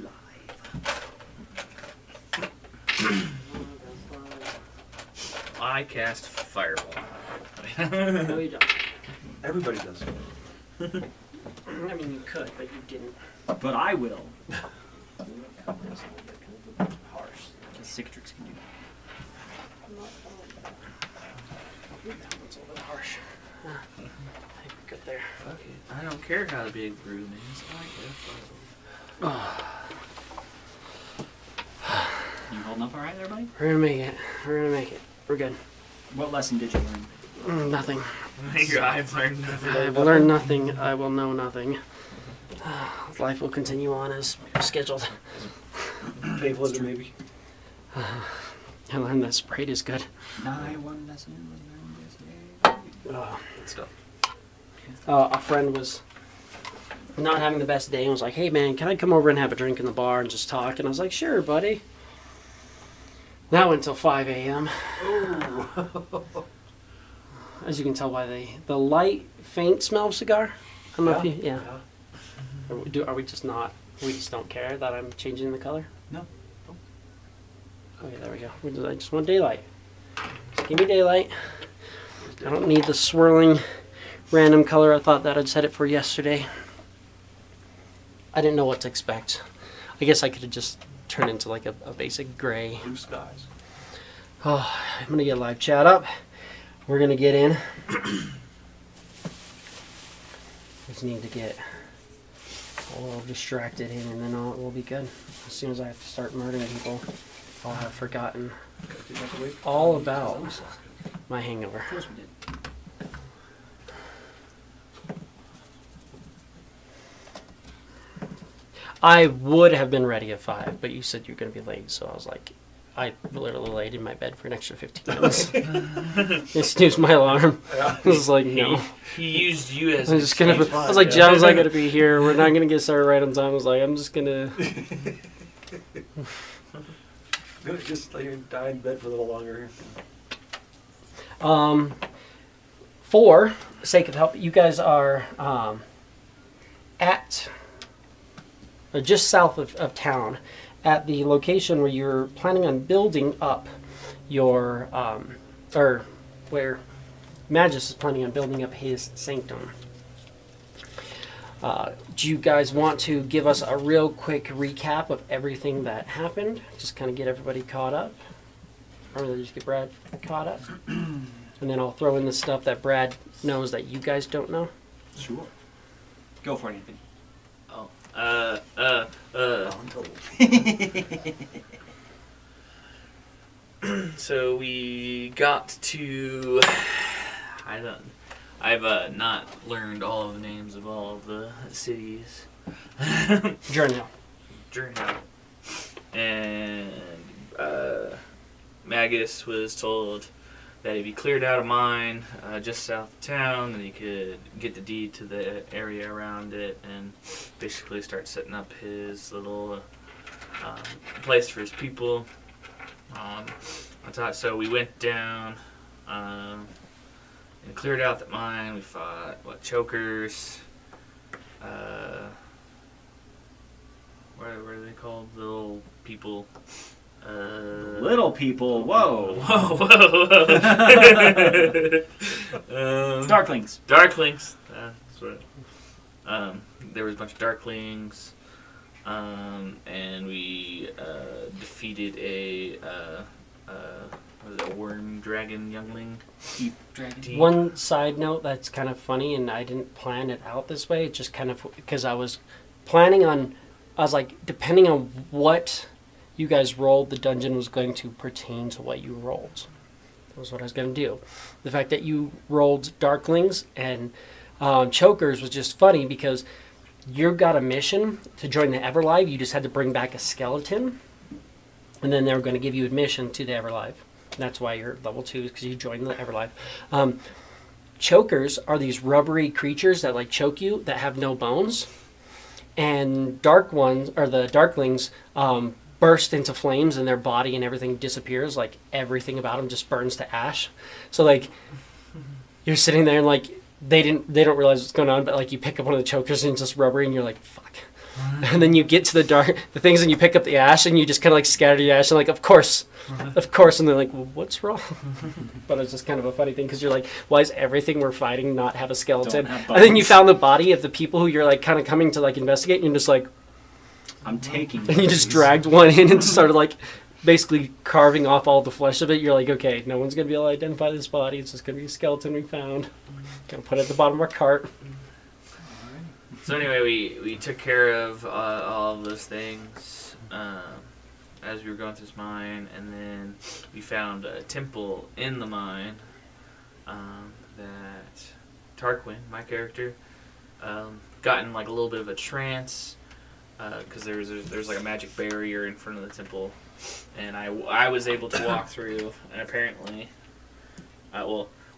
live. I cast Fireball. No, you don't. Everybody does. I mean, you could, but you didn't. But I will. Harsh. Cicatrix can do That one's a little bit harsh. I think we're good there. Fuck it. I don't care how big Broom is. I guess. You holding up all right there, buddy? We're gonna make it. We're gonna make it. We're good. What lesson did you learn? Nothing. I've learned nothing. I've learned nothing. I will know nothing. Life will continue on as scheduled. Painful as it may be. I learned that Sprite is good. One lesson. Good stuff. A friend was not having the best day and was like, "Hey man, can I come over and have a drink in the bar and just talk?" And I was like, "Sure, buddy." That went till 5 a.m. As you can tell by the light, faint smell of cigar. I don't know if you, yeah. Are we just not? We just don't care that I'm changing the color. No. Okay, there we go. I just want daylight. Just give me daylight. I don't need the swirling, random color I thought that I'd set it for yesterday. I didn't know what to expect. I guess I could have just turned into like a basic gray. Blue skies. Oh, I'm gonna get live chat up. We're gonna get in. Just need to get a little distracted in, and then we'll be good. As soon as I have to start murdering people, I'll have forgotten all about my hangover. Of course we did. I would have been ready at 5, but you said you're going to be late, so I was like, I literally laid in my bed for an extra 15 minutes. I snoozed my alarm. I was like, no. He used you as. I'm just gonna. I was like, John's not gonna be here. We're not gonna get started right on time. I was like, I'm just gonna. Just lay and die in bed for a little longer. For sake of help, you guys are at or just south of town, at the location where you're planning on building up your or where Magus is planning on building up his sanctum. Do you guys want to give us a real quick recap of everything that happened? Just kind of get everybody caught up. Or really just get Brad caught up. And then I'll throw in the stuff that Brad knows that you guys don't know. Sure. Go for it, Anthony. So we got to. I've not learned all of the names of all of the cities. Journal. And Magus was told that if he cleared out a mine just south of town, then he could get the deed to the area around it and basically start setting up his little place for his people. So we went down and cleared out the mine. We fought, chokers. What are they called? The little people. Little people, whoa. Whoa. Darklings. Darklings. That's what. There was a bunch of Darklings, and we defeated a worm dragon youngling. Deep dragon. One side note that's kind of funny, and I didn't plan it out this way. It just kind of because I was planning on. I was like, depending on what you guys rolled, the dungeon was going to pertain to what you rolled. That was what I was going to do. The fact that you rolled Darklings and Chokers was just funny because you got a mission to join the Everlive. You just had to bring back a skeleton, and then they were going to give you admission to the Everlive. And that's why you're level 2, because you joined the Everlive. Chokers are these rubbery creatures that like choke you that have no bones. And dark ones, or the Darklings, burst into flames and their body and everything disappears. Like everything about them just burns to ash. So like you're sitting there and like they don't realize what's going on, but like you pick up one of the chokers and it's just rubbery and you're like, fuck. And then you get to the things, and you pick up the ash, and you just kind of like scatter the ash, and like, of course. And they're like, well, what's wrong? But it's just kind of a funny thing because you're like, why is everything we're fighting not have a skeleton? Don't have And then you bones. found the body of the people who you're like kind of coming to like investigate, and you're just like, I'm taking. and you just these. dragged one in and started like basically carving off all the flesh of it. You're like, okay, no one's gonna be able to identify this body. It's just gonna be a skeleton we found. Gonna put it at the bottom of our cart. So anyway, we took care of all of those things as we were going through this mine, and then we found a temple in the mine that Tarquin, my character, got in like a little bit of a trance because there's like a magic barrier in front of the temple, and I was able to walk through, and apparently,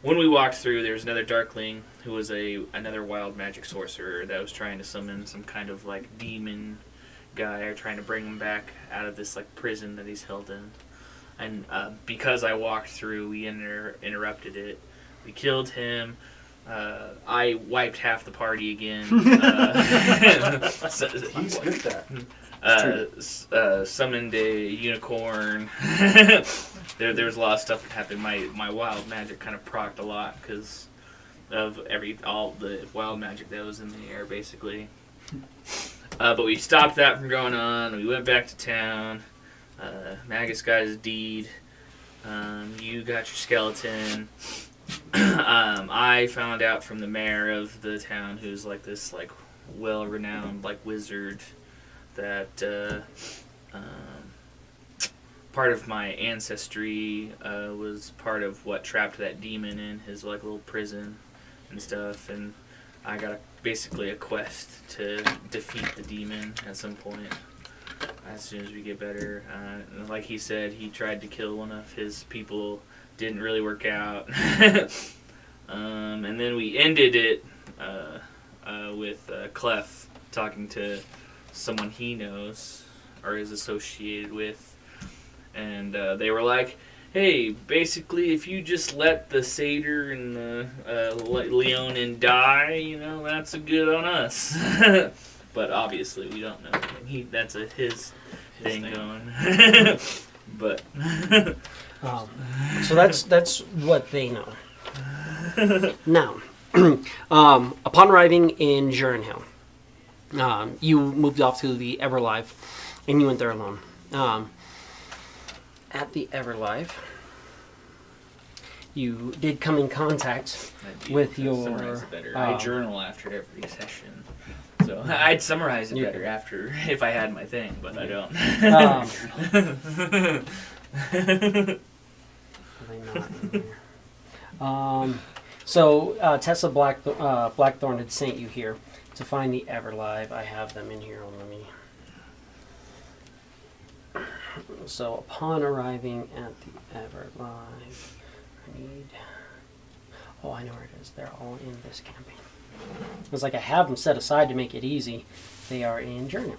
when we walked through, there was another Darkling who was another wild magic sorcerer that was trying to summon some kind of like demon guy, or trying to bring him back out of this like prison that he's held in. And because I walked through, we interrupted it. We killed him. I wiped half the party again. He's good at that. Summoned a unicorn. There's a lot of stuff that happened. My wild magic kind of procced a lot because of all the wild magic that was in the air, basically. But we stopped that from going on. We went back to town. Magus got his deed. You got your skeleton. I found out from the mayor of the town, who's like this like well-renowned like wizard, that part of my ancestry was part of what trapped that demon in his like little prison and stuff, and I got basically a quest to defeat the demon at some point as soon as we get better. Like he said, he tried to kill one of his people, didn't really work out. And then we ended it with Clef talking to someone he knows or is associated with, and they were like, hey, basically, if you just let the satyr and the Leonin die, you know, that's a good on us. But obviously, we don't know. That's his thing going. But So that's what they know. Now, upon arriving in Jurenhill, you moved off to the Everlive, and you went there alone. At the Everlive, you did come in contact with your... Summarize it better. I journal after every session. So I'd summarize it better after if I had my thing, but I don't. So Tessa Blackthorn had sent you here to find the Everlive. I have them in here. Let me. So upon arriving at the Everlive, I need. Oh, I know where it is. They're all in this campaign. It's like I have them set aside to make it easy. They are in Journey.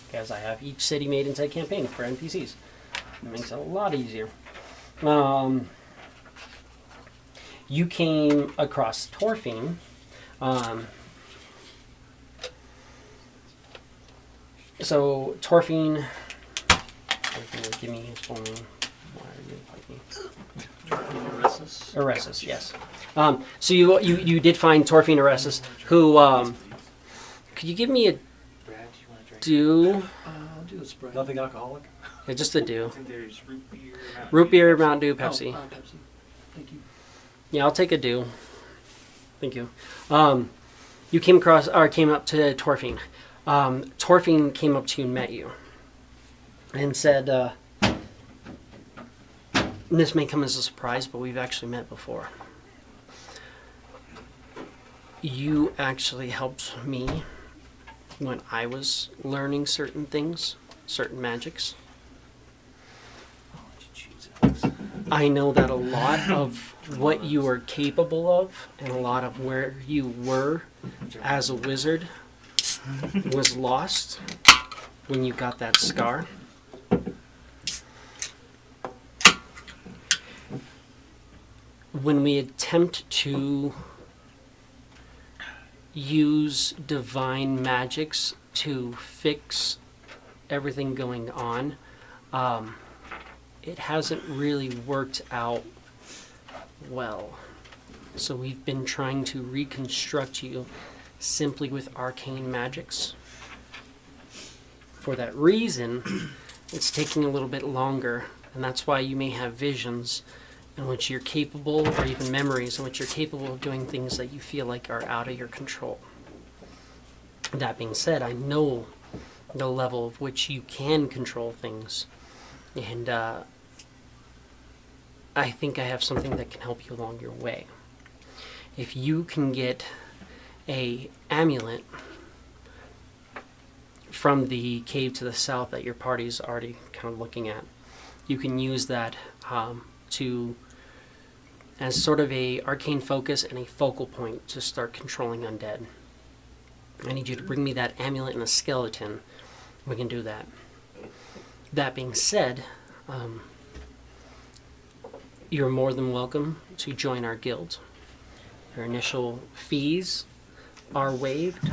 Because I have each city made inside campaign for NPCs. It makes it a lot easier. You came across Torfine. So Torfine, give me his full name. Why are you fighting me? Eresus, yes. So you did find Torfine Eresus, who could you give me a do? I'll do a Sprite. Nothing alcoholic? Yeah, just a do. I think there's Root beer, Mountain Dew, Pepsi. Pepsi. Thank you. Yeah, I'll take a do. Thank you. You came up to Torfine. Torfine came up to you and met you, and said, "This may come as a surprise, but we've actually met before. You actually helped me when I was learning certain things, certain magics. I know that a lot of what you are capable of and a lot of where you were as a wizard was lost when you got that scar. When we attempt to use divine magics to fix everything going on, it hasn't really worked out well. So we've been trying to reconstruct you simply with arcane magics. For that reason, it's taking a little bit longer, and that's why you may have visions in which you're capable, or even memories in which you're capable of doing things that you feel like are out of your control. That being said, I know the level of which you can control things, and I think I have something that can help you along your way. If you can get a amulet from the cave to the south that your party's already kind of looking at, you can use that to as sort of a arcane focus and a focal point to start controlling undead. I need you to bring me that amulet and a skeleton. We can do that. That being said, you're more than welcome to join our guild. Your initial fees are waived,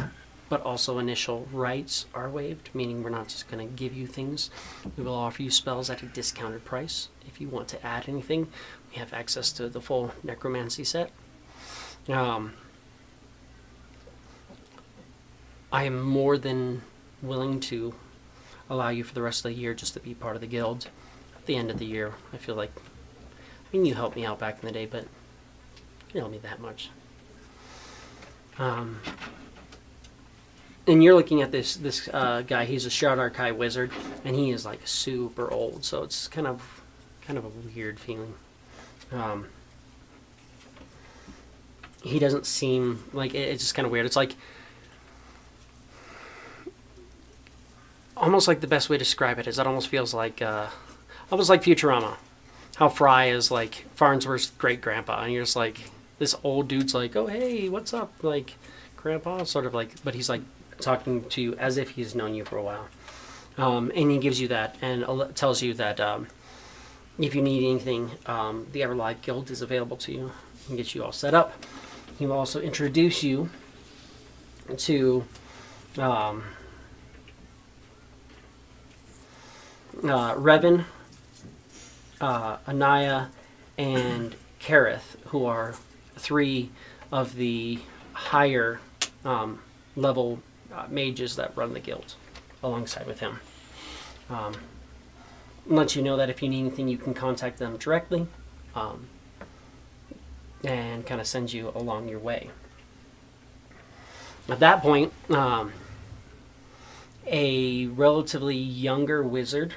but also initial rights are waived, meaning we're not just going to give you things. We will offer you spells at a discounted price. If you want to add anything, we have access to the full necromancy set. I am more than willing to allow you for the rest of the year just to be part of the guild. At the end of the year, I feel like, you helped me out back in the day, but you don't help me that much. And you're looking at this guy. He's a Shroud Archive wizard, and he is like super old. So it's kind of a weird feeling. He doesn't seem like it's just kind of weird. It's like almost like the best way to describe it is it almost feels like almost like Futurama. How Fry is like Farnsworth's great grandpa, and you're just like this old dude's like, oh hey, what's up, like grandpa, sort of like, but he's like talking to you as if he's known you for a while, and he gives you that and tells you that if you need anything, the Everlive Guild is available to you and get you all set up. He will also introduce you to Revan, Anaya, and Kareth, who are three of the higher level mages that run the guild alongside with him. Let you know that if you need anything, you can contact them directly, and kind of send you along your way. At that point, a relatively younger wizard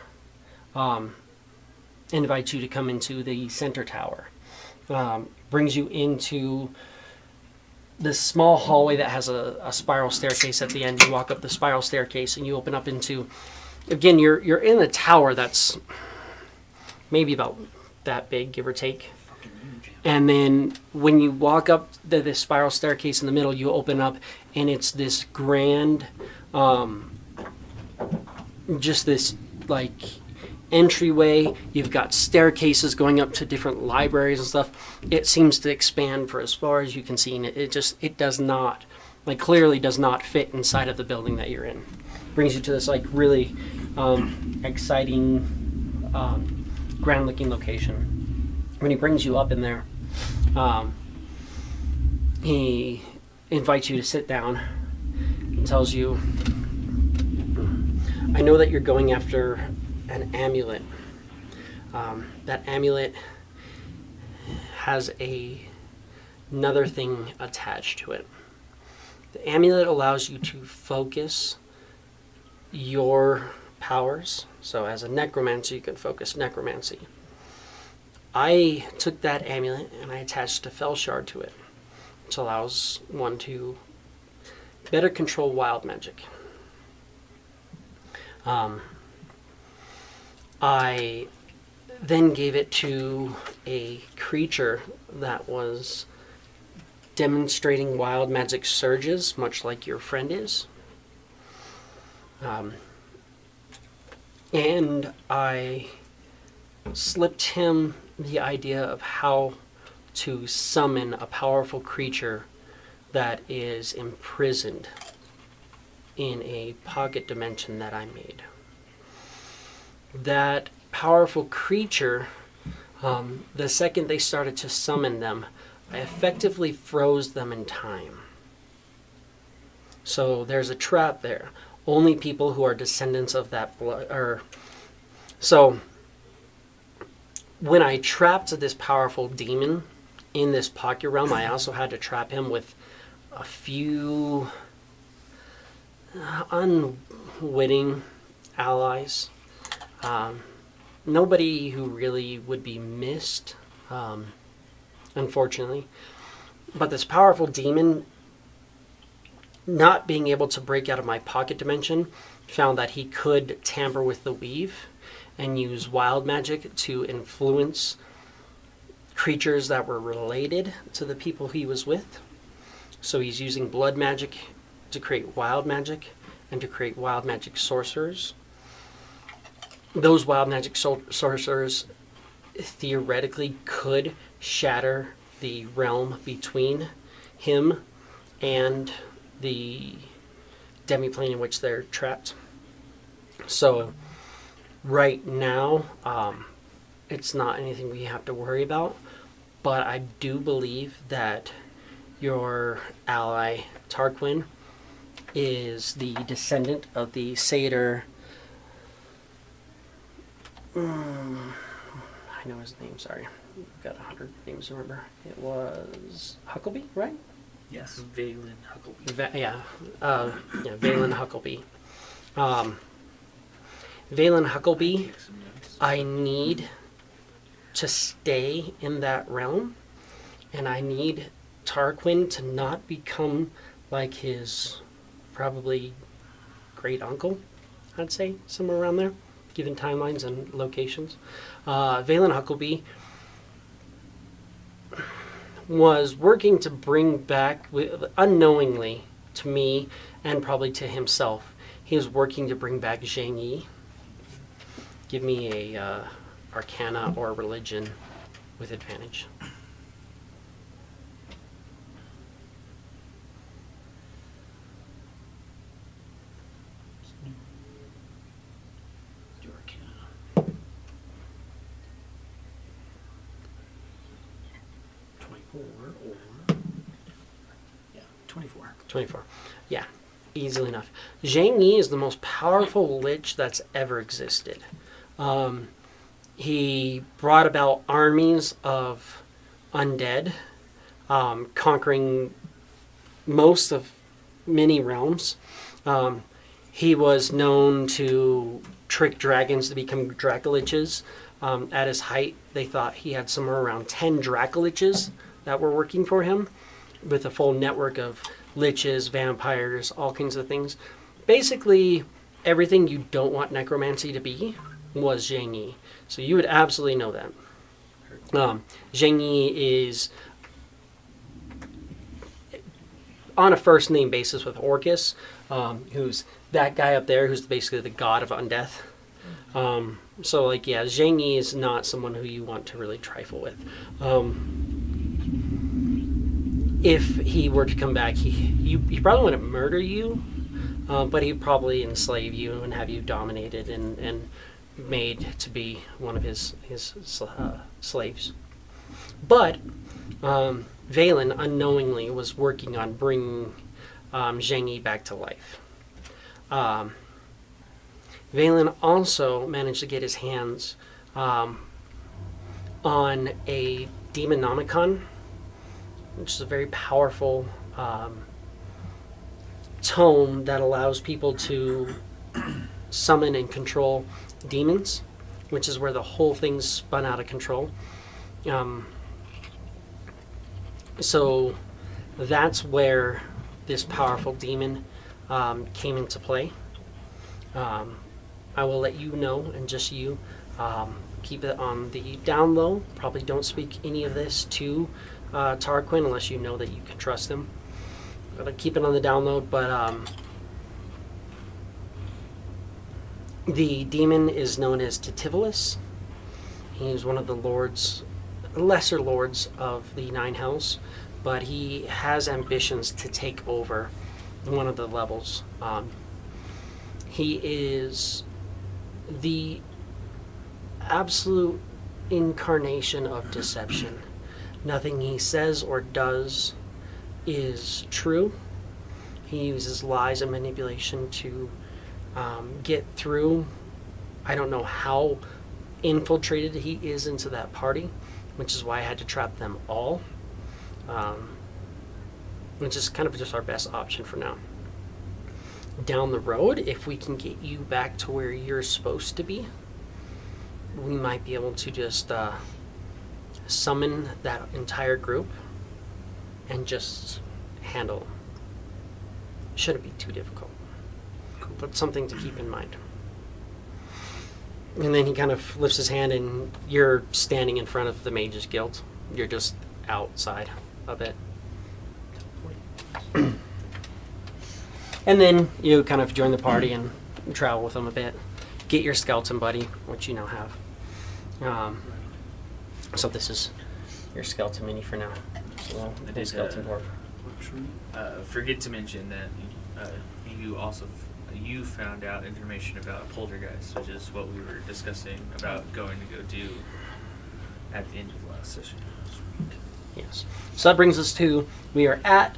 invites you to come into the center tower. Brings you into this small hallway that has a spiral staircase at the end. You walk up the spiral staircase and you open up into, again, you're in a tower that's maybe about that big, give or take. And then when you walk up this spiral staircase in the middle, you open up and it's this grand, just this like entryway. You've got staircases going up to different libraries and stuff. It seems to expand for as far as you can see, and it does not, like clearly does not fit inside of the building that you're in. Brings you to this like really exciting, grand looking location. When he brings you up in there, he invites you to sit down and tells you, I know that you're going after an amulet. That amulet has another thing attached to it. The amulet allows you to focus your powers. So as a necromancer, you can focus necromancy. I took that amulet and I attached a fell shard to it, which allows one to better control wild magic. I then gave it to a creature that was demonstrating wild magic surges, much like your friend is. And I slipped him the idea of how to summon a powerful creature that is imprisoned in a pocket dimension that I made. That powerful creature, the second they started to summon them, I effectively froze them in time. So there's a trap there. Only people who are descendants of that blood are. So when I trapped this powerful demon in this pocket realm, I also had to trap him with a few unwitting allies. Nobody who really would be missed, unfortunately. But this powerful demon, not being able to break out of my pocket dimension, found that he could tamper with the weave and use wild magic to influence creatures that were related to the people he was with. So he's using blood magic to create wild magic and to create wild magic sorcerers. Those wild magic sorcerers theoretically could shatter the realm between him and the demiplane in which they're trapped. So right now, it's not anything we have to worry about, but I do believe that your ally Tarquin is the descendant of the satyr. I know his name, sorry. I've got 100 names to remember. It was Huckleby, right? Yes. Valen Huckleby. Valen Huckleby. Valen Huckleby, I need to stay in that realm, and I need Tarquin to not become like his probably great uncle, I'd say, somewhere around there, given timelines and locations. Valen Huckleby was working to bring back, unknowingly to me and probably to himself, he was working to bring back Zhang Yi. Give me a Arcana or Religion with advantage. Your Arcana. 24 or... Yeah, 24. 24. Yeah, easily enough. Zhang Yi is the most powerful lich that's ever existed. He brought about armies of undead, conquering most of many realms. He was known to trick dragons to become Dracoliches. At his height, they thought he had somewhere around 10 Dracoliches that were working for him, with a full network of liches, vampires, all kinds of things. Basically, everything you don't want necromancy to be was Zhang Yi. So you would absolutely know that. Zhang Yi is on a first name basis with Orcus, who's that guy up there who's basically the god of undeath. So like, yeah, Zhang Yi is not someone who you want to really trifle with. If he were to come back, he probably wouldn't murder you, but he'd probably enslave you and have you dominated and made to be one of his slaves. But Valen unknowingly was working on bringing Zhang Yi back to life. Valen also managed to get his hands on a Demonomicon, which is a very powerful tome that allows people to summon and control demons, which is where the whole thing's spun out of control. So that's where this powerful demon came into play. I will let you know, and just you, keep it on the down low. Probably don't speak any of this to Tarquin unless you know that you can trust him. Gotta keep it on the download, but the demon is known as Titivolus. He's one of the lesser lords of the Nine Hells, but he has ambitions to take over one of the levels. He is the absolute incarnation of deception. Nothing he says or does is true. He uses lies and manipulation to get through. I don't know how infiltrated he is into that party, which is why I had to trap them all. Which is kind of just our best option for now. Down the road, if we can get you back to where you're supposed to be, we might be able to just summon that entire group and just handle them. Shouldn't be too difficult. That's something to keep in mind. And then he kind of lifts his hand, and you're standing in front of the Mage's Guild. You're just outside of it. And then you kind of join the party and travel with them a bit. Get your skeleton buddy, which you now have. So this is your skeleton mini for now. So I the did, skeleton dwarf. Forget to mention that you found out information about poltergeist, which is what we were discussing about going to go do at the end of the last session. Yes. So that brings us to, we are at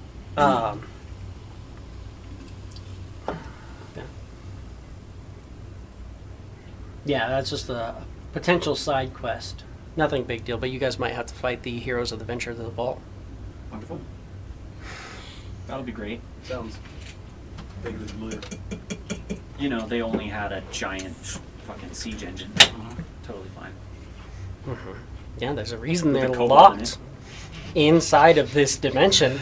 yeah, that's just a potential side quest. Nothing big deal, but you guys might have to fight the heroes of the Venture of the Vault. Wonderful. That'll be great. Sounds vaguely familiar. You know, they only had a giant fucking siege engine. Totally fine. Mm-hmm. Yeah, there's a reason With they're a kobold in locked it. inside of this dimension.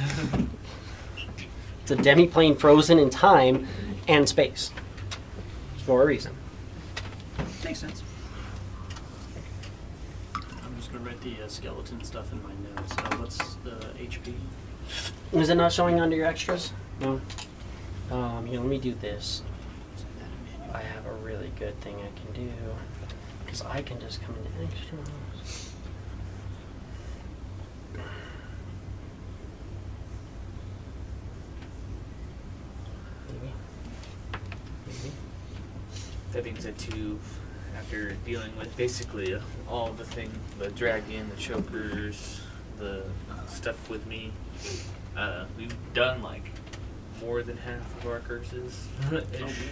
It's a demi-plane frozen in time and space. For a reason. Makes sense. I'm just gonna write the skeleton stuff in my notes. What's the HP? Is it not showing under your extras? No. Here, let me do this. I have a really good thing I can do. Because I can just come into extras. Maybe. That being said, too, after dealing with basically all the thing, the dragon, the chokers, the stuff with me, we've done like more than half of our curses,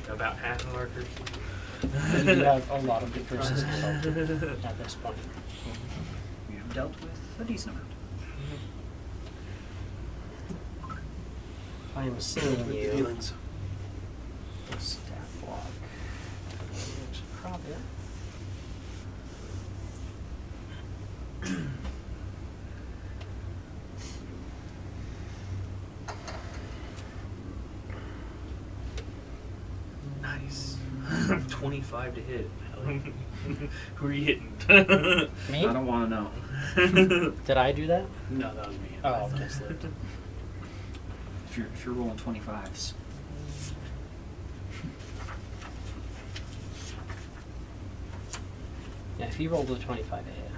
about half of our curses. You have a lot of good curses at this point. We have dealt with a decent amount. I am sending Good you feelings. a stat block. Just crop it. Nice. 25 to hit. Who are you hitting? Me? I don't want to know. Did I do that? No, that was me. Oh, I okay. slipped. If you're rolling 25s. Yeah, if you rolled a 25 to hit.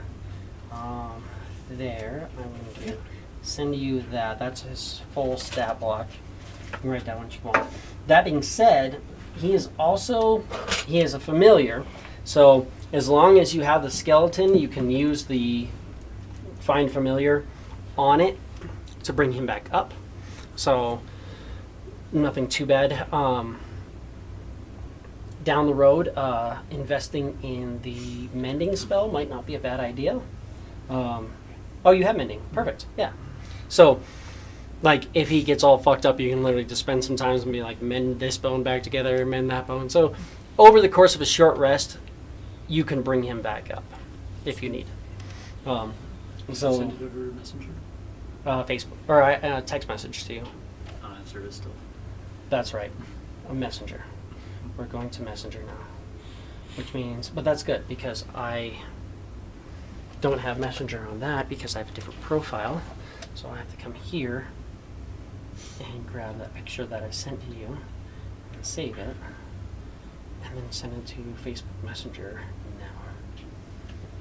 There, I'm going to send you that. That's his full stat block. You can write down what you want. That being said, he is a familiar. So as long as you have the skeleton, you can use the find familiar on it to bring him back up. So nothing too bad. Down the road, investing in the mending spell might not be a bad idea. Oh, you have mending. Perfect. Yeah. So, like, if he gets all fucked up, you can literally just spend some time and be like, mend this bone back together, mend that bone. So, over the course of a short rest, you can bring him back up if you need. So, Send it over Messenger. Facebook or text message to you. Service still. That's right. A messenger. We're going to messenger now. Which means, but that's good because I don't have messenger on that because I have a different profile. So I have to come here and grab that picture that I sent to you and save it and then send it to Facebook Messenger now.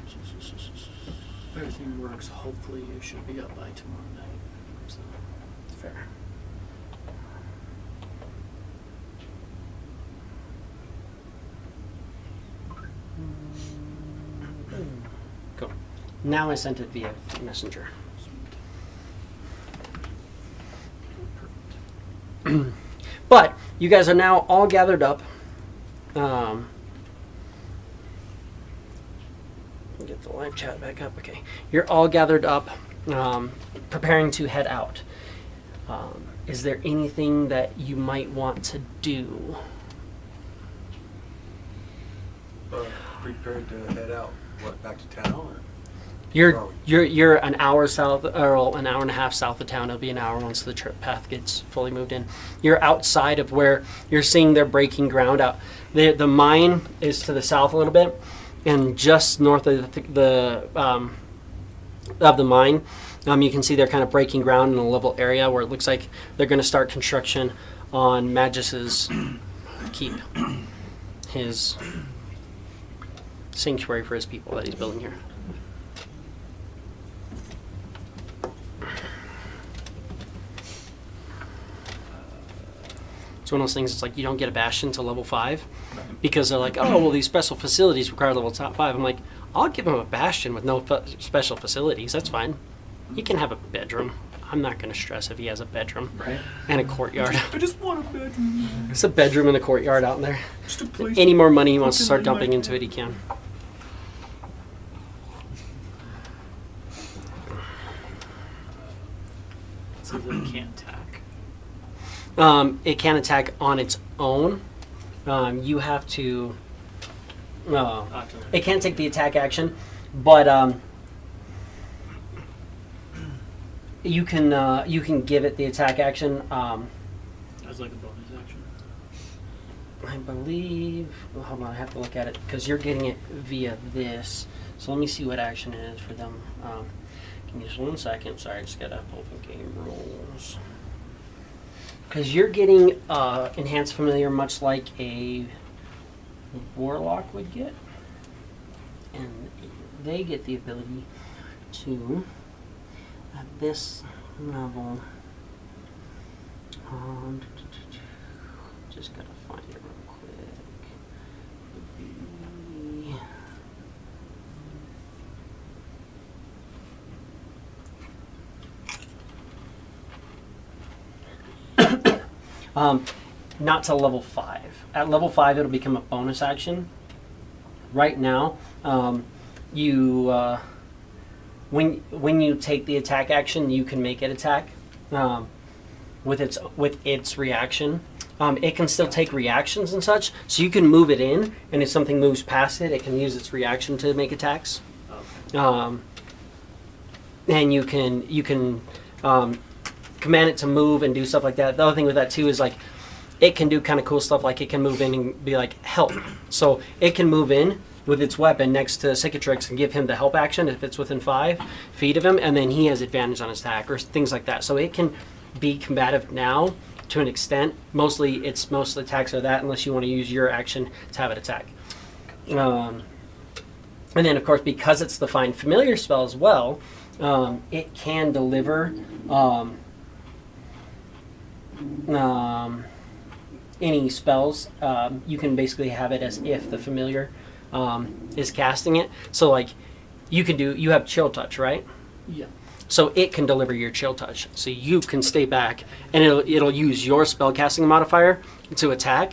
If everything works, hopefully it should be up by tomorrow night. So. Fair. Now I sent it via messenger. But you guys are now all gathered up. Get the live chat back up. Okay, you're all gathered up, preparing to head out. Is there anything that you might want to do? Prepared to head out. What, back to town? Or? You're an hour south, or an hour and a half south of town. It'll be an hour once the trip path gets fully moved in. You're outside of where you're seeing they're breaking ground out. The mine is to the south a little bit, and just north of the mine, you can see they're kind of breaking ground in a level area where it looks like they're going to start construction on Magus's keep, his sanctuary for his people that he's building here. It's one of those things. It's like you don't get a bastion until level 5 because they're like, oh well, these special facilities require level top 5. I'm like, I'll give him a bastion with no special facilities. That's fine. He can have a bedroom. I'm not going to stress if he has a bedroom and a courtyard. I just want a bedroom. It's a bedroom and a courtyard out in there. Just a place. Any more money he wants to start dumping into it, he can. So that it can't attack. It can attack on its own. You have to. It can't take the attack action, but you can give it the attack action. As like a bonus action. I believe. Well, hold on, I have to look at it because you're getting it via this. So let me see what action it is for them. Give me just 1 second. Sorry, I just gotta open game rules. Because you're getting enhanced familiar, much like a warlock would get, and they get the ability to, at this level, just gotta find it real quick. Not till level 5. At level 5, it'll become a bonus action. Right now, when you take the attack action, you can make it attack with its reaction. It can still take reactions and such, so you can move it in, and if something moves past it, it can use its reaction to make attacks. Okay. And you can command it to move and do stuff like that. The other thing with that too is like it can do kind of cool stuff, like it can move in and be like help. So it can move in with its weapon next to Cicatrix and give him the help action if it's within 5 feet of him, and then he has advantage on his attack or things like that. So it can be combative now to an extent. Most attacks are that, unless you want to use your action to have it attack. And then of course, because it's the Find Familiar spell as well, it can deliver any spells. You can basically have it as if the familiar is casting it. So like you have chill touch, right? Yeah. So it can deliver your chill touch. So you can stay back and it'll use your spell casting modifier to attack.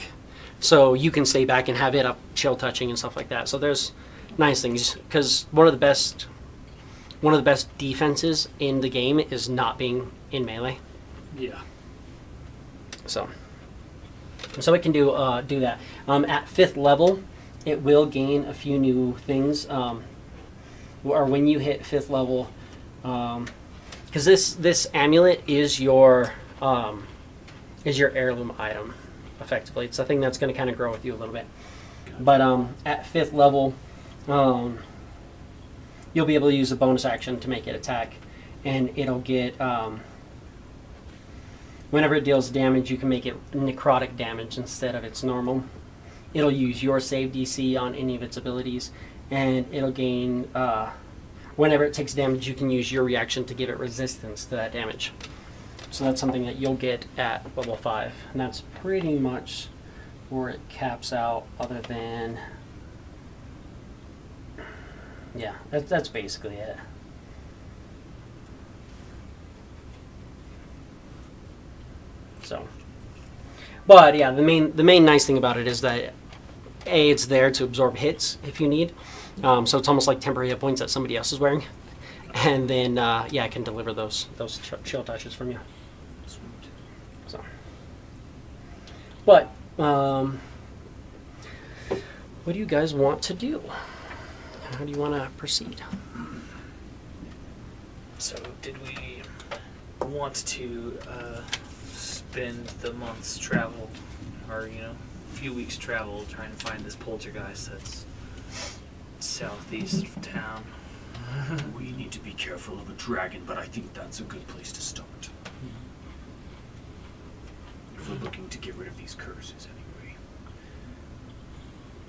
So you can stay back and have it up chill touching and stuff like that. So there's nice things, because one of the best defenses in the game is not being in melee. Yeah. So it can do that. At 5th level, it will gain a few new things. Or when you hit 5th level, because this amulet is your heirloom item, effectively. It's a thing that's going to kind of grow with you a little bit. But at 5th level, you'll be able to use a bonus action to make it attack, and it'll get. Whenever it deals damage, you can make it necrotic damage instead of its normal. It'll use your save DC on any of its abilities, and it'll gain. Whenever it takes damage, you can use your reaction to give it resistance to that damage. So that's something that you'll get at level 5, and that's pretty much where it caps out. Other than Yeah, that's basically it. So, but yeah, the main nice thing about it is that it's there to absorb hits if you need. So it's almost like temporary hit points that somebody else is wearing, and then yeah, I can deliver those chill touches from you. Sweet. So, but what do you guys want to do? How do you want to proceed? So, did we want to spend the month's travel, or a few weeks' travel, trying to find this poltergeist that's southeast of town? We need to be careful of a dragon, but I think that's a good place to start. If we're looking to get rid of these curses anyway.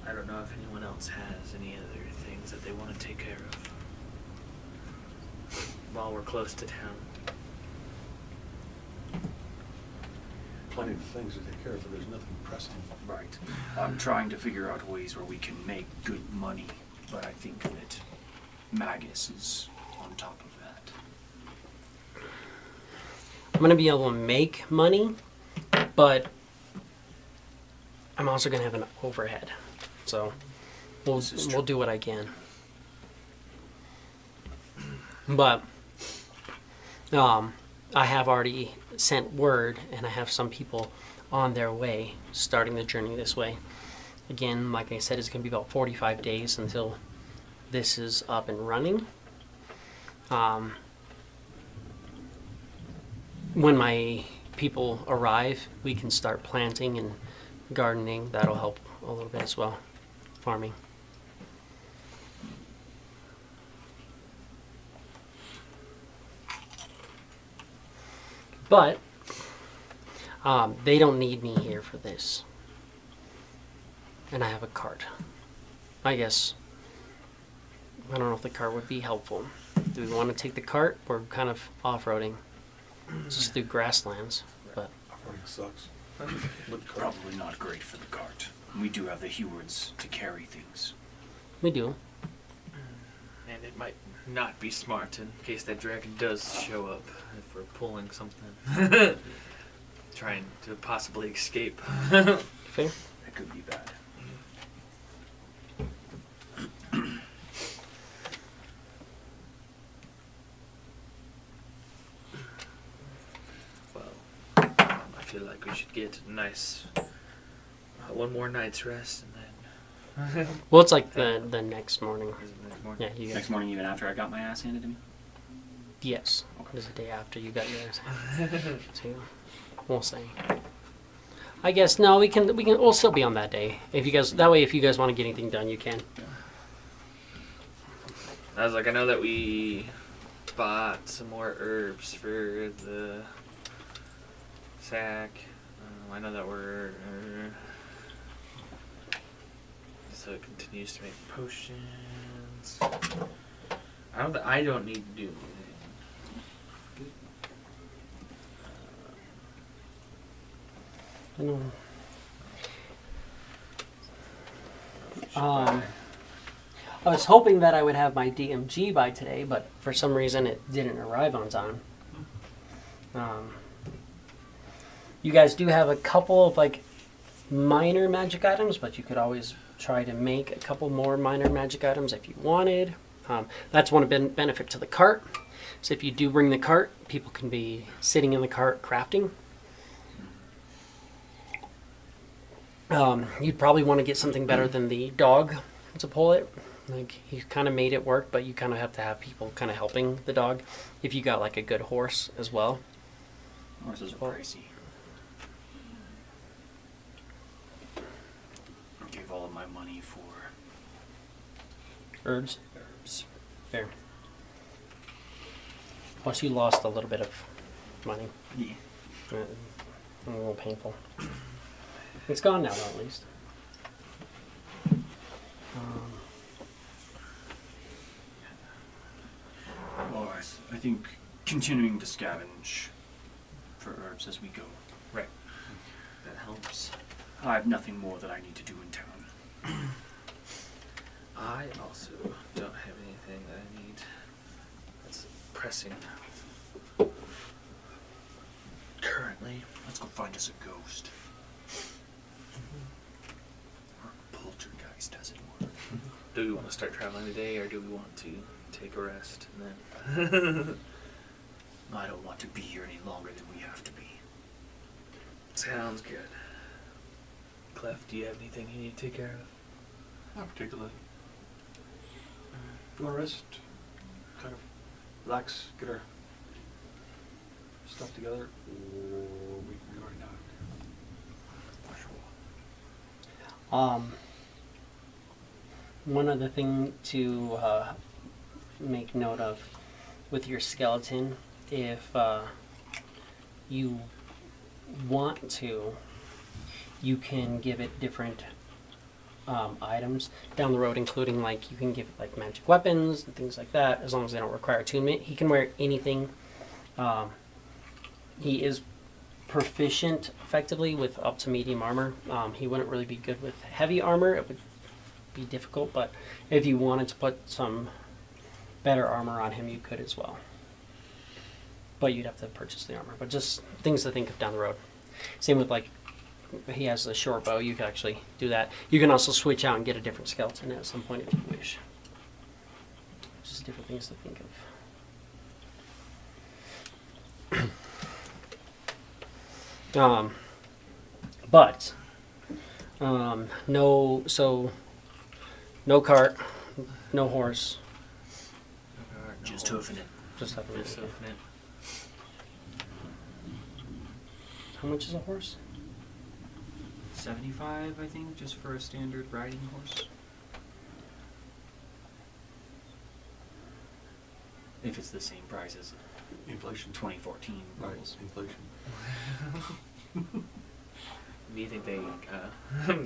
I don't know if anyone else has any other things that they want to take care of while we're close to town. Plenty of things to take care of, but there's nothing pressing. Right. I'm trying to figure out ways where we can make good money, but I think that Magus is on top of that. I'm gonna be able to make money, but I'm also gonna have an overhead. So we'll do what I can. But I have already sent word, and I have some people on their way starting the journey this way. Again, like I said, it's going to be about 45 days until this is up and running. When my people arrive, we can start planting and gardening. That'll help a little bit as well. Farming. But they don't need me here for this. And I have a cart. I guess. I don't know if the cart would be helpful. Do we want to take the cart? We're kind of off-roading. Just through grasslands. But Operating sucks. Probably not great for the cart. We do have the Hewards to carry things. we do. And it might not be smart in case that dragon does show up if we're pulling something. Trying to possibly escape. Fair. That could be bad. Well, I feel like we should get a nice one more night's rest and then. Well, it's like the next morning. Is it next morning? Yeah, you guys. Next morning, even after I got my ass handed to me. Yes. It was the day after you got yours. So we'll see. I guess no, we'll still be on that day. If you guys if you guys want to get anything done, you can. I was like, I know that we bought some more herbs for the sack. I know that we're so it continues to make potions. I don't need to do anything. I know. I was hoping that I would have my DMG by today, but for some reason it didn't arrive on time. You guys do have a couple of like minor magic items, but you could always try to make a couple more minor magic items if you wanted. That's one benefit to the cart. So if you do bring the cart, people can be sitting in the cart crafting. You'd probably want to get something better than the dog to pull it. Like, he kind of made it work, but you kind of have to have people kind of helping the dog. If you got like a good horse as well. Horses are pricey. I gave all of my money for Herbs. herbs. Fair. Plus, you lost a little bit of money. Yeah. A little painful. It's gone now, though, at least. Well, I think continuing to scavenge for herbs as we go. Right. That helps. I have nothing more that I need to do in town. I also don't have anything pressing. Currently. Let's go find us a ghost. Or a poltergeist, as it were. Do we want to start traveling today, or do we want to take a rest and then? I don't want to be here any longer than we have to be. Sounds good. Clef, do you have anything you need to take care of? Not particularly. You want to rest? Kind of relax, get our stuff together, or we can go right now. One other thing to make note of with your skeleton, if you want to, you can give it different items down the road, including like you can give it like magic weapons and things like that, as long as they don't require attunement. He can wear anything. He is proficient effectively with up to medium armor. He wouldn't really be good with heavy armor. It would be difficult, but if you wanted to put some better armor on him, you could as well. But you'd have to purchase the armor. But just things to think of down the road. Same with like, he has a short bow. You could actually do that. You can also switch out and get a different skeleton at some point if you wish. Just different things to think of. No cart, no horse. Just hoofing it. Just have a Just okay. open it. How much is a horse? 75, I think, just for a standard riding horse. If it's the same price as Inflation. 2014 Right, rules. inflation. Do you think they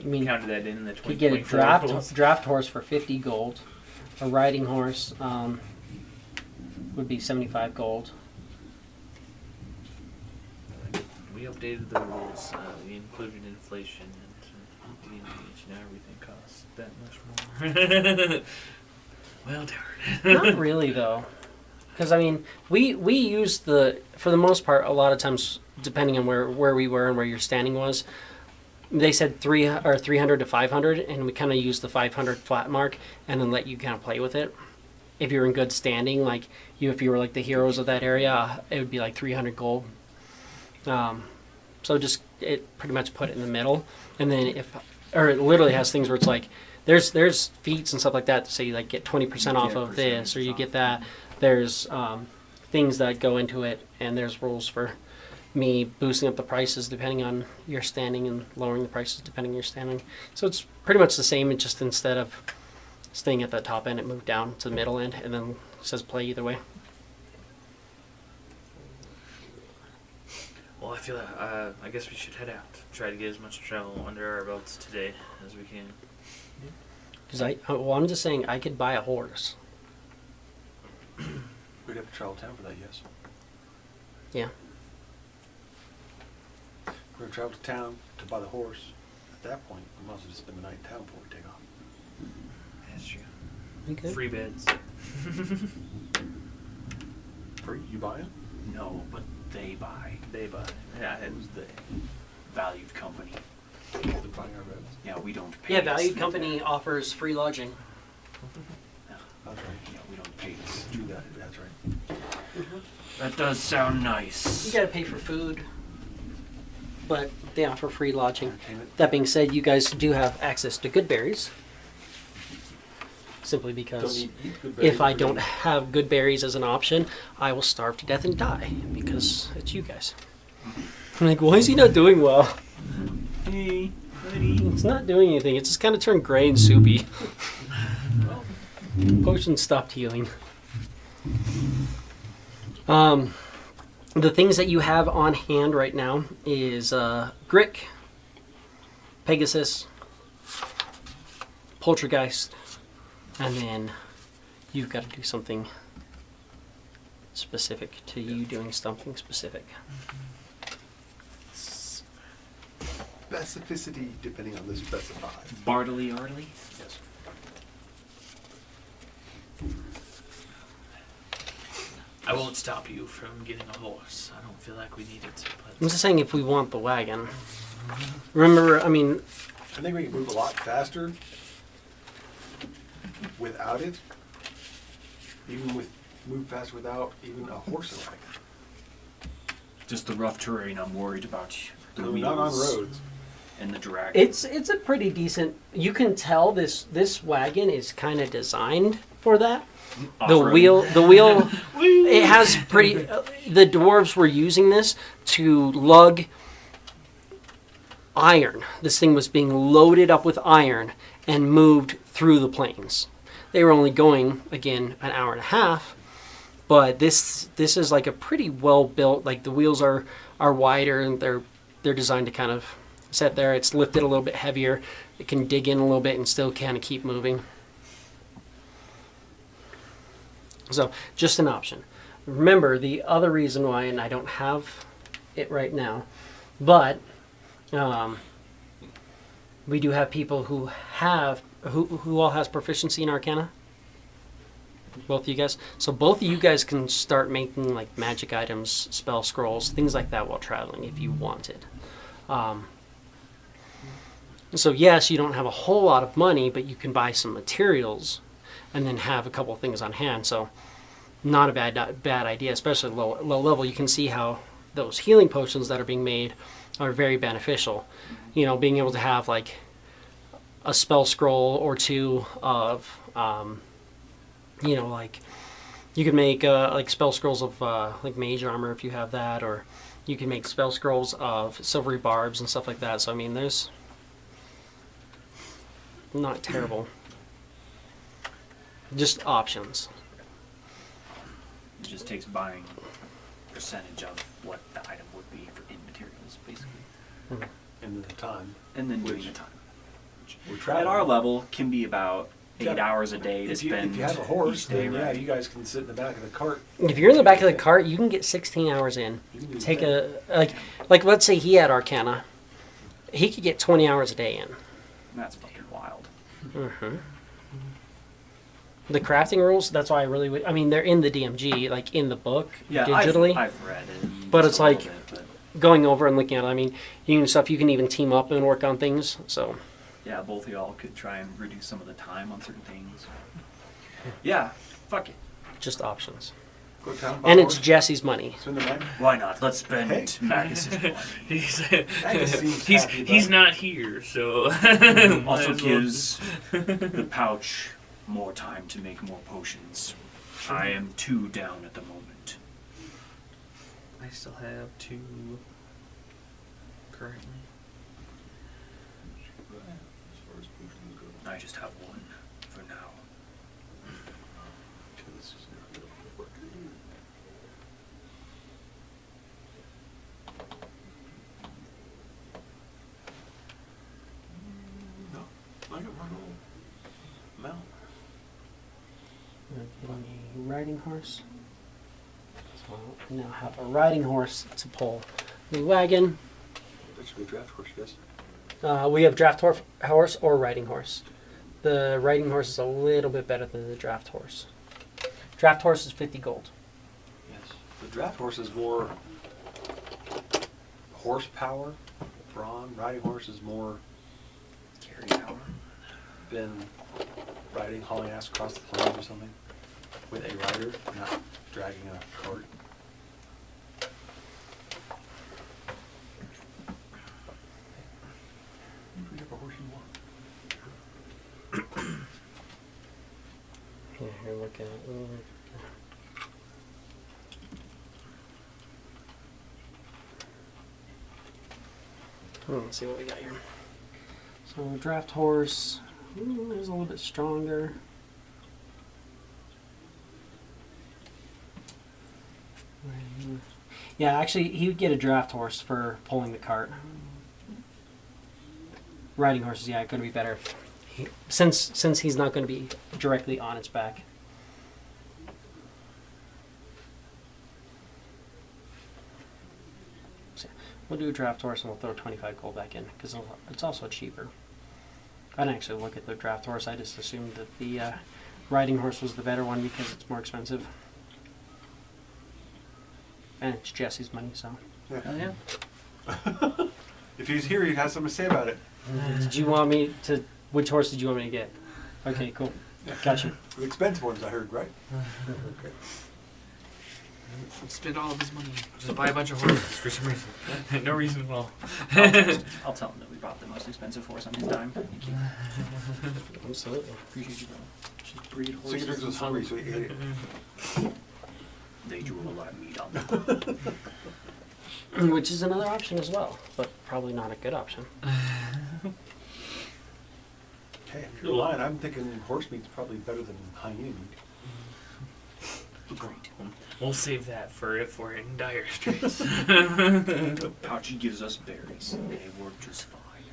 mean, counted that in the You could get a 2024 rules? draft horse for 50 gold. A riding horse would be 75 gold. We updated the rules. We included inflation, and now everything costs that much more. Well, darn. Not really though, because I mean, we use for the most part, a lot of times, depending on where we were and where your standing was, they said 300 to 500, and we kind of used the 500 flat mark, and then let you kind of play with it. If you're in good standing, like if you were like the heroes of that area, it would be like 300 gold. So just it pretty much put it in the middle, and then it literally has things where it's like there's feats and stuff like that to say like get 20% off of this, or you get that. There's things that go into it, and there's rules for me boosting up the prices depending on your standing and lowering the prices depending on your standing. So it's pretty much the same. It just instead of staying at the top end, it moved down to the middle end, and then it says play either way. Well, I feel like, I guess we should head out. Try to get as much travel under our belts today as we can. Because I'm just saying I could buy a horse. We'd have to travel town for that, yes. Yeah. We're gonna travel to town to buy the horse. At that point, we might as well just spend the night in town before we take off. That's true. Okay. Free beds. Free? You buying? No, but they buy. They buy. Yeah, it was the Valued company. They're buying our beds. Yeah, we don't pay. Yeah, to Valued sleep Company there. offers free lodging. That's right. Yeah, we don't pay to sleep. Do that. That's right. That does sound nice. You gotta pay for food, but they offer free lodging. Entertainment. That being said, you guys do have access to good berries. Simply Don't because eat good berries if I for don't dinner. have good berries as an option, I will starve to death and die because it's you guys. I'm like, why is he not doing well? Hey, buddy. It's not doing anything. It's just kind of turned gray and soupy. Potion stopped healing. The things that you have on hand right now is Grick, Pegasus, Poltergeist, and then you've got to do something specific to you doing something specific. Specificity depending on the specified. Bartley Artley? Yes. I won't stop you from getting a horse. I don't feel like we need it. I'm But just saying if we want the wagon. Remember, I mean, I think we can move a lot faster without it. Even with move faster without even a horse and wagon. Just the rough terrain. I'm worried about the No, wheels not on roads. and the drag. it's a pretty decent. You can tell this wagon is kind of designed for that. The wheel, it has pretty. The dwarves were using this to lug iron. This thing was being loaded up with iron and moved through the plains. They were only going again an hour and a half, but this is like a pretty well built. Like the wheels are wider and they're designed to kind of sit there. It's lifted a little bit heavier. It can dig in a little bit and still kind of keep moving. So, just an option. Remember, the other reason why, and I don't have it right now, but we do have people who all has proficiency in Arcana. Both of you guys. So both of you guys can start making like magic items, spell scrolls, things like that while traveling if you wanted. So yes, you don't have a whole lot of money, but you can buy some materials and then have a couple of things on hand. So not a bad idea, especially low level. You can see how those healing potions that are being made are very beneficial. You know, being able to have like a spell scroll or two of, you know, like you could make like spell scrolls of like mage armor if you have that, or you can make spell scrolls of silvery barbs and stuff like that. So I mean, there's not terrible. Just options. It just takes buying a percentage of what the item would be for in materials, basically, And the time. and then doing Which- the time. We're At traveling. our level, can be about 8 Yeah. hours a day to If you spend. have a horse, each day, then yeah, right? you guys can sit in the back of the cart. If you're in the back of the cart, you can get 16 hours in. You can do Take that. like let's say he had Arcana, he could get 20 hours a day in. That's fucking wild. The crafting rules, that's why I really would. I mean, they're in the DMG, like in the book, Yeah, digitally. I've read it. But just it's a little like- bit, but Going over and looking at it, I mean, you can stuff. You can even team up and work on things. So yeah, both of y'all could try and reduce some of the time on certain things. Yeah, fuck it. just options. Go to town, buy And a it's horse, Jesse's money. spend the money. Why not? Let's spend Hey. Magus's money. seems he's happy he's about it. not here, so Also might as well- gives the pouch more time to make more potions. I am 2 down at the moment. I still have 2 currently. I just have 1 for now. No, I can run a mount. Getting a riding horse. So I now have a riding horse to pull the wagon. That should be a draft horse, yes. We have draft horse or riding horse. The riding horse is a little bit better than the draft horse. Draft horse is 50 gold. Yes. The draft horse is more horsepower, brawn. Riding horse is more Carry power. been riding, hauling ass across the plains or something with a rider, not dragging a cart. Whichever horse you want. Yeah, here, look at it. Let's see what we got here. So draft horse is a little bit stronger. Yeah, actually, he would get a draft horse for pulling the cart. Riding horse is going to be better since he's not going to be directly on its back. So we'll do a draft horse and we'll throw 25 gold back in because it's also cheaper. I didn't actually look at the draft horse. I just assumed that the riding horse was the better one because it's more expensive. And it's Jesse's money, so. Oh yeah. If he was here, he'd have something to say about it. Did you want me to? Which horse did you want me to get? Okay, cool. Gotcha. The expensive ones, I heard, right? Okay. Spend all of his money. Just buy a bunch of horses for some reason. No reason at all. I'll tell him that we bought the most expensive horse on his dime. Thank you. Absolutely. Appreciate you, bro. Should breed horses. Sigurd's was hungry, so he ate it. They drew a lot of meat on them. Which is another option as well, but probably not a good option. Hey, if you're lying, I'm thinking horse meat's probably better than hyena meat. Great. We'll save that for if we're in dire straits. Pouchy gives us berries. They work just fine.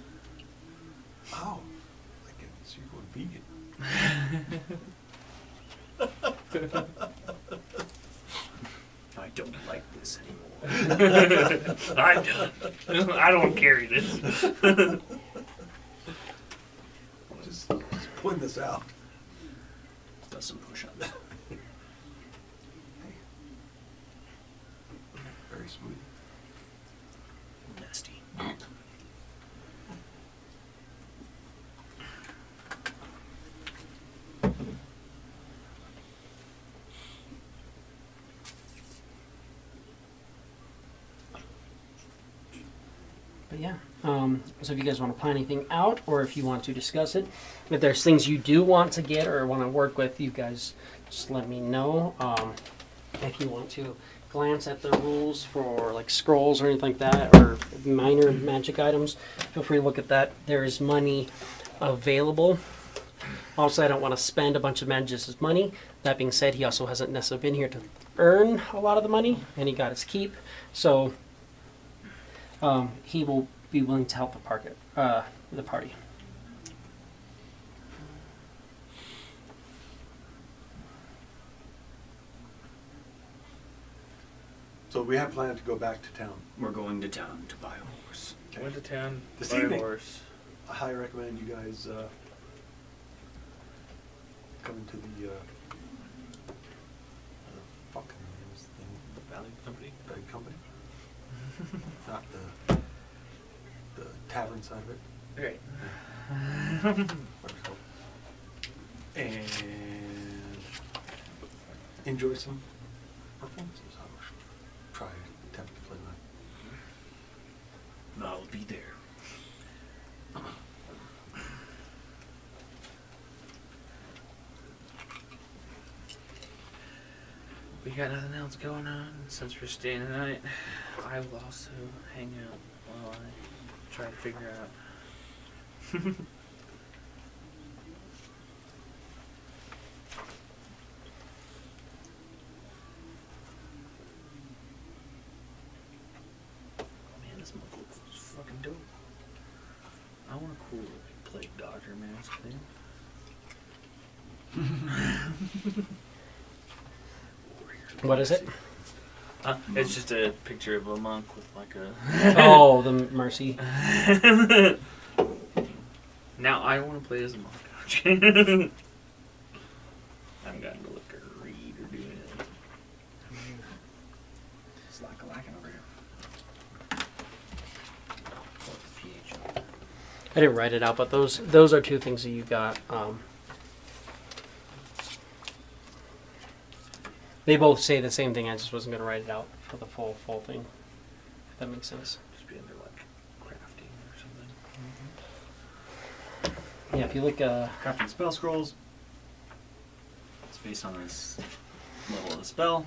Oh, I can see you're going vegan. I don't like this anymore. I'm done. I don't carry this. Just point this out. Does some push-ups. Very smooth. Nasty. But yeah, so if you guys want to plan anything out, or if you want to discuss it, if there's things you do want to get or want to work with, you guys just let me know. If you want to glance at the rules for like scrolls or anything like that, or minor magic items, feel free to look at that. There is money available. Also, I don't want to spend a bunch of Magus's money. That being said, he also hasn't necessarily been here to earn a lot of the money, and he got his keep. So he will be willing to help the party. So we have planned to go back to town. We're going to town to buy a horse. Okay. Went to town. This buy a evening. horse. I highly recommend you guys come to the fucking name is the thing, Valley Company. the company, not the tavern side of it. Right. Whatever it's called. And enjoy some performances. I will try attempt to play mine. I'll be there. We got nothing else going on since we're staying tonight. I will also hang out while I try to figure out. Man, this monk looks fucking dope. I want a cool plague doctor mask thing. What is it? It's just a picture of a monk with like a. Oh, the mercy. Now I want to play as a monk. I haven't gotten to look or read or do anything. It's lacking over here. I didn't write it out, but those are two things that you got. They both say the same thing. I just wasn't going to write it out for the full thing. If that makes sense. Just be under like crafting or something. Yeah, if you look, Crafting spell scrolls. It's based on this level of the spell.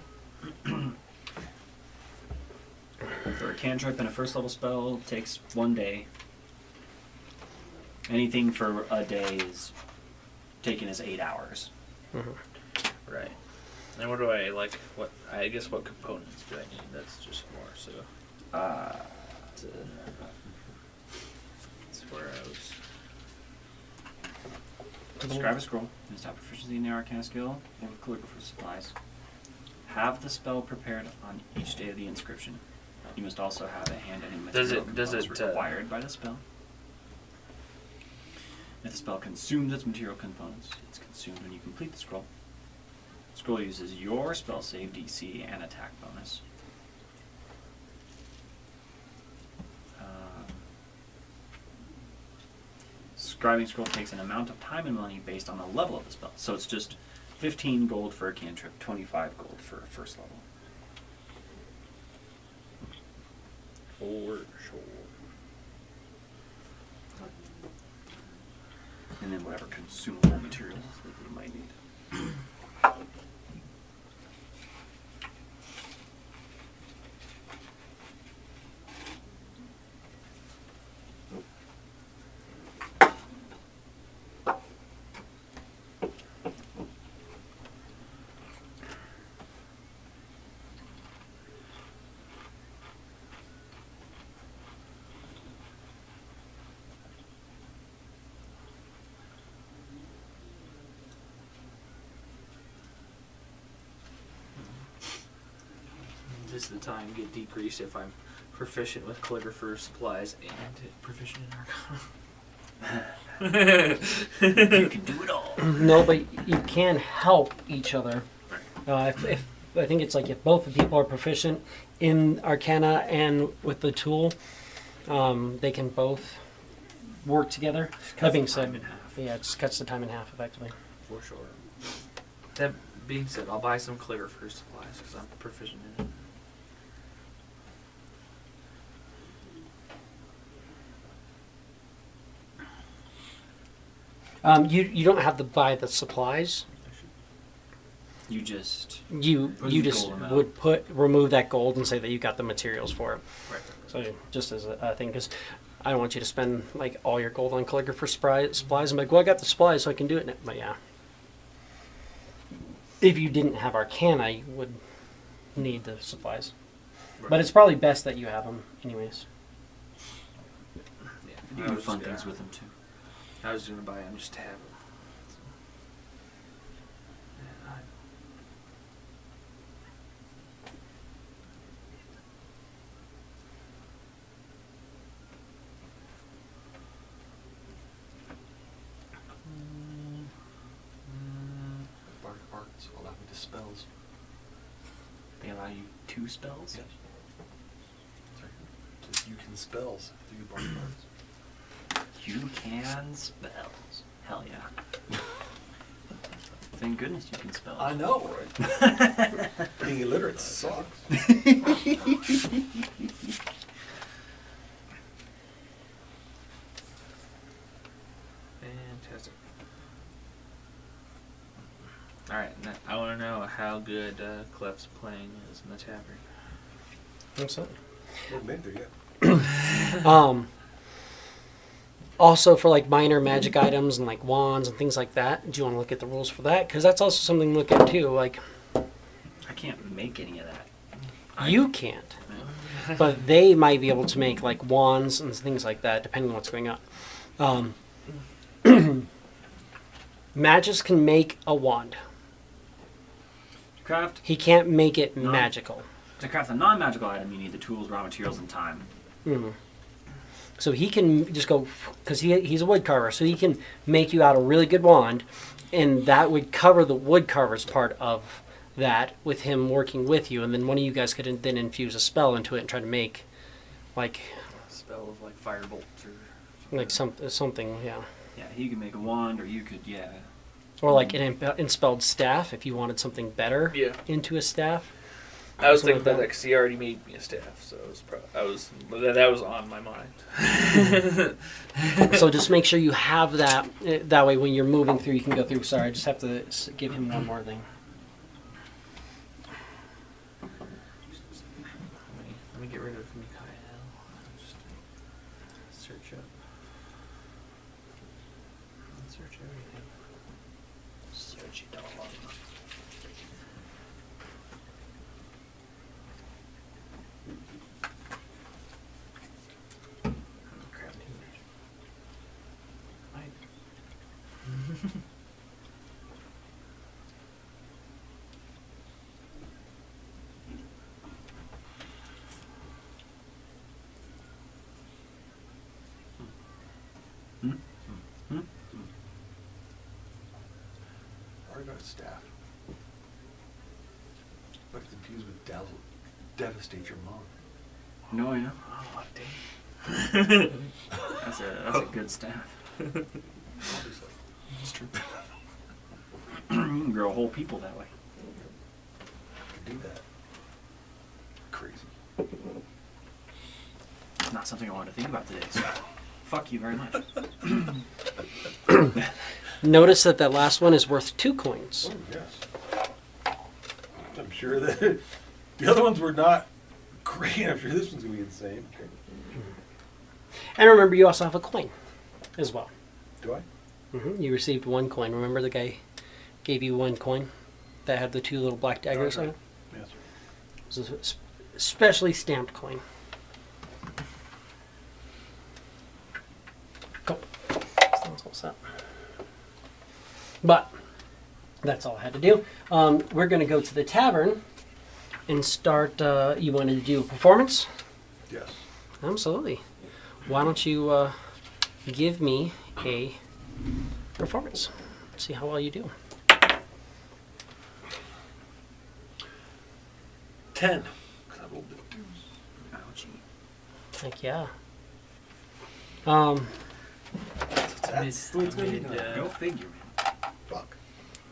For a cantrip and a first level spell, it takes 1 day. Anything for a day is taken as 8 hours. Right. And what do I like? What I guess what components do I need? That's just more so. That's where I was. Describe a scroll. Use top proficiency in the Arcana skill or calligraphy supplies. Have the spell prepared on each day of the inscription. You must also have at hand any material components required by the spell. If the spell consumes its material components, it's consumed when you complete the scroll. The scroll uses your spell save DC and attack bonus. Scribing scroll takes an amount of time and money based on the level of the spell. So it's just 15 gold for a cantrip, 25 gold for a first level. For sure. And then whatever consumable materials that you might need. Does the time get decreased if I'm proficient with calligrapher supplies and proficient in arcana? You can do it all. No, but you can help each other. If I think it's like if both the people are proficient in arcana and with the tool, they can both work together. That being said, yeah, it just cuts the time in half effectively. For sure. That being said, I'll buy some calligrapher supplies because I'm proficient in it. You don't have to buy the supplies. You just You Put you the just gold amount. would remove that gold and say that you got the materials for it. Right. So just as a thing, because I don't want you to spend like all your gold on calligrapher supplies. I'm like, well, I got the supplies, so I can do it. But yeah, if you didn't have arcana, you would need the supplies. But it's probably best that you have them, anyways. Yeah. you can do fun things with them too. I was gonna buy them just to have them. Bardic arts allow me to spells. They allow you 2 spells? Yes. Sorry. Just you can spells through bardic arts. You can spells. Hell yeah. Thank goodness you can spell. I know, right? Being illiterate sucks. Fantastic. Alright, now I want to know how good Clef's playing is in the tavern. What's that? Haven't been there yet. Also for like minor magic items and like wands and things like that, do you want to look at the rules for that? Because that's also something to look at too. Like I can't make any of that. you can't, but they might be able to make like wands and things like that, depending on what's going on. Magus can make a wand. To craft He can't make it No. magical. to craft a non-magical item, you need the tools, raw materials, and time. Mhm. So he can just go, because he's a wood carver, so he can make you out a really good wand, and that would cover the wood carver's part of that with him working with you, and then one of you guys could then infuse a spell into it and try to make like Spell of like firebolts or something, yeah. Yeah, he could make a wand, or you could, Or like an inspelled staff if you wanted something better Yeah. into a staff. I was Something thinking about like that because he already made me a staff, so that was on my mind. So just make sure you have that. That way, when you're moving through, you can go through. Sorry, I just have to give him one more thing. Let me get rid of Mikhail. Just search up. Search everything. Search it all. Crap, too much. Already got a staff. But it's infused with devastate your mom. No, yeah. Oh, dang. That's a good staff. Obviously. It's true. You can grow whole people that way. Could do that. Crazy. Not something I wanted to think about today, so fuck you very much. Notice that that last one is worth 2 coins. Oh, yes. I'm sure that the other ones were not great. I'm sure this one's going to be insane. Okay. And remember, you also have a coin as well. Do I? You received 1 coin. Remember the guy gave you 1 coin that had the 2 little black daggers on it? Yes. It was a specially stamped coin. Cool. Sounds all set. But that's all I had to do. We're going to go to the tavern and start. You wanted to do a performance? Yes. Absolutely. Why don't you give me a performance? Let's see how well you do. 10. 'Cause I rolled the deuce. Ouchie. Heck yeah. That's the way it's going to be. Go figure, man. Fuck.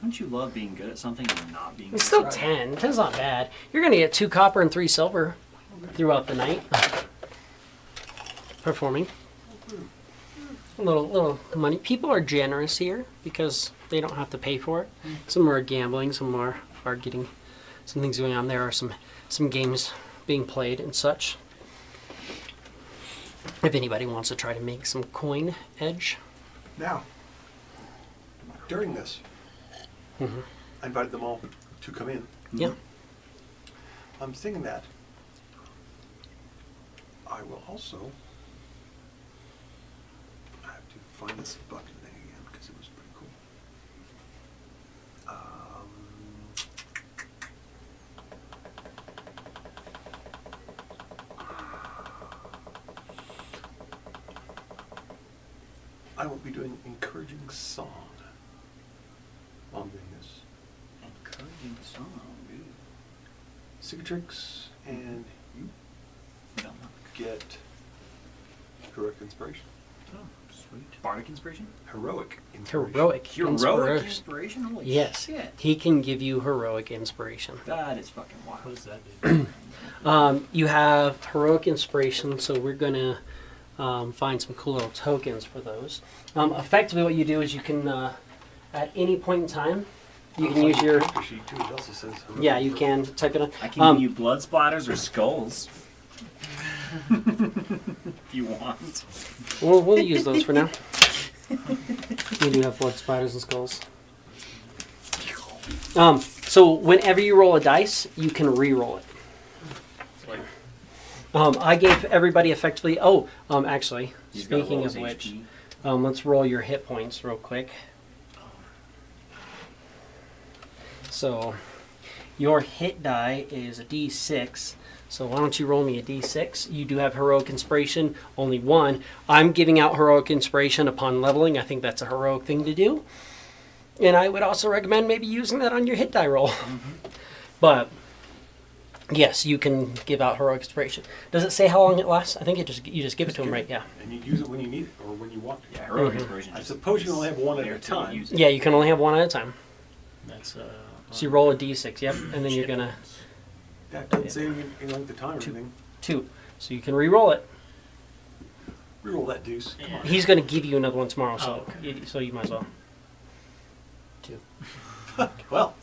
Don't you love being good at something and not being It's good still at 10. 10's not bad. You're going to get 2 copper and 3 silver throughout the night. Performing. A little money. People are generous here because they don't have to pay for it. Some are gambling. Some are getting some things going on. There are some games being played and such. If anybody wants to try to make some coin edge. Now, during this, I invited them all to come in. Yeah. I'm thinking that I will also I have to find this button thing again because it was pretty cool. I will be doing encouraging song while I'm doing this. Encouraging song, dude. Cicatrix and you Don't know. get heroic inspiration. Oh, sweet. Bardic inspiration? Heroic inspiration. Heroic. Heroic inspiration. inspiration? Holy Yes. shit. He can give you heroic inspiration. That is fucking What wild. does that do? You have heroic inspiration, so we're gonna find some cool little tokens for those. Effectively, what you do is you can, at any point in time, you can use your. character sheet too. It also says heroic Yeah, you can type it on. I can give you blood splatters or skulls. If you want. We'll use those for now. We do have blood spiders and skulls. So whenever you roll a dice, you can re-roll it. I gave everybody effectively. Actually, He's gotta speaking roll of his which, HP. let's roll your hit points real quick. So, your hit die is a D6. So why don't you roll me a D6? You do have heroic inspiration, only 1. I'm giving out heroic inspiration upon leveling. I think that's a heroic thing to do. And I would also recommend maybe using that on your hit die roll. But yes, you can give out heroic inspiration. Does it say how long it lasts? I think you just give it to him, right? Yeah. And you use it when you need it or when you want it. Yeah, heroic inspiration. I just suppose you is only have one at there a till you time. use it. Yeah, you can only have 1 at a time. That's So you roll a D6, yep, and then you're gonna That doesn't say any length of time or anything. 2. So you can re-roll it. Reroll that deuce. Come on. He's gonna give you another one tomorrow, so Oh, okay. so you might as well. 2. Well,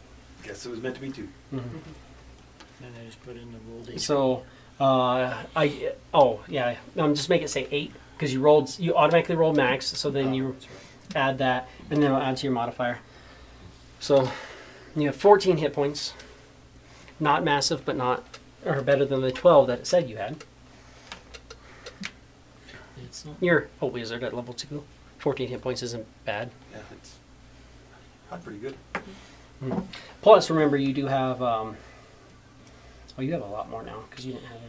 guess it was meant to be 2. And I just put in the roll date. So just make it say 8 because you automatically roll max. So then you add that, and then it'll add to your modifier. So you have 14 hit points. Not massive, but or better than the 12 that it said you had. It's not, You're a wizard at level 2. 14 hit points isn't bad. Yeah, it's not pretty good. Plus, remember you do have. You have a lot more now because you didn't have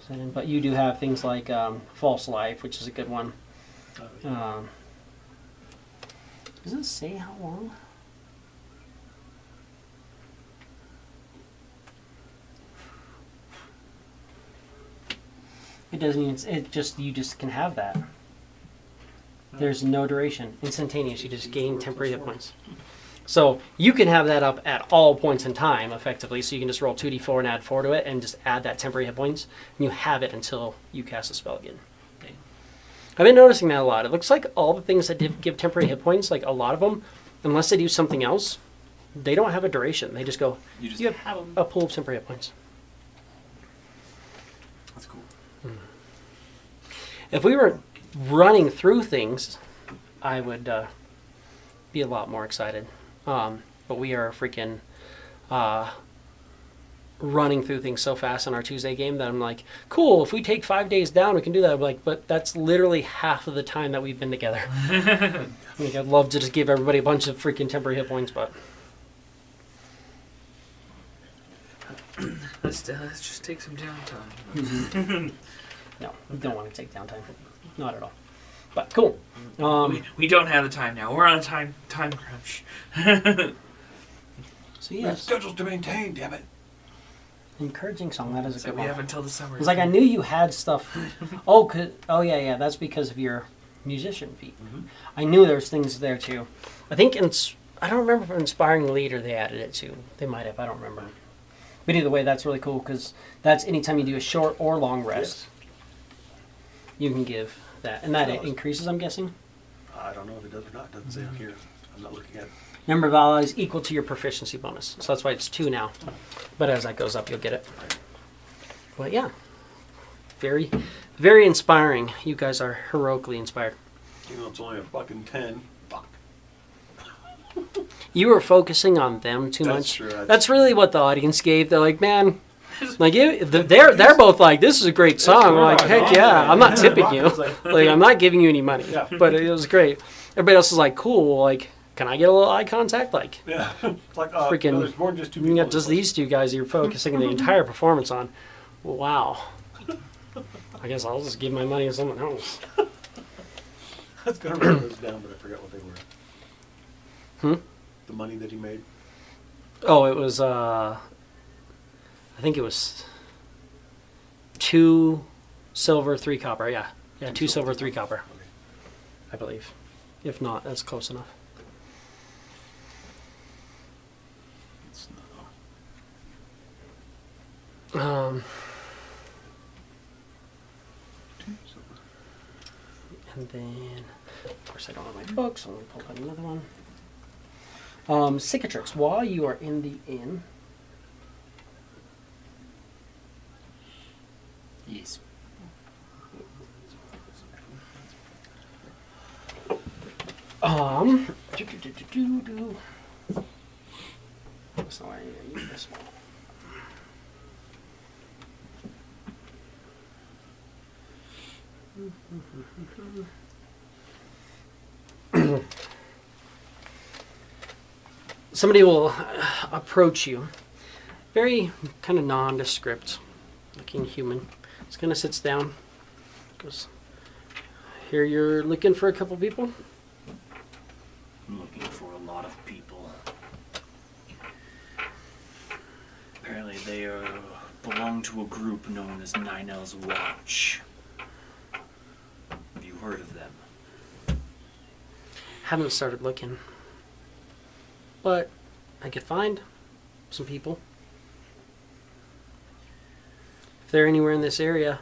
everything. But you do have things like false life, which is a good one. oh, yeah. Does it say how long? It doesn't even. You just can have that. There's no duration. Instantaneous. You just gain temporary hit points. So you can have that up at all points in time, effectively. So you can just roll 2d4 and add 4 to it, and just add that temporary hit points, and you have it until you cast a spell again. I've been noticing that a lot. It looks like all the things that give temporary hit points, like a lot of them, unless they do something else, they don't have a duration. They just go, you have a pool of temporary hit points. That's cool. If we were running through things, I would be a lot more excited. But we are freaking running through things so fast in our Tuesday game that I'm like, cool, if we take 5 days down, we can do that. I'm like, but that's literally half of the time that we've been together. Like, I'd love to just give everybody a bunch of freaking temporary hit points, but... Let's just take some downtime. No, we don't want to take downtime. Not at all. But cool. We don't have the time now. We're on a time crunch. So We have yes, schedules to maintain, damn it. encouraging song. That is a So good we one. have until the summer. It's like I knew you had stuff. Oh, yeah. That's because of your musician feat. Mhm. I knew there's things there too. I think I don't remember if Inspiring Leader they added it to. They might have. I don't remember. But either way, that's really cool because that's anytime you do a short or long rest, you can give that, and that it increases. I'm guessing. I don't know if it does or not. It doesn't say on here. I'm not looking at it. Number of allies equal to your proficiency bonus. So that's why it's 2 now. But as that goes up, you'll get it. But yeah, very, very inspiring. You guys are heroically inspired. You know, it's only a fucking 10. Fuck. You were focusing on them too That's much. true. That's really what the audience gave. They're like, man, like they're both like, this is a great song. I'm like, heck yeah, I'm not tipping you. Like, I'm not giving you any money. Yeah. But it was great. Everybody else is like, cool. Like, can I get a little eye contact? Like, Yeah. It's like, Freaking- no, there's more than just 2 you people. got just these 2 guys you're focusing the entire performance on. Wow. I guess I'll just give my money to someone else. I was going to write those down, but I forgot what they were. The money that he made. Oh, it was, I think it was 2 silver, 3 copper. Yeah. Yeah, 2 silver, 3 copper, Okay. I believe. If not, that's close enough. It's not, And then, of course, I don't have my book, so I'm going to pull out another one. Cicatrix, while you are in the inn, Yes. So I need to use this one. Somebody will approach you, very kind of nondescript looking human. Just kind of sits down, goes, "Here, you're looking for a couple people?" I'm looking for a lot of people. Apparently they belong to a group known as Ninel's Watch. Have you heard of them? Haven't started looking, but I could find some people. If they're anywhere in this area,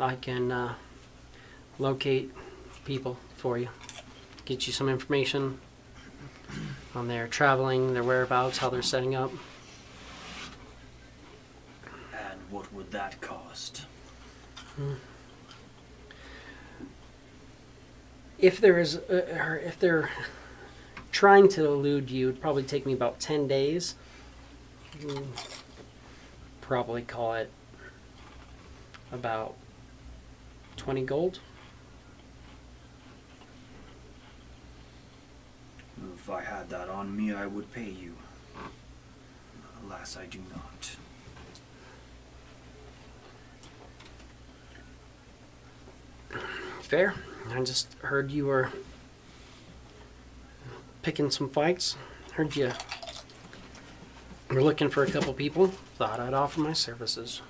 I can locate people for you. Get you some information on their traveling, their whereabouts, how they're setting up. And what would that cost? If there is, or if they're trying to elude you, it'd probably take me about 10 days. Probably call it about 20 gold. If I had that on me, I would pay you. Alas, I do not. Fair. I just heard you were picking some fights. Heard you were looking for a couple people. Thought I'd offer my services.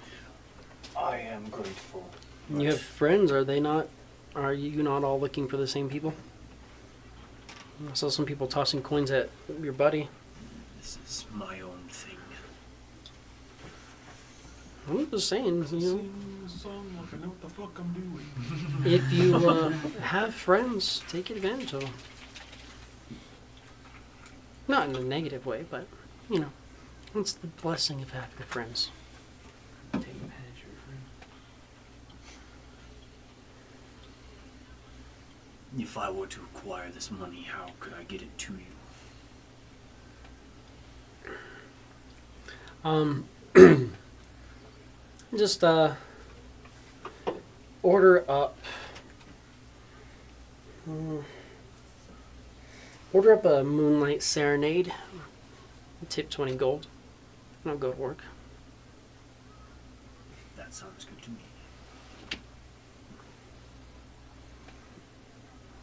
I am grateful. You have friends, are they not Are you not all looking for the same people? I saw some people tossing coins at your buddy. This is my own thing. I'm just saying, you know, Sing the song like I know what the fuck I'm doing. if you have friends, take advantage of them. Not in a negative way, but, you know, it's the blessing of having friends. Take advantage of your friend. If I were to acquire this money, how could I get it to you? Just order up. Order up a Moonlight Serenade. Tip 20 gold. And I'll go to work. That sounds good to me.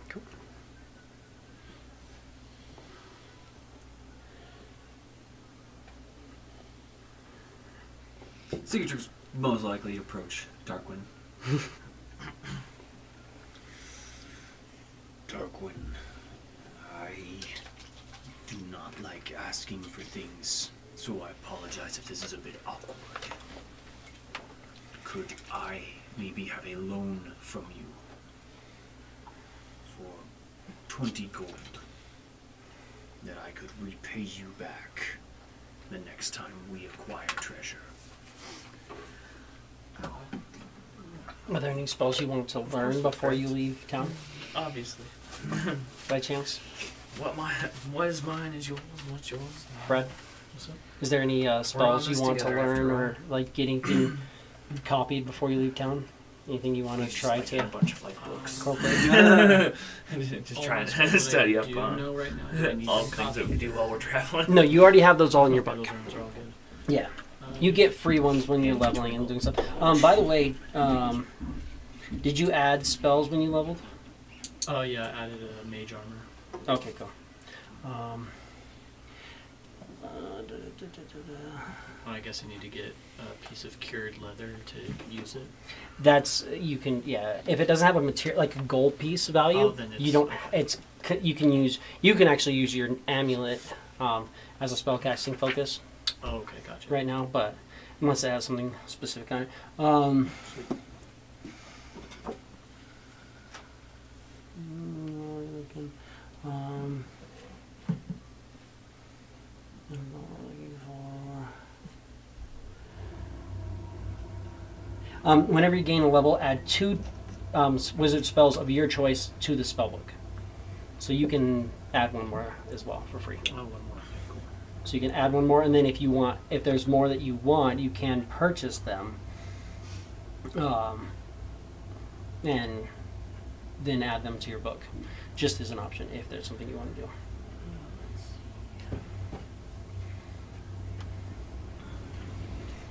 Cool. Signatures most likely approach Darkwing. Darkwing, I do not like asking for things, so I apologize if this is a bit awkward. Could I maybe have a loan from you for 20 gold that I could repay you back the next time we acquire treasure? Are there any spells you want to learn before you leave town, Obviously. by chance? What is mine is yours. What's yours? Brad? Is there any spells you this want to together learn after all. or like getting copied before you leave town? Anything you want to Just try like to a bunch of like books. incorporate? Just trying All to study up do on know right now. Do I need all them things that copied? we do while we're traveling. No, you already have those all in your Okay, book. those ones are all good. Yeah. You get free ones when you're leveling and doing stuff. By the way, did you add spells when you leveled? Oh yeah, I added a mage armor. Okay, cool. I guess I need to get a piece of cured leather to use it. That's you can if it doesn't have a material like a gold piece value, Oh, then you it's- don't. okay. You can actually use your amulet as a spellcasting focus Oh, okay, gotcha. right now, but unless it has something specific on it. Whenever you gain a level, add 2 wizard spells of your choice to the spellbook. So you can add one more as well for free. Oh, one more. Cool. So you can add one more, and then if there's more that you want, you can purchase them, and then add them to your book, just as an option if there's something you want to do.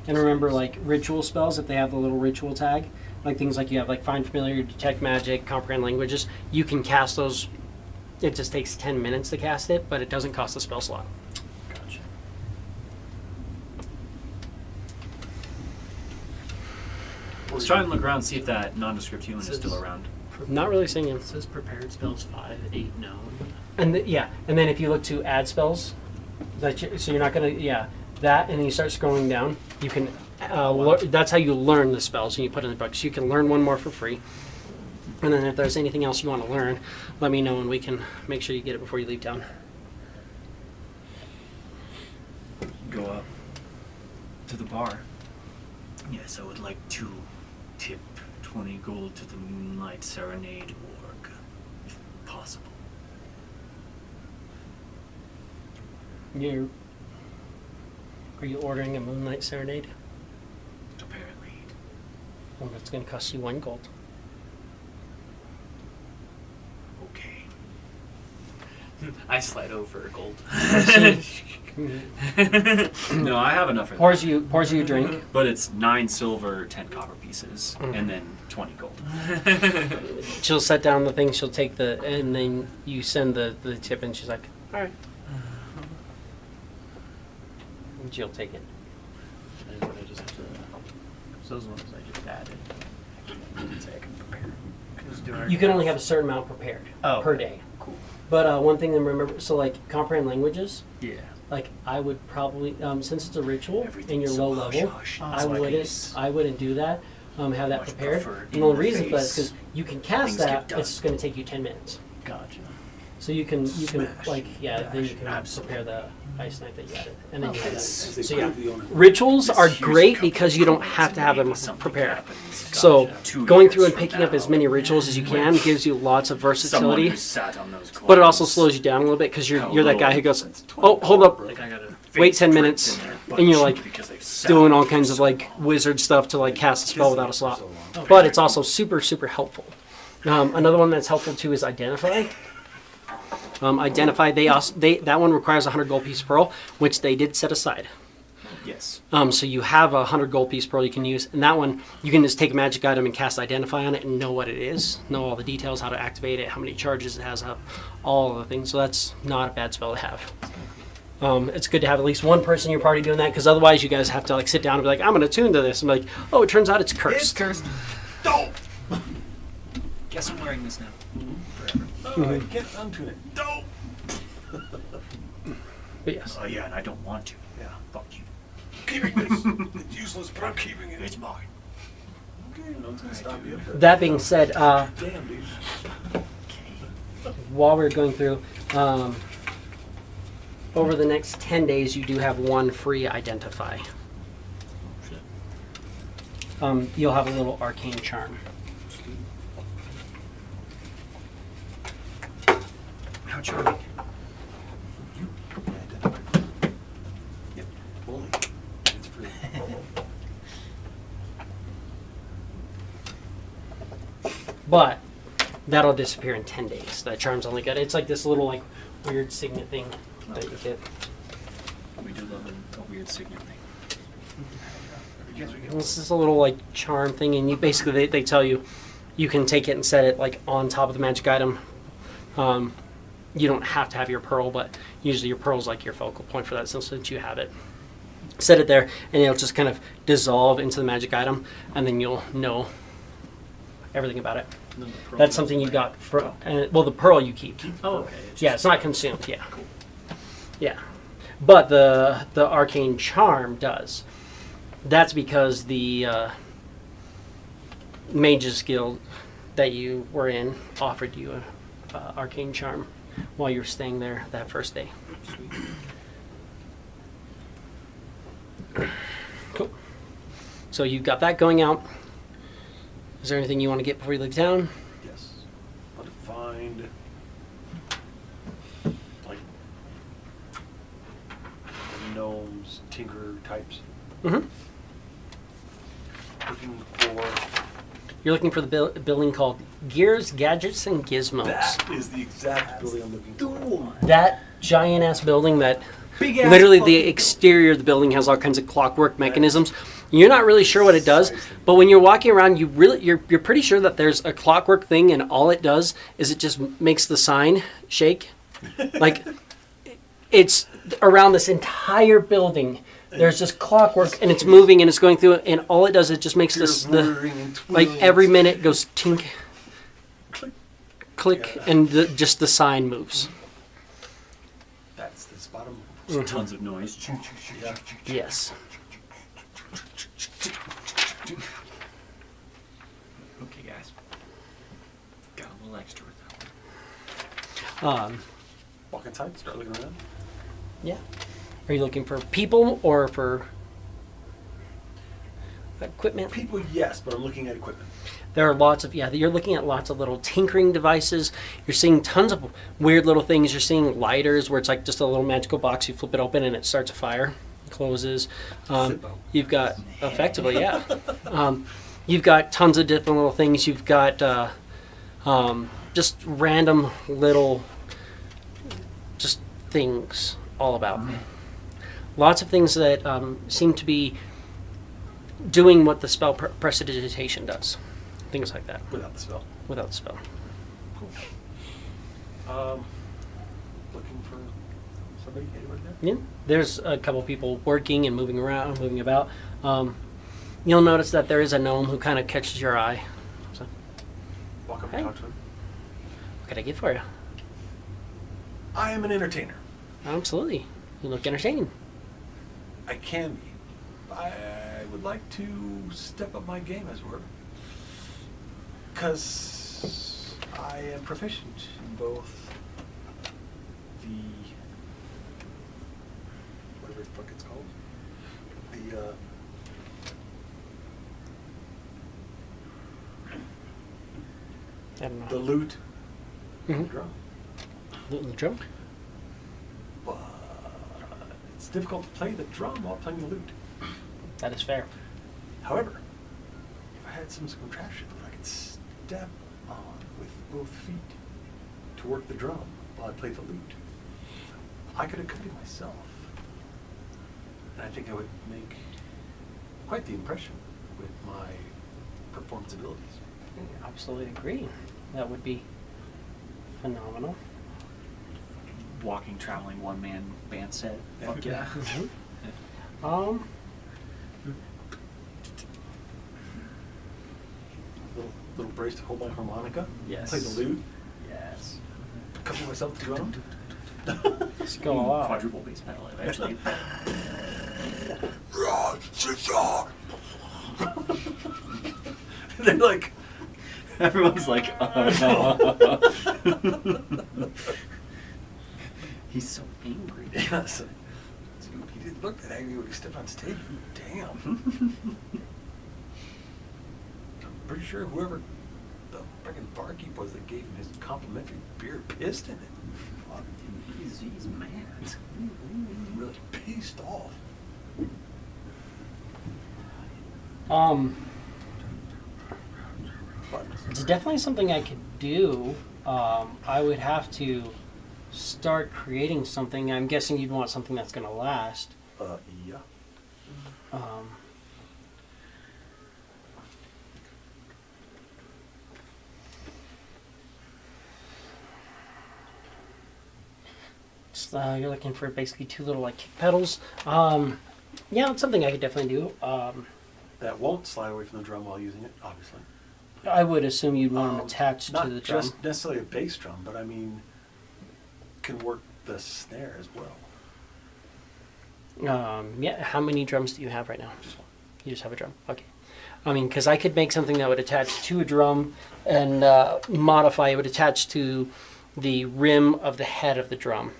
And remember, like ritual spells, if they have the little ritual tag, like things like you have like find familiar, detect magic, comprehend languages, you can cast those. It just takes 10 minutes to cast it, but it doesn't cost a spell slot. Gotcha. Let's try and look around, see if that nondescript human is still around. Not really seeing him. It says prepared spells 5, 8 known. And and then if you look to add spells, so you're not gonna that, and then you start scrolling down. You can that's how you learn the spells, and you put it in the book. So you can learn one more for free. And then if there's anything else you want to learn, let me know, and we can make sure you get it before you leave town. Go up to the bar. Yes, I would like to tip 20 gold to the Moonlight Serenade org, if possible. Are you ordering a Moonlight Serenade? Apparently. Well, that's going to cost you 1 gold. Okay. I slide over gold. No, I have enough for that. Pours you a drink. But it's 9 silver, 10 copper pieces, and then 20 gold. She'll set down the thing. She'll take and then you send the tip, and she's like, "All right." And she'll take it. And what I just have to. So those ones I just added. I can say I can prepare. You can only have a certain amount prepared Oh, per okay. day. Cool. But one thing to remember, so like comprehend languages, Yeah. like I would probably, since it's a ritual and Everything's you're so low level, hush-hush. I So I wouldn't, guess I wouldn't do that. Have that much prepared. prefer And the only in the reason for that is face. because you can cast Things get that. done. It's just going to take you 10 minutes. Gotcha. So you can Smash. like then you can Absolutely. prepare the ice knife that you added, and then you have that. As they So put yeah, it the owner. rituals This are huge great couple because you don't of have to have them maybe something prepared. happens. So Gotcha. 2 going years through and from picking up now, as many rituals as you can gives you lots of someone versatility, who sat on those but it also coins slows you down a little bit because How you're that guy who little goes, oh hold up, Like I gotta. wait face 10 prints minutes, in their and you're butt like because they've sat doing on all it for kinds of so like long. wizard stuff to like cast a spell without a slot. So But it's also super helpful. Another one that's helpful too is identify. Identify. That one requires a 100 gold piece pearl, which they did set aside. Yes. So you have a 100 gold piece pearl you can use, and that one you can just take a magic item and cast identify on it and know what it is, know all the details, how to activate it, how many charges it has up, all of the things. So that's not a bad spell to have. It's good to have at least one person in your party doing that, because otherwise you guys have to like sit down and be like, I'm going to tune to this, and be like, oh, it turns out it's cursed. It's cursed. Don't. Guess I'm wearing this now. Forever. Oh, I can't untune it. Don't. But yes. Oh yeah, and I don't want to. Yeah. Fuck you. Keeping this. It's useless, but I'm keeping it. It's mine. Okay, no one's gonna stop you. That being said, Damn, dude. while we're going through, over the next 10 days, you do have one free identify. You'll have a little arcane charm. How charming. Yep. Fully. It's free. But that'll disappear in 10 days. That charm's only good. It's like this little like weird signet thing that you get. We do love a weird signet thing. Yes, we And this is a little like charm thing, and you basically they tell you you can take it and set it like on top of the magic item. You don't have to have your pearl, but usually your pearl's like your focal point for that, since you have it. Set it there, and it'll just kind of dissolve into the magic item, and then you'll know everything about it. And then the pearl That's goes something you away. got for well, the pearl you keep. Oh, okay. Yeah, it's not consumed. Yeah, yeah, but the arcane charm does. That's because the Mages Guild that you were in offered you a arcane charm while you were staying there that first day. Cool. So you've got that going out. Is there anything you want to get before you leave town? Yes. I want to find like gnomes, tinker types. Mm-hmm. Looking for You're looking for the building called Gears, Gadgets, and Gizmos. that is the exact building I'm looking for. That giant ass building that Big ass literally the fucking- exterior of the building has all kinds of clockwork mechanisms. You're not really sure what it does, but when you're walking around, you're pretty sure that there's a clockwork thing, and all it does is it just makes the sign shake. Like it's around this entire building. There's just clockwork, and it's moving, and it's going through it, and all it does is it just makes this like every minute goes tink, click, and just the sign moves. That's the spot. Just tons of noise. Yeah. Yes. Okay, guys. Got a little extra with that one. Walk inside. Start looking around. Yeah. Are you looking for people or for equipment? People, yes, but I'm looking at equipment. There are lots of, you're looking at lots of little tinkering devices. You're seeing tons of weird little things. You're seeing lighters where it's like just a little magical box. You flip it open and it starts a fire, closes. You've got, effectively, yeah. You've got tons of different little things. You've got just random little just things all about. Lots of things that seem to be doing what the spell prestidigitation does. Things like that. Without the spell. Without the spell. Cool. Looking for somebody. Anybody there? Yeah. There's a couple people working and moving around, moving about. You'll notice that there is a gnome who kind of catches your eye. So, Walk walk up Hey. and talk to him. What can I get for you? I am an entertainer. Absolutely. You look entertaining. I can be. I would like to step up my game, as it were. Because I am proficient in both the... whatever the fuck it's called. I don't know. The lute and Mhm. the drum. Little drum. But it's difficult to play the drum while playing the lute. That is fair. However, if I had some contraption that I could step on with both feet to work the drum while I play the lute, I could accompany myself. And I think I would make quite the impression with my performance abilities. I absolutely agree. That would be phenomenal. Walking, traveling, one-man band set. Fuck yeah. Um, Little brace to hold my harmonica. Yes. Play the lute. Yes. Accompany myself to the drum. let's go all out. Quadruple bass pedal eventually. They're like, Everyone's like, oh no. He's so angry. yeah, so, dude, he didn't look that angry when he stepped on stage. Damn. I'm pretty sure whoever the freaking barkeep was that gave him his complimentary beer pissed in it. Fuck, He's mad. really pissed off. But It's definitely something I could do. I would have to start creating something. I'm guessing you'd want something that's going to last. yeah. Um, you're looking for basically two little like kick pedals. Yeah, it's something I could definitely do. That won't slide away from the drum while using it, obviously. I would assume you'd want them attached Not to the drum. just necessarily a bass drum, but I mean, can work the snare as well. Yeah, how many drums do you have right now? Just one. You just have a drum. Okay. I mean, because I could make something that would attach to a drum and modify it would attach to the rim of the head of the drum.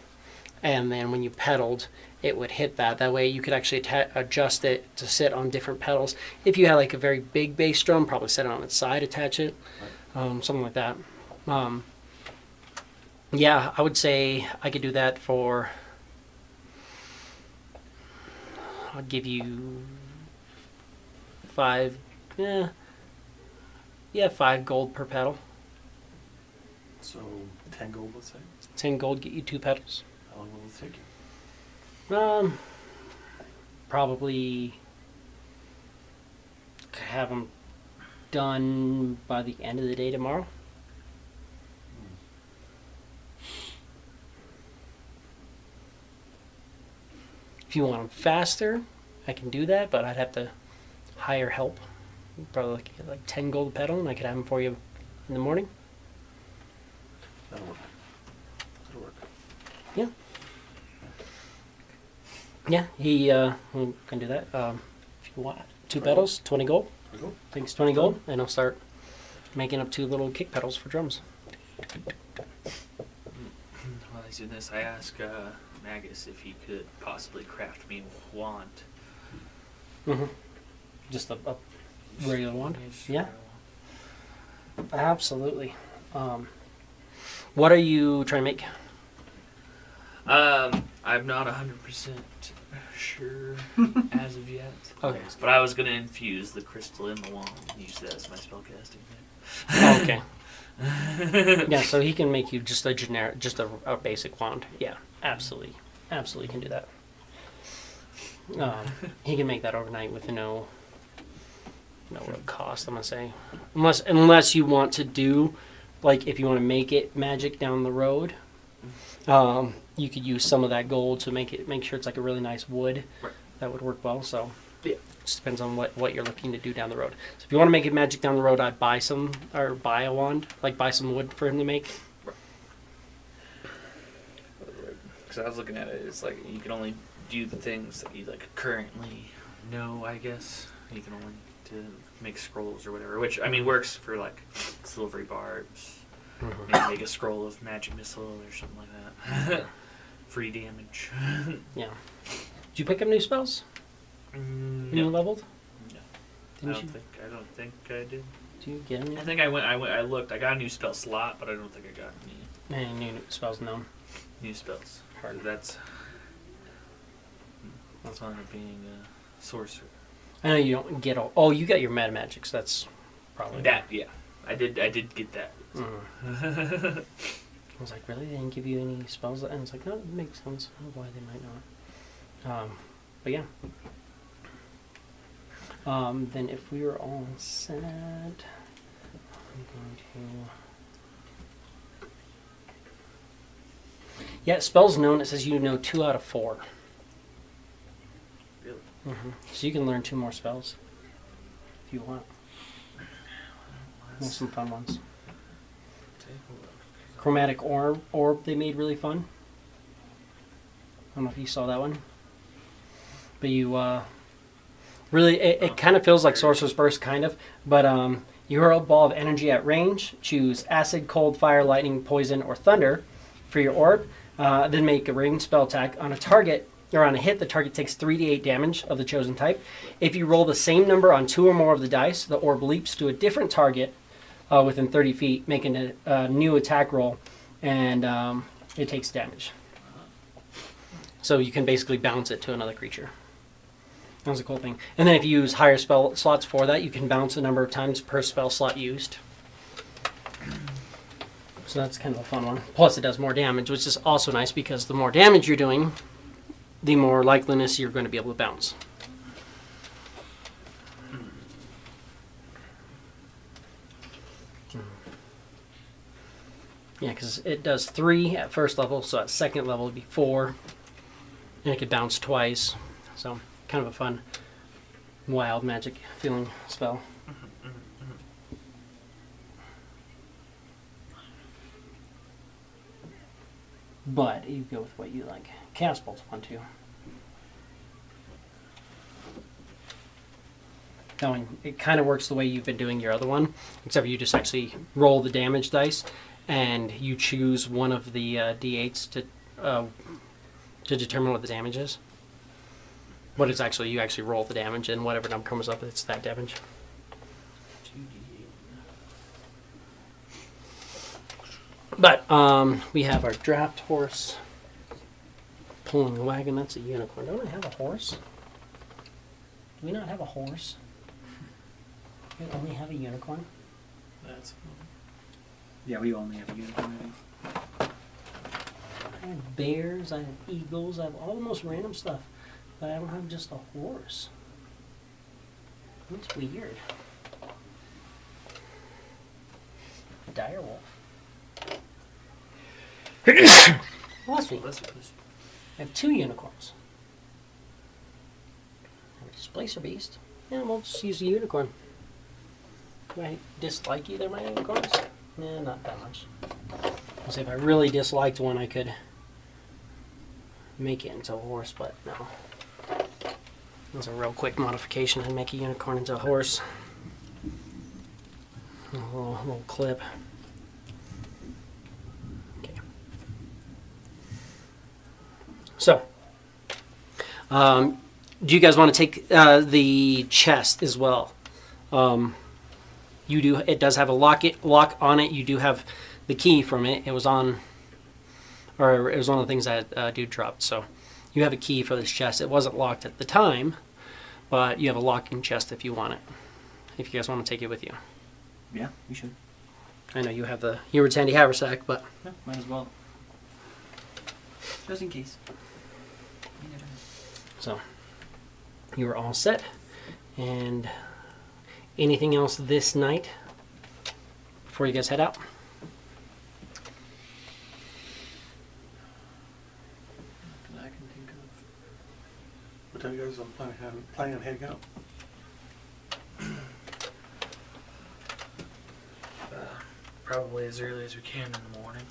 And then when you pedaled, it would hit that. That way you could actually adjust it to sit on different pedals. If you had like a very big bass drum, probably set it on its side, attach it, something like that. Yeah, I would say I could do that for, I'll give you 5 gold per pedal. So 10 gold, let's say. 10 gold get you 2 pedals. How long will it take you? Probably have them done by the end of the day tomorrow. If you want them faster, I can do that, but I'd have to hire help. Probably like 10 gold a pedal, and I could have them for you in the morning. That'll work. That'll work. Yeah. Yeah, he can do that. If you want 2 pedals, 20 gold. There we go. Thanks, 20 gold, and I'll start making up 2 little kick pedals for drums. While he's doing this, I asked Magus if he could possibly craft me a wand. Mm-hmm. Just a regular wand? Yeah. Absolutely. What are you trying to make? I'm not 100% sure as of yet. Okay. But I was going to infuse the crystal in the wand and use that as my spellcasting thing. Oh, okay. Yeah, so he can make you just a generic, just a basic wand. Yeah, absolutely. Absolutely can do that. He can make that overnight with no cost, I'm going to say. Unless you want to do, like, if you want to make it magic down the road, you could use some of that gold to make sure it's like a really nice wood. Right. That would work well. So Yeah. Just depends on what you're looking to do down the road. So if you want to make it magic down the road, I'd buy a wand, like buy some wood for him to make. Because I was looking at it, it's like you can only do the things that you like currently know, I guess. You can only to make scrolls or whatever, which I mean works for like silvery barbs. Mm-hmm. Maybe make a scroll of magic missile or something like that. Free damage. Yeah. Did you pick up new spells when you No. leveled? No. Didn't I you? don't think I did. Do you get any? I think I looked. I got a new spell slot, but I don't think I got any Any new spells known? new spells. Hard. That's one of being a sorcerer. I know you don't get all. Oh, you got your meta magic, so that's probably That yeah, I did get that. Mhm. I was like, really? They didn't give you any spells? And it's like, no, it makes sense. I don't know why they might not. But yeah. Then if we were all set, I'm going to. Yeah, spells known. It says you know 2 out of 4. Really? So you can learn 2 more spells if you want. There's some fun ones. Take a look. Chromatic orb they made really fun. I don't know if you saw that one. But you really it kind of feels like Sorcerer's Burst kind of, but you hurl a ball of energy at range, choose acid, cold, fire, lightning, poison, or thunder for your orb, then make a ranged spell attack on a target or on a hit. The target takes 3d8 damage of the chosen type. If you roll the same number on 2 or more of the dice, the orb leaps to a different target within 30 feet, making a new attack roll, and it takes damage. So you can basically bounce it to another creature. That was a cool thing. And then if you use higher spell slots for that, you can bounce a number of times per spell slot used. So that's kind of a fun one. Plus it does more damage, which is also nice because the more damage you're doing, the more likeliness you're going to be able to bounce. Yeah, because it does 3 at first level, so at second level it'd be 4. And it could bounce twice. So kind of a fun, wild magic feeling spell. But you go with what you like. Cast Bolt's fun too. That one, it kind of works the way you've been doing your other one, except for you just actually roll the damage dice, and you choose one of the d8s to determine what the damage is. But it's actually, you actually roll the damage, and whatever number comes up, it's that damage. 2d8. But we have our draft horse pulling the wagon. That's a unicorn. Don't I have a horse? Do we not have a horse? We only have a unicorn? That's Yeah, we only have a unicorn. I think. I have bears, I have eagles, I have all the most random stuff. But I don't have just a horse. That's weird. A dire wolf. Bless me. I have 2 unicorns. I have a displacer beast. Yeah, we'll just use a unicorn. Do I dislike either of my unicorns? Nah, not that much. I'll say if I really disliked one, I could make it into a horse, but no. That's a real quick modification and make a unicorn into a horse. A little clip. Okay. So, do you guys want to take the chest as well? You do. It does have a lock on it. You do have the key from it. It was on, or it was one of the things that dude dropped. So. You have a key for this chest. It wasn't locked at the time, but you have a locking chest if you want it. If you guys want to take it with you. Yeah, we should. I know you have the Heward's Handy Haversack, but... Yeah, might as well. Just in case. So, you are all set. And anything else this night before you guys head out? time you guys are planning on heading out? Probably as early as we can in the morning.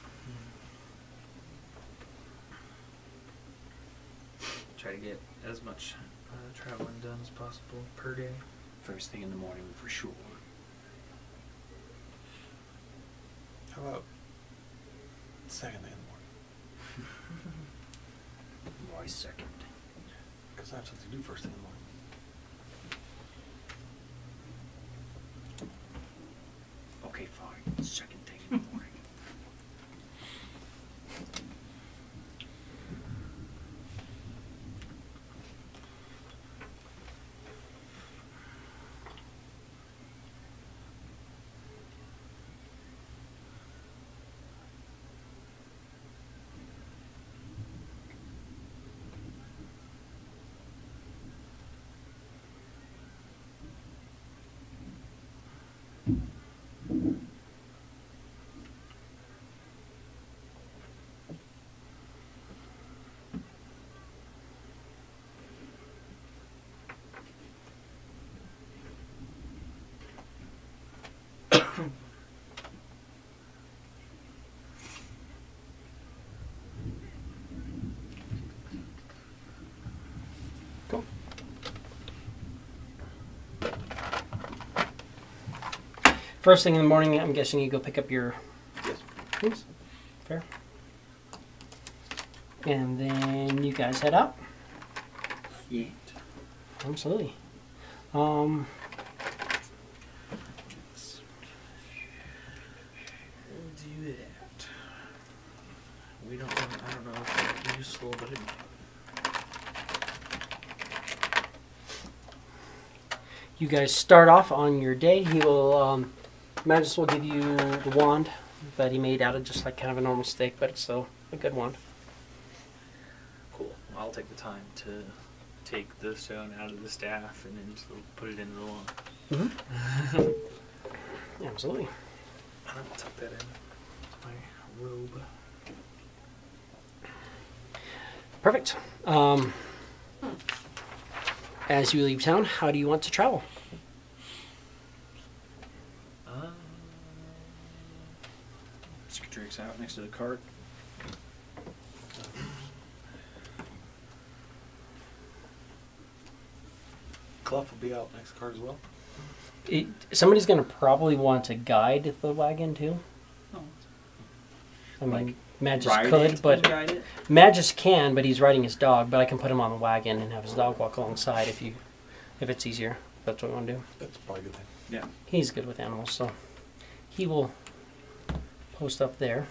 Try to get as much traveling done as possible per day. First thing in the morning for sure. How about second thing in the morning? Why second? Because I have something to do first thing in the morning. Okay, fine. Second thing in the morning. Cool. First thing in the morning, I'm guessing you go pick up your Yes. things. Fair. And then you guys head out. Yeah. Absolutely. Do that. We don't. I don't know if it's useful, but You guys start off on your day. He will, Magus will give you the wand that he made out of just like kind of a normal stick, but it's still a good wand. cool. I'll take the time to take the stone out of the staff and then just put it into the wand. Mm-hmm. Absolutely. And I'll tuck that in my robe. Perfect. As you leave town, how do you want to travel? Cicatrix out next to the cart. Clough will be out next card as well. Somebody's going to probably want to guide the wagon too. Oh. I mean, Like, Magus Ride could, it, but guide it. Magus can, but he's riding his dog. But I can put him on the wagon and have his dog walk alongside if it's easier. If that's what we want to do. That's probably a good thing. Yeah. He's good with animals, so he will post up there.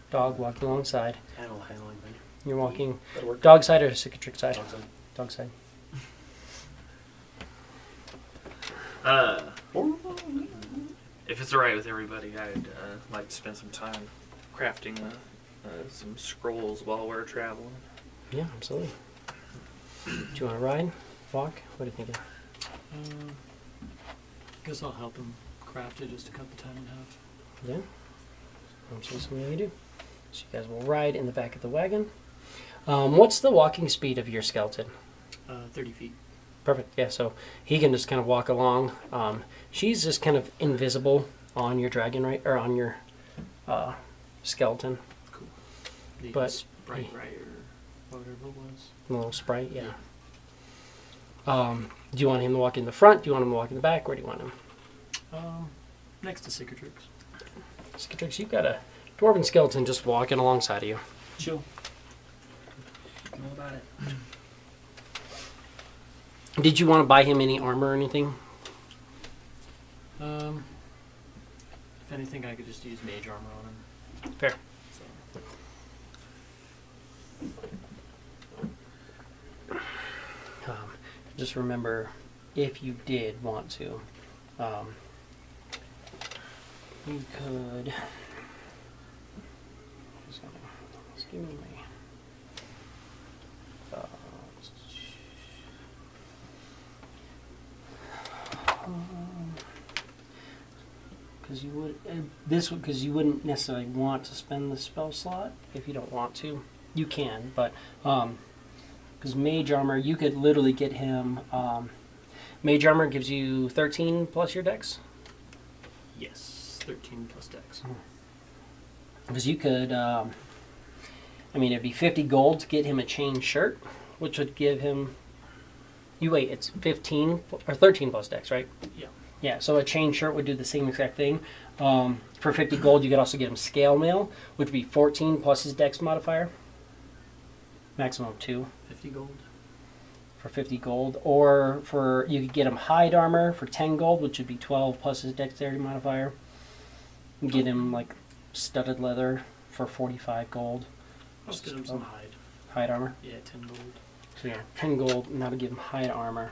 Dog walking alongside. Animal handling thing. You're walking That'll work. dog side or cicatrix side? Dog side. Dog side. If it's alright with everybody, I'd like to spend some time crafting some scrolls while we're traveling. Yeah, absolutely. Do you want to ride? Walk? What do you think? Guess I'll help him craft it just to cut the time in half. Yeah. Absolutely something you do. So you guys will ride in the back of the wagon. What's the walking speed of your skeleton? 30 feet. Perfect. Yeah, so he can just kind of walk along. She's just kind of invisible on your dragon, right, or on your skeleton. Cool. The But- Sprite right or whatever it was. A little sprite, yeah. Do you want him to walk in the front? Do you want him to walk in the back? Where do you want him? Next to Cicatrix. Cicatrix, you've got a dwarven skeleton just walking alongside of you. Chill. Know about it. Did you want to buy him any armor or anything? If anything, I could just use mage armor on him. Fair. So. Just remember, if you did want to, you could. Just give me my. Because you would because you wouldn't necessarily want to spend the spell slot if you don't want to. You can, but because Because mage armor, you could literally get him. Mage armor gives you 13 plus your dex. Yes, 13 plus dex. Because you could, it'd be 50 gold to get him a chain shirt, which would give him. It's 15 or 13 plus dex, right? Yeah. Yeah, so a chain shirt would do the same exact thing. For 50 gold, you could also get him scale mail, which would be 14 plus his dex modifier. Maximum of 2 50 gold. for 50 gold. Or you could get him hide armor for 10 gold, which would be 12 plus his dexterity modifier. You get him like studded leather for 45 gold. Let's get him some hide. Hide armor. Yeah, 10 gold. So yeah, 10 gold. Now to give him hide armor.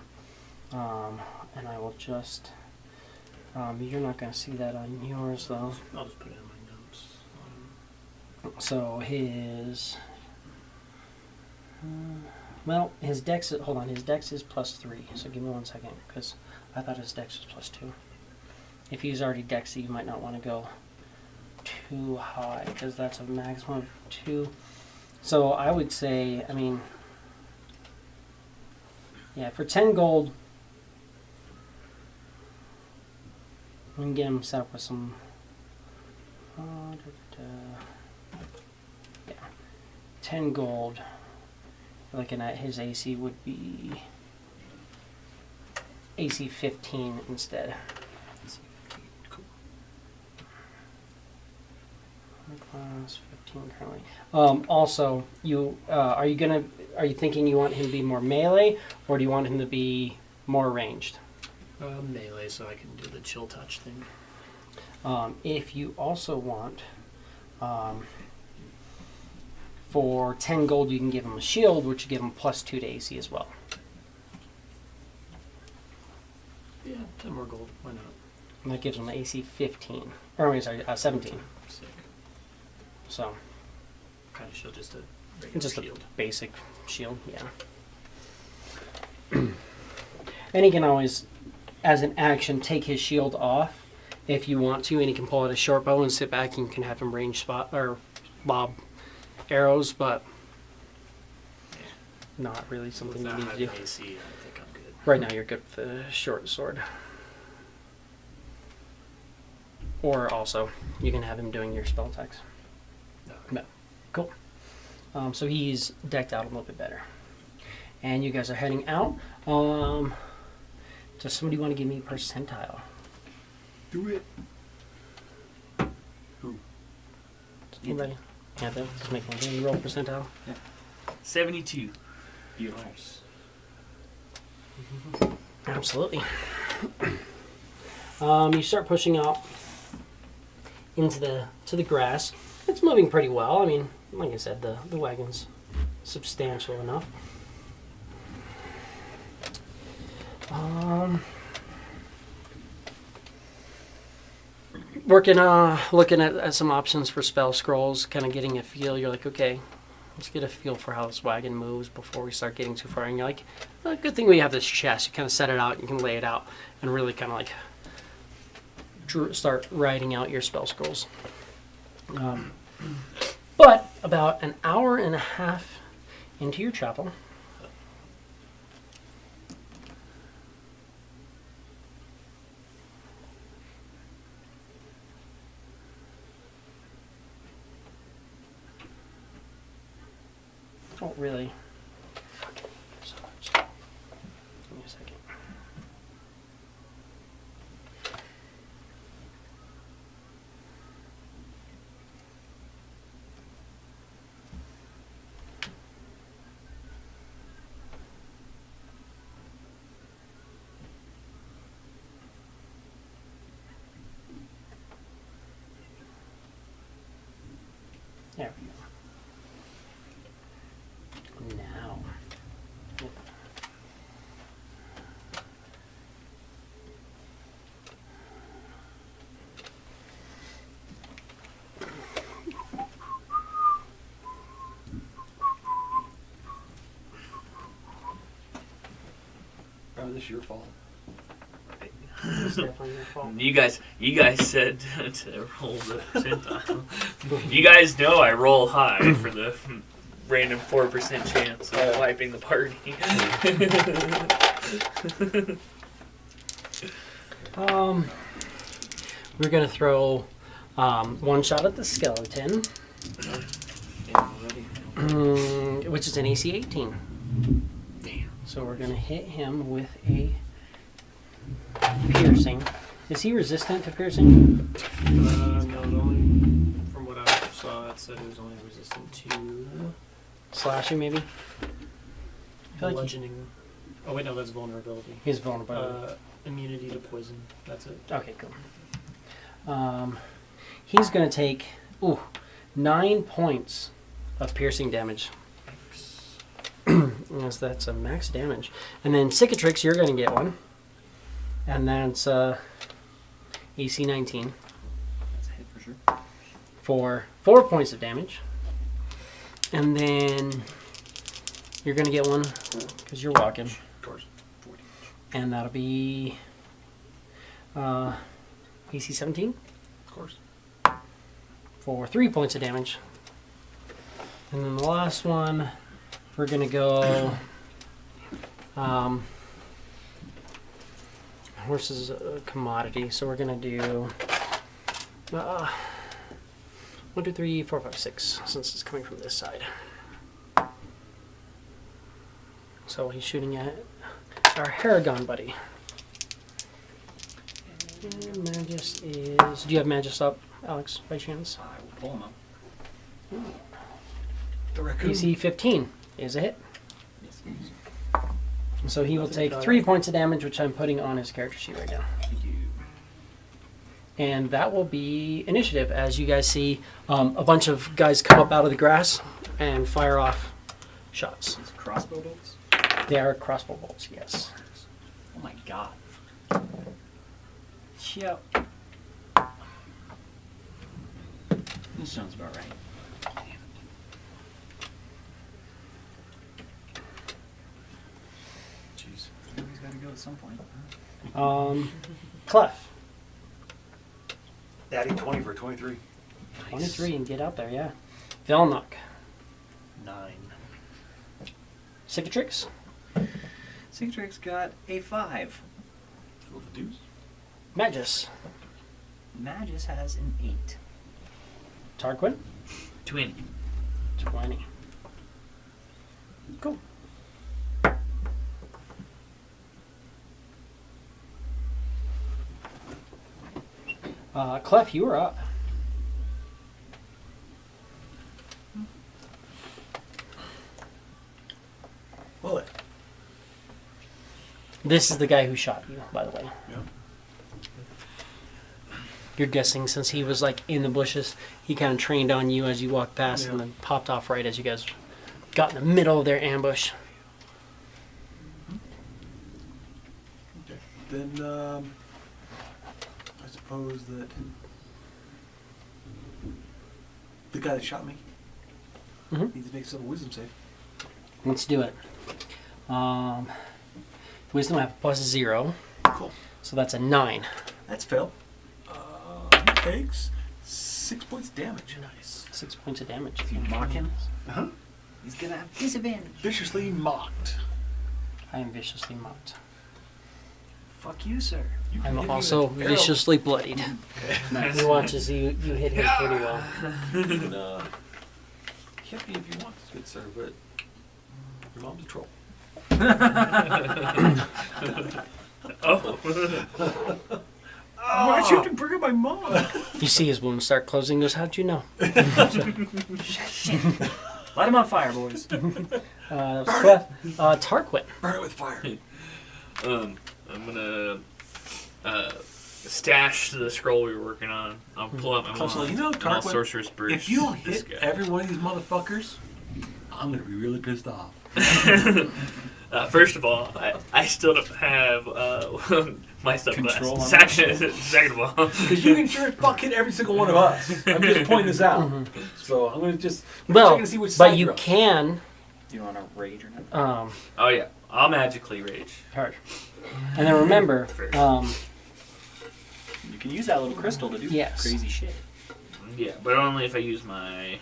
And I will just. You're not going to see that on yours though. I'll just put it in my notes. So his. His dex. Hold on, his dex is +3. So give me 1 second, because I thought his dex was +2. If he's already dexy, you might not want to go too high, because that's a maximum of 2. So I would say, for 10 gold, we can get him set up with some. 10 gold. Looking at his AC would be AC 15 instead. AC 15. Cool. Class 15 currently. Also, are you thinking you want him to be more melee, or do you want him to be more ranged? Melee, so I can do the chill touch thing. If you also want, for 10 gold, you can give him a shield, which would give him +2 to AC as well. Yeah, 10 more gold. Why not? And that gives him an AC 15. Or, 17. Sick. So, Kind of shield, just a regular just shield. a basic shield, yeah. And he can always, as an action, take his shield off if you want to, and he can pull out a short bow and sit back, and you can have him range spot or lob arrows, but not really something you Without need to do. having AC, I think I'm good. Right now, you're good with the short sword. Or also, you can have him doing your spell attacks. No. Cool. So he's decked out a little bit better. And you guys are heading out. Does somebody want to give me percentile? Do it. Who? Anybody? Anthony, just make one thing. Roll percentile. 72. Nice. Absolutely. You start pushing out into the grass. It's moving pretty well. I mean, like I said, the wagon's substantial enough. Looking at some options for spell scrolls, kind of getting a feel. You're like, okay, let's get a feel for how this wagon moves before we start getting too far. And you're like, good thing we have this chest. You kind of set it out, you can lay it out, and really kind of like start writing out your spell scrolls. But about an hour and a half into your travel, oh really? Fucking so much. Give me a second. There we go. Now. Oh, this is your fault. It's definitely your fault. You guys said to roll the percentile. You guys know I roll high for the random 4% chance of wiping the party. We're gonna throw one shot at the skeleton, which is an AC 18. Damn. So we're gonna hit him with a piercing. Is he resistant to piercing? No, it only, from what I saw, it said it was only resistant to Slashing, maybe? I feel like bludgeoning. Oh wait, no, that's vulnerability. he's vulnerable. Immunity to poison. That's it. Okay, cool. He's gonna take 9 points of piercing damage. Yes, that's a max damage. And then Cicatrix, you're gonna get one. And that's AC 19 That's a hit for sure. for 4 points of damage. And then you're gonna get one because you're walking. Of course. And that'll be AC 17 Of course. for 3 points of damage. And then the last one, we're gonna go. Horse is a commodity, so we're gonna do 1, 2, 3, 4, 5, 6, since it's coming from this side. So he's shooting at our Haragon buddy. And Magus is. Do you have Magus up, Alex, by chance? I will pull him up. The raccoon. AC 15 is a hit. Yes, please. So he will take 3 points of damage, which I'm putting on his character sheet right now. Thank you. And that will be initiative, as you guys see a bunch of guys come up out of the grass and fire off shots. These crossbow bolts? They are crossbow bolts, yes. Oh my god. Yep. This sounds about right. Jeez. He's got to go at some point. Clef, Daddy 20 for 23. 23 and get out there, yeah. Velnock, 9. Cicatrix, Cicatrix got a 5. Roll the deuce. Magus, Magus has an 8. Tarquin, 20. 20. Cool. Clef, you are up. Bullet. This is the guy who shot you, by the way. Yeah. You're guessing since he was like in the bushes, he kind of trained on you as you walked past and Yeah. then popped off right as you guys got in the middle of their ambush. Okay. Then, I suppose that the guy that shot me Mhm. needs to make some wisdom save. Let's do it. Wisdom I have +0, Cool. so that's a 9. That's fail. He takes 6 points damage. Nice. 6 points of damage. If you mock him, Uh-huh. he's gonna have disadvantage. Viciously mocked. I am viciously mocked. Fuck you, sir. You can give I'm me also an arrow. viciously bloodied. Nice. He watches you hit him pretty well. You can, hit me if you want, good sir, but your mom's a troll. Oh. Why'd you have to bring up my mom? You see his wounds start closing. He goes, how'd you know? Light him on fire, boys. That was Clef. Tarquin. Burn it with fire. I'm gonna stash the scroll we were working on. I'll pull out my So, wand. you know, and I'll Tarquin, sorcerer's burst if you don't this hit guy. every one of these motherfuckers, I'm gonna be really pissed off. First of all, I still don't have my stuff Control glass. on that Second of all, Because you can sure as fuck hit every single one of us. I'm just pointing this out. So I'm gonna just Well, checking to see which but side you you're on. can. Do you want to rage or not? oh yeah, I'll magically rage. Hard. And then remember, You can use that little crystal to do Yes. crazy shit. Yeah, but only if I use my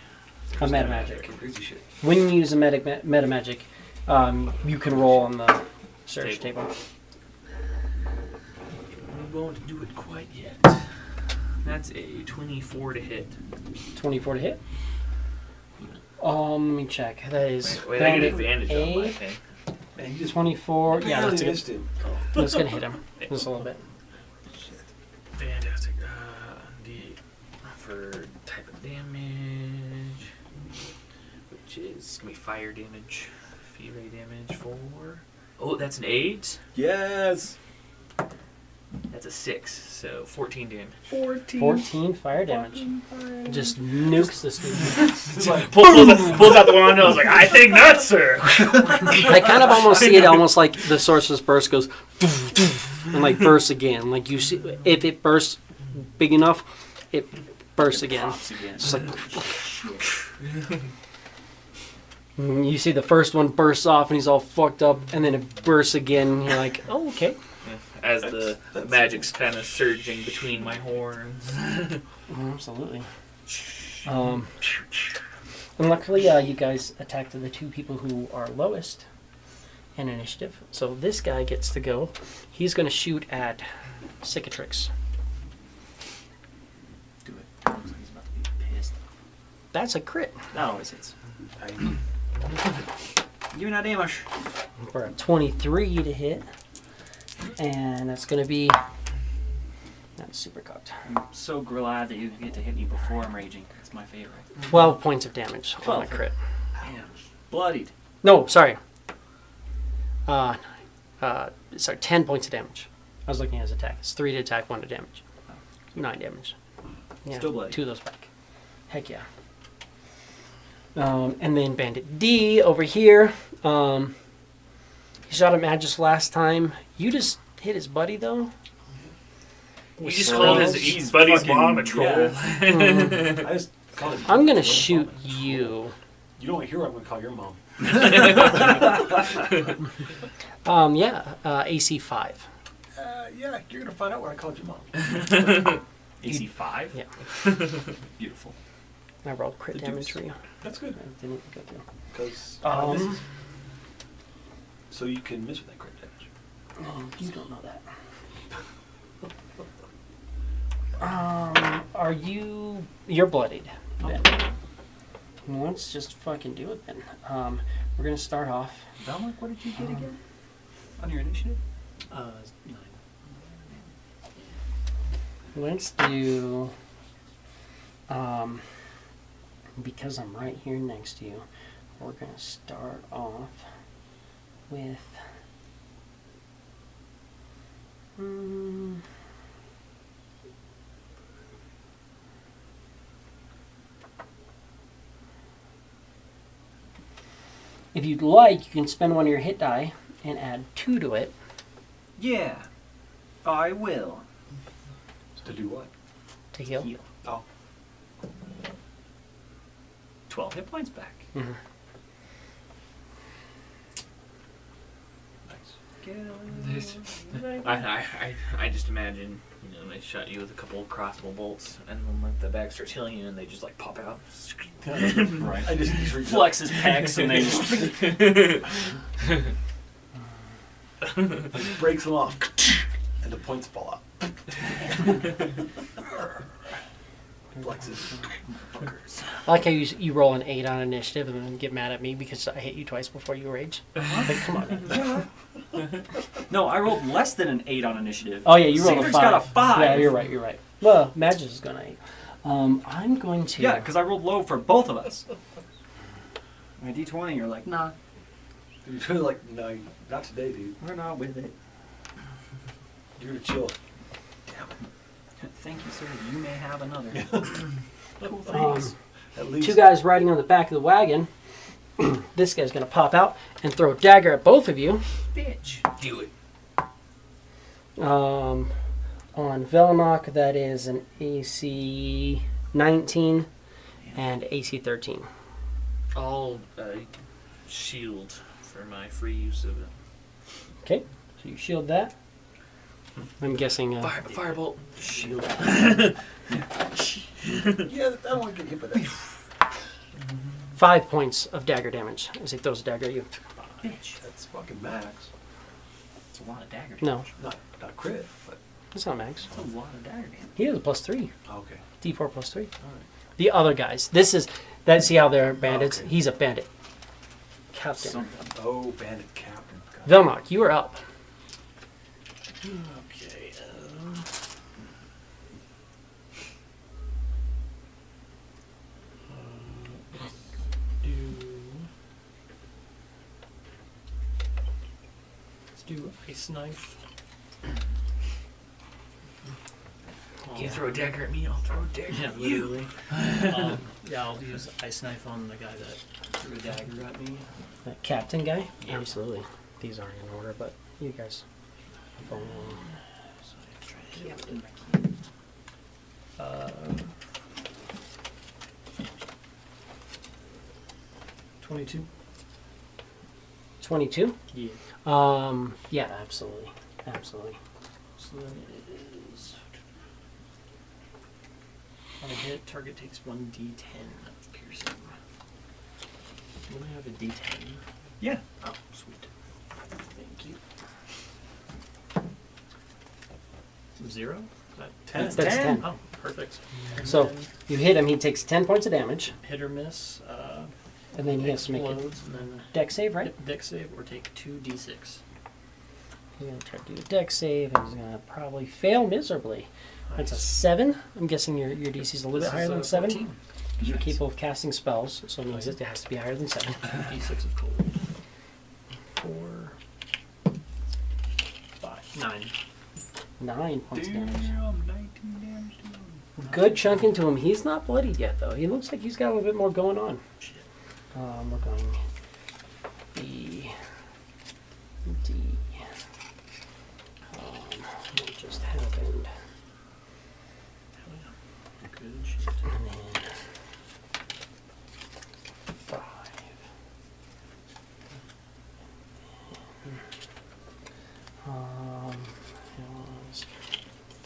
A meta magic. Crazy shit. When you use a meta magic, you can roll on the search table. We won't do it quite yet. That's a 24 to hit. 24 to hit. Let me check. That is Wait, I get bandit advantage on my A. thing. Man, you just 24. Yeah, barely that's a good. missed him. Oh, That's gonna hit him just a little bit. shit. Fantastic. D for type of damage, which is gonna be fire damage, fee ray damage for. Oh, that's an 8. Yes. That's a 6, so 14 damage. 14 fire damage. Just nukes this dude. It's like, Pulls out the one I was like, I think not, sir. I kind of almost see it almost like the sorcerer's burst goes and like bursts again. Like you see, if it bursts big enough, it bursts again. Pops again. It's like you see the first one bursts off and he's all fucked up, and then it bursts again. And you're like, oh, okay. As the magic's kind of surging between my horns. Absolutely. And luckily, you guys attacked the two people who are lowest in initiative. So this guy gets to go. He's going to shoot at Cicatrix. Do it. Looks like he's about to be pissed. That's a crit That always hits. I, Give me that damage. for a 23 to hit. And that's going to be... That's super cocked. I'm so glad that you get to hit me before I'm raging. It's my favorite. 12 points of damage on a 12. crit. Damn. Bloodied. No, sorry. Sorry, 10 points of damage. I was looking at his attack. It's 3 to attack, 1 to damage. 9 damage. Yeah, Still bloody. 2 of those back. Heck yeah. And then Bandit D over here. He shot at Magus last time. You just hit his buddy, though. You just So- called his He's buddy's fucking- mom a troll. I just call it. I'm going to shoot you. You don't hear what I'm going to call your mom. AC 5. Yeah, you're going to find out what I called your mom. AC 5? Yeah. Beautiful. I rolled crit The damage deuce. for you. That's good. That didn't go through. Because so you can miss with that crit damage. You don't know that. Are you... You're bloodied. Ben. Let's just fucking do it then. We're gonna start off... Dominic, what did you get again? On your initiative? 9. Let's do... because I'm right here next to you, we're gonna start off with... If you'd like, you can spend one of your hit die and add 2 to it. Yeah. I will. To do what? To heal. Heal. Oh. 12 hit points back. Mm-hmm. Nice. I just imagine, you know, they shot you with a couple of crossbow bolts, and then like the bag starts healing you, and they just like pop out. Right. I just reach Flex his pecs and then like, breaks them off, and the points fall out. Flexes. Fuckers. I like how you roll an 8 on initiative and then get mad at me because I hit you twice before you rage. Like, come on. No, I rolled less than an 8 on initiative. Oh yeah, you rolled a Cedric's 5. got a 5. Yeah, you're right. Well, Magus is going to 8. I'm going to... Yeah, because I rolled low for both of us. My D20, you're like, nah, You're like, no, not today, dude. we're not with it. You're gonna chill. Damn Thank you, sir. You may have another. Cool, Um, thanks. At least. 2 guys riding on the back of the wagon. This guy's going to pop out and throw a dagger at both of you. Bitch, do it. On Velnok, that is an AC 19 and AC 13. I'll shield for my free use of it. Okay, so you shield that. I'm guessing... Firebolt. Shield. Yeah, that one get hit by that. 5 points of dagger damage as he throws a dagger at you. Bitch. That's fucking max. It's a lot of dagger No. damage. Not crit, but That's not max. That's a lot of dagger damage. He has a +3. okay. D4 +3. All right. The other guys. See how they're bandits? Okay. He's a bandit. Captain. Something. Oh, bandit captain. God. Velnok, you are up. Okay. Let's do ice knife. You throw a dagger at me, I'll throw a dagger Yeah, at you. literally. Yeah, I'll use ice knife on the guy that threw a dagger at me. That captain guy? Yeah. Absolutely. These aren't in order, but you guys follow along. Uh, 22. 22? Yeah. Yeah, absolutely. Absolutely. So then it is. On a hit, target takes 1d10 of piercing. Do I have a d10? Yeah. Oh, sweet. Thank you. 0? Is that 10. That's 10. Oh, perfect. And So then you hit him, he takes 10 points of damage, hit or miss. and then he has to make a explodes, and then deck save, right? deck save or take 2d6. He's going to try to do a deck save, and he's going to probably fail miserably. That's a 7. I'm guessing your DC is a little bit higher than 7. 14. You're capable of casting spells, so it means it has to be higher than 7. D6 of cold. 4, 5, 9. 9 points of damage. 19 damage to him. Good chunk into him. He's not bloodied yet, though. He looks like he's got a little bit more going on. We're going B, D. What just happened? Good shit. And then 5.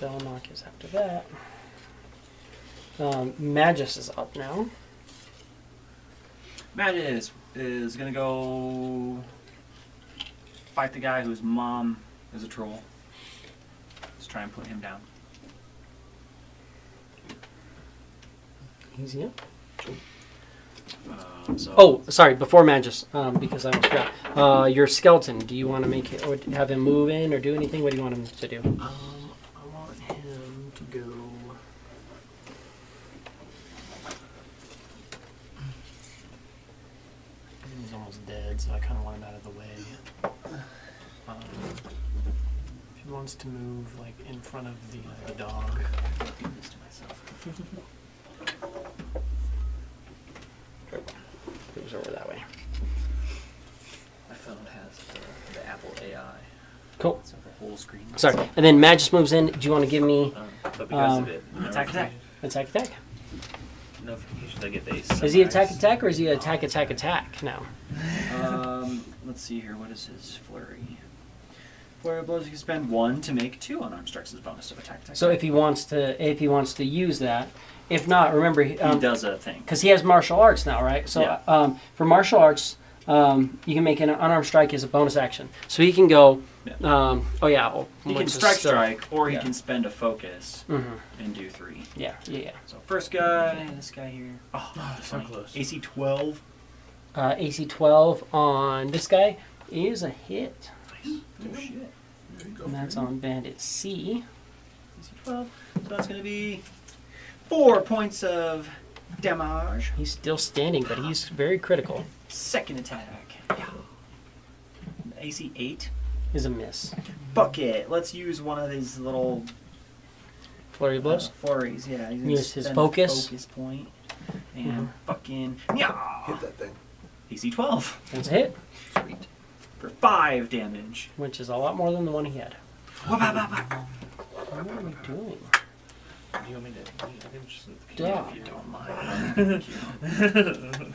Velnok is after that. Magus is up now. Magus is gonna go fight the guy whose mom is a troll. Let's try and put him down. Easy up. So Oh, sorry. Before Magus, because I almost forgot. Your skeleton. Do you want to make it, or have him move in, or do anything? What do you want him to do? I want him to go. He's almost dead, so I kind of want him out of the way. If he wants to move, like in front of the dog. I'll do this to myself. Moves over that way. My phone has the Apple AI. Cool. So for whole screen. Sorry. And then Magus moves in. Do you want to give me But because Um, of it, Attack, attack. attack? notifications I get they Is he attack sunrise. or is he attack now? Let's see here. What is his flurry? Flurry of blows. You can spend 1 to make 2 unarmed strikes as bonus. So attack, attack. So if he wants to use that, if not, remember he does a thing. because he has martial arts now, right? So Yeah. For martial arts, you can make an unarmed strike as a bonus action. So he can go. Yeah. He can which is strike still- strike, or he yeah. can spend a focus Mhm. and do 3. Yeah. So first guy, this guy here. Oh, that's so funny. close. AC 12. AC 12 on this guy is a hit, Oh shit. There you go. and that's on Bandit C. AC 12. So that's gonna be 4 points of damage. He's still standing, but he's very critical. Second attack. AC 8. Is a miss. Fuck it. Let's use one of these little Flurry of blows. flurries. Yeah. He's gonna Use his spend focus. a focus point. And Mhm. fucking Hit yeah. that thing. AC 12. That's a hit, Sweet. For 5 damage. which is a lot more than the one he had. Wah, bah, bah, bah. What are we doing? Do you want me to? I can just Duh. if you don't mind.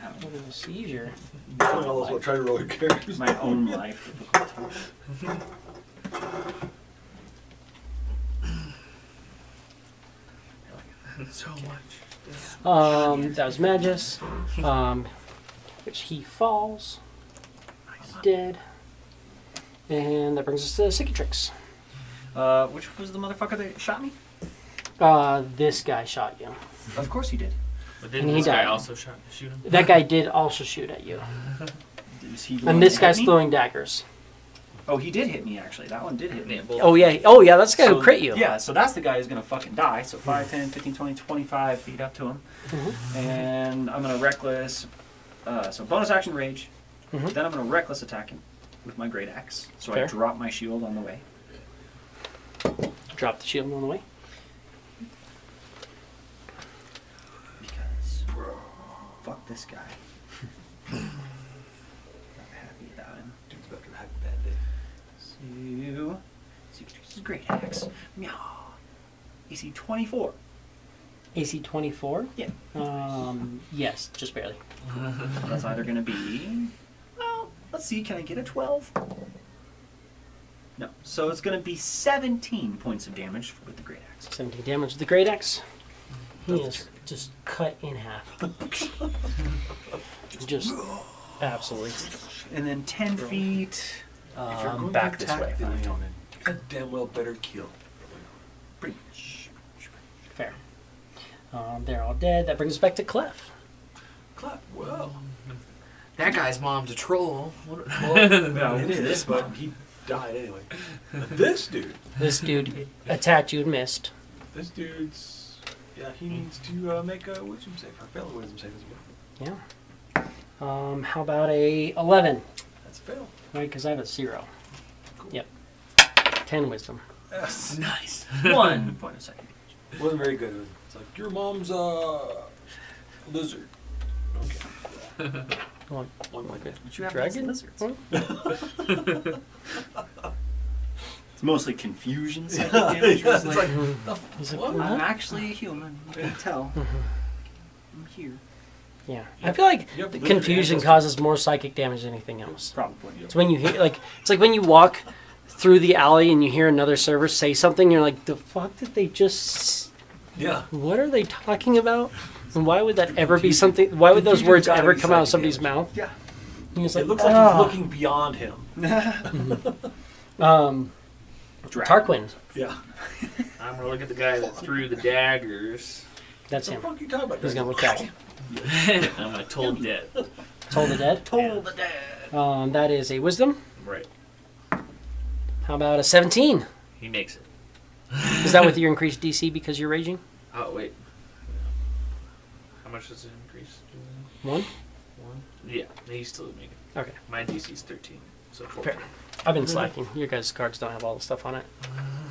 Having a seizure. I'll try to roll your characters. My own life difficulty. So much. That was Magus. which he falls dead. And that brings us to Cicatrix. Which was the motherfucker that shot me? This guy shot you. Of course he did. But And didn't he this guy died. also shoot him? That guy did also shoot at you. Is he the one And this that hit guy's me? throwing daggers. Oh, he did hit me, actually. That one did hit me. Yeah, both. Oh yeah, that's the guy So, who crit you. Yeah, so that's the guy who's going to fucking die. So 5, 10, 15, 20, 25 feet up to him. Mhm. And I'm going to reckless. So bonus action rage. Mhm. Then I'm going to reckless attack him with my great axe. So Fair. I drop my shield on the way. Drop the shield on the way. Because fuck this guy. Not happy about him. Dude's about to have a bad day. So, this is great axe. Meow. AC 24. AC 24. Yeah. Yes, just barely. That's either going to be. Well, let's see. Can I get a 12? No. So it's going to be 17 points of damage with the great axe. 17 damage with the great axe. He is just cut in half. Just absolutely. And then 10 feet. If you're going Back to this attack way. the alien, you god damn well better kill. Pretty much. Fair. They're all dead. That brings us back to Clef. Clap. Well, That guy's mom's a troll. What- No, it is, but he died anyway. But this dude, This dude attacked you and missed. this dude's, yeah, he needs to make a wisdom save. Or fail a wisdom save as well. Yeah. How about a 11? That's a fail. Right, because I have a 0. Cool. Yep. 10 wisdom. Yes. Nice. 1 point of second damage. Wasn't very good. It's like, your mom's a lizard. Okay. What? One like that. What you have Dragon? against lizards? It's mostly confusion second damage. It's Like, like, He's like, what? "What?" I'm actually a human. You can tell. I'm here. Yeah. I feel like You have the lizard confusion ancestors. causes more psychic damage than anything else. Probably. It's when you hear, like, it's like when you walk through the alley and you hear another server say something, you're like, the fuck did they just... yeah. What are they talking about? And why would that ever be something... Why would those Confusion words gotta ever be come out of psychic somebody's damage. mouth? Yeah. And he's It like, looks like "Ah." he's looking beyond him. Tarquin. Yeah. I'm gonna look at the guy that threw the daggers. That's What him. the fuck are you talking about? He's gonna look at you. I'm gonna told dead. Toll the dead. Toll the dead. That is a wisdom. Right. How about a 17? He makes it. Is that with your increased DC because you're raging? Oh wait. How much does it increase? 1? 1. Yeah, he's still making it. Okay. My DC is 13, so 14. Fair. I've been slacking. Your guys' cards don't have all the stuff on it.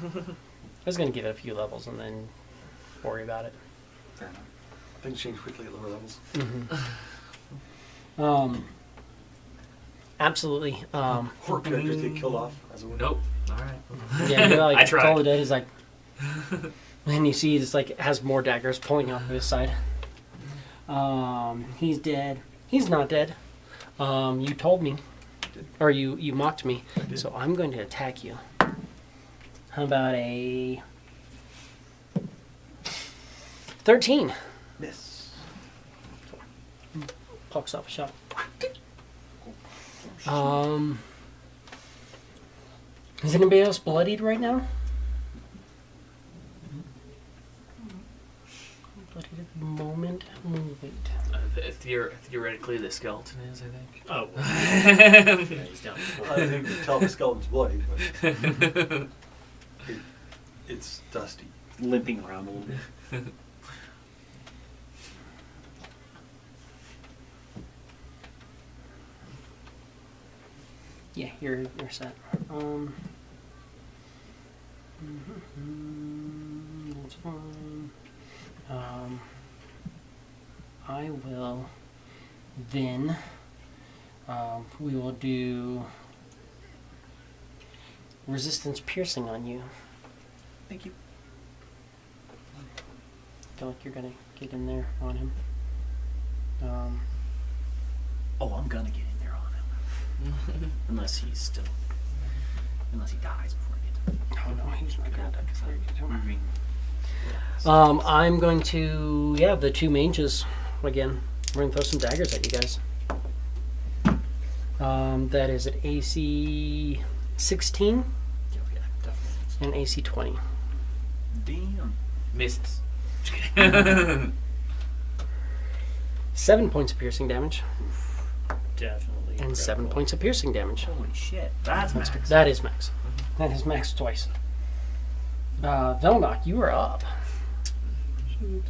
I was going to give it a few levels and then worry about it. Fair enough. Things change quickly at lower levels. Absolutely. Horror characters get killed off as a winner. Nope. All right. Yeah, you're like, I tried. Toll the Dead is like, and you see it's like it has more daggers pulling off of his side. He's dead. He's not dead. You told me, or you mocked me, so I'm going to attack you. How about a 13? Miss. Pucks off a shot. Is anybody else bloodied right now? Bloodied at the moment. Wait. Theoretically, the skeleton is, I think. Oh, yeah, he's down. I think you can tell the skeleton's bloody, but it's dusty. Limping around a little bit. Yeah, you're set. That's fine. I will then. We will do resistance piercing on you. Thank you. Feel like you're gonna get in there on him. Oh, I'm gonna get in there on him. Unless he dies before I get to him. Oh no, he's not gonna die before you get to him. Moving. I'm going to, the two mages again. We're gonna throw some daggers at you guys. That is an AC 16 Yeah, definitely. and AC 20. Damn. Misses. 7 points of piercing damage Definitely. and 7 critical. points of piercing damage. Holy shit. That's max. That is max. That is max twice. Velnock, you are up. Shoot.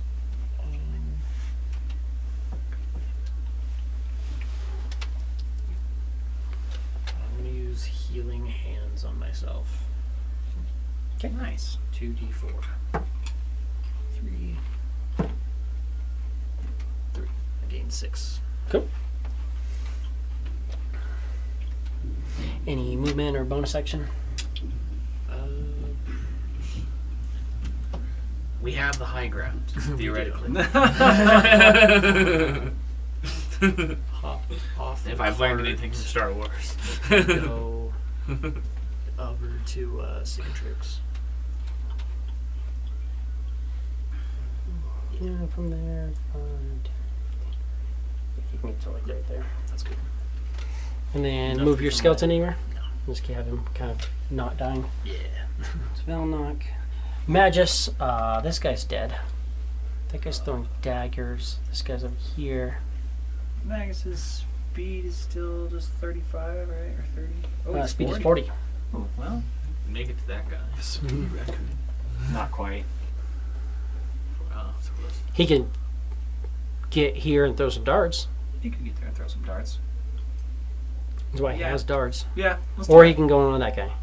I'm gonna use healing hands on myself. Okay. Nice. 2d4. 3. 3. I gained 6. Cool. Any movement or bonus action? We have the high ground, theoretically. Off If the I've learned cart, anything from Star Wars. go over to Cicatrix. Yeah, from there. You can get to like right there. That's good. And then Nothing move your from skeleton that. anywhere. Just have him kind of not dying. Yeah. It's Velnock. Magus, this guy's dead. That guy's throwing daggers. This guy's over here. Magus's speed is still just 35, right? Or 30? Oh, he's Speed is 40. Oh, well, Make it to that guy. Speed record. not quite. Wow, so close. He can get here and throw some darts. He could get there and throw some darts. That's why he Yeah. has darts. Yeah, let's Or do he it. can go on with that guy.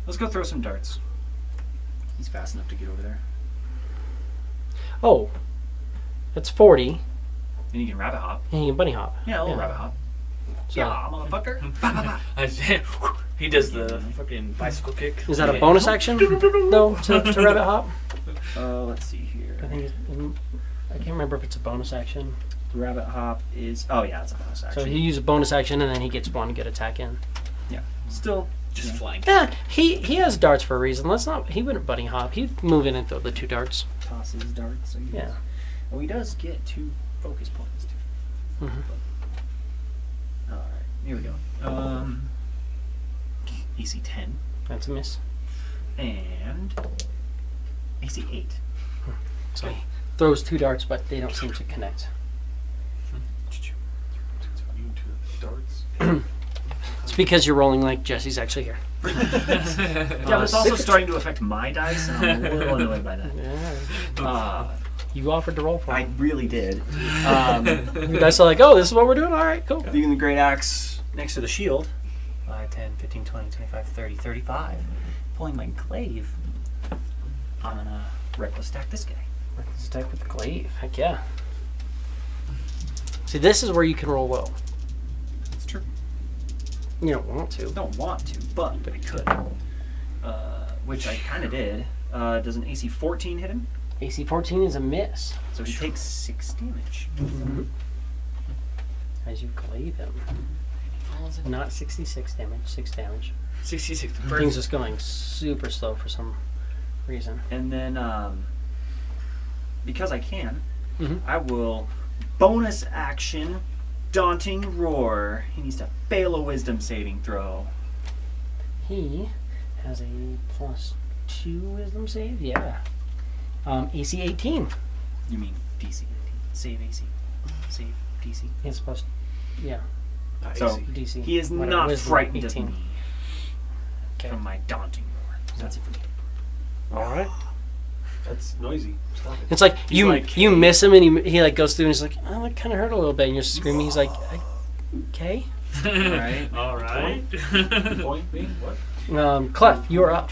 Let's go throw some darts. He's fast enough to get over there. Oh, that's 40. And he can rabbit hop. And he can bunny hop. Yeah, a little rabbit hop. So, Yeah, motherfucker. Ba, ba, ba. He does the fucking bicycle kick. is that a bonus action, though, to rabbit hop? Let's see here. I think I can't remember if it's a bonus action. Rabbit hop is. Oh, yeah, it's a bonus action. So he uses a bonus action and then he gets one good attack in. Yeah. Still. Just Yeah. flank. Yeah, he has darts for a reason. Let's not. He wouldn't bunny hop. He'd move in and throw the 2 darts. Tosses darts. I guess. Yeah. Oh, he does get 2 focus points, too. Mhm. Alright, here we go. AC 10 That's a miss. and AC 8. So he throws 2 darts, but they don't seem to connect. You to darts. It's because you're rolling like Jesse's actually here. Yeah, but it's also starting to affect my dice, and I'm a little annoyed by that. Yeah. You offered to roll for I him. really did. You guys are like, oh, this is what we're doing? All right, cool. Leaving the great axe next to the shield. 5, 10, 15, 20, 25, 30, 35. Pulling my glaive. I'm gonna reckless attack this guy. Let's attack with the glaive. Heck yeah. See, this is where you can roll low. It's true. You don't want to. Don't want to, but I could. Which I kind of did. Does an AC 14 hit him? AC 14 is a miss. So he takes 6 damage. As you glaive him. Not 66 damage, 6 damage. 66. Things just going super slow for some reason. And then, because I can, Mhm. I will bonus action Daunting Roar. He needs to fail a wisdom saving throw. He has a +2 wisdom save. Yeah. AC 18. You mean DC 18. Save AC. Save DC. It's plus, yeah, So DC. he is Whatever, not wisdom, frightened 18. of me Okay. from my Daunting Roar. So that's it for me. All right. That's noisy. Stop it. It's like He's you like, you miss him and he like goes through and he's like, oh, it kind of hurt a little bit, and you're screaming. He's like, okay. Alright. All right. Point me? What? Clef, you are up.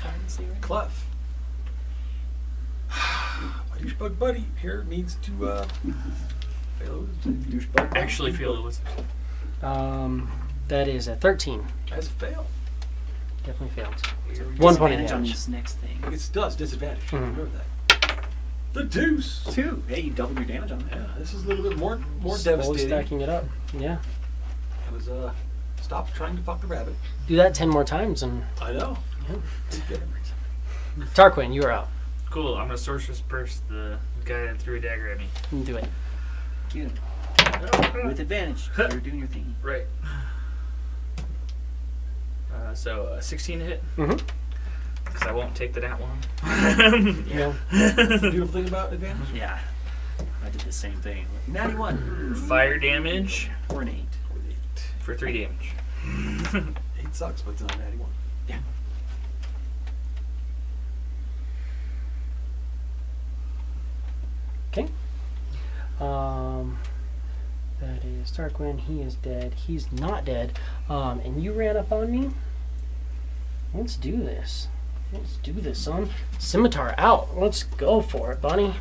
Clef. My douchebug buddy here needs to fail his douchebug. Actually, feel it was. That is a 13. As a fail. Definitely failed. Weird. 1 point of Disadvantage on damage. this next thing. It does disadvantage. Mhm. Remember that. The deuce. 2. Hey, you doubled your damage on that. Yeah, this is a little bit more Slowly devastating. stacking it up. Yeah. It was stop trying to fuck the rabbit. Do that 10 more times and I know. Yeah. Get him. Tarquin, you are out. Cool. I'm gonna sorceress burst the guy that threw a dagger at me. Do it. Get him. With advantage. You're doing your thing. Right. So 16 to hit. Mm-hmm. Because I won't take the nat one. Yeah. That's the beautiful thing about advantage. Yeah. I did the same thing. 91. Fire damage Or an 8. for 3 damage. 8 sucks, but it's not an 81. Yeah. Okay. That is Tarquin. He is dead. He's not dead. And you ran up on me. Let's do this. Let's do this, son. Scimitar out. Let's go for it, bunny.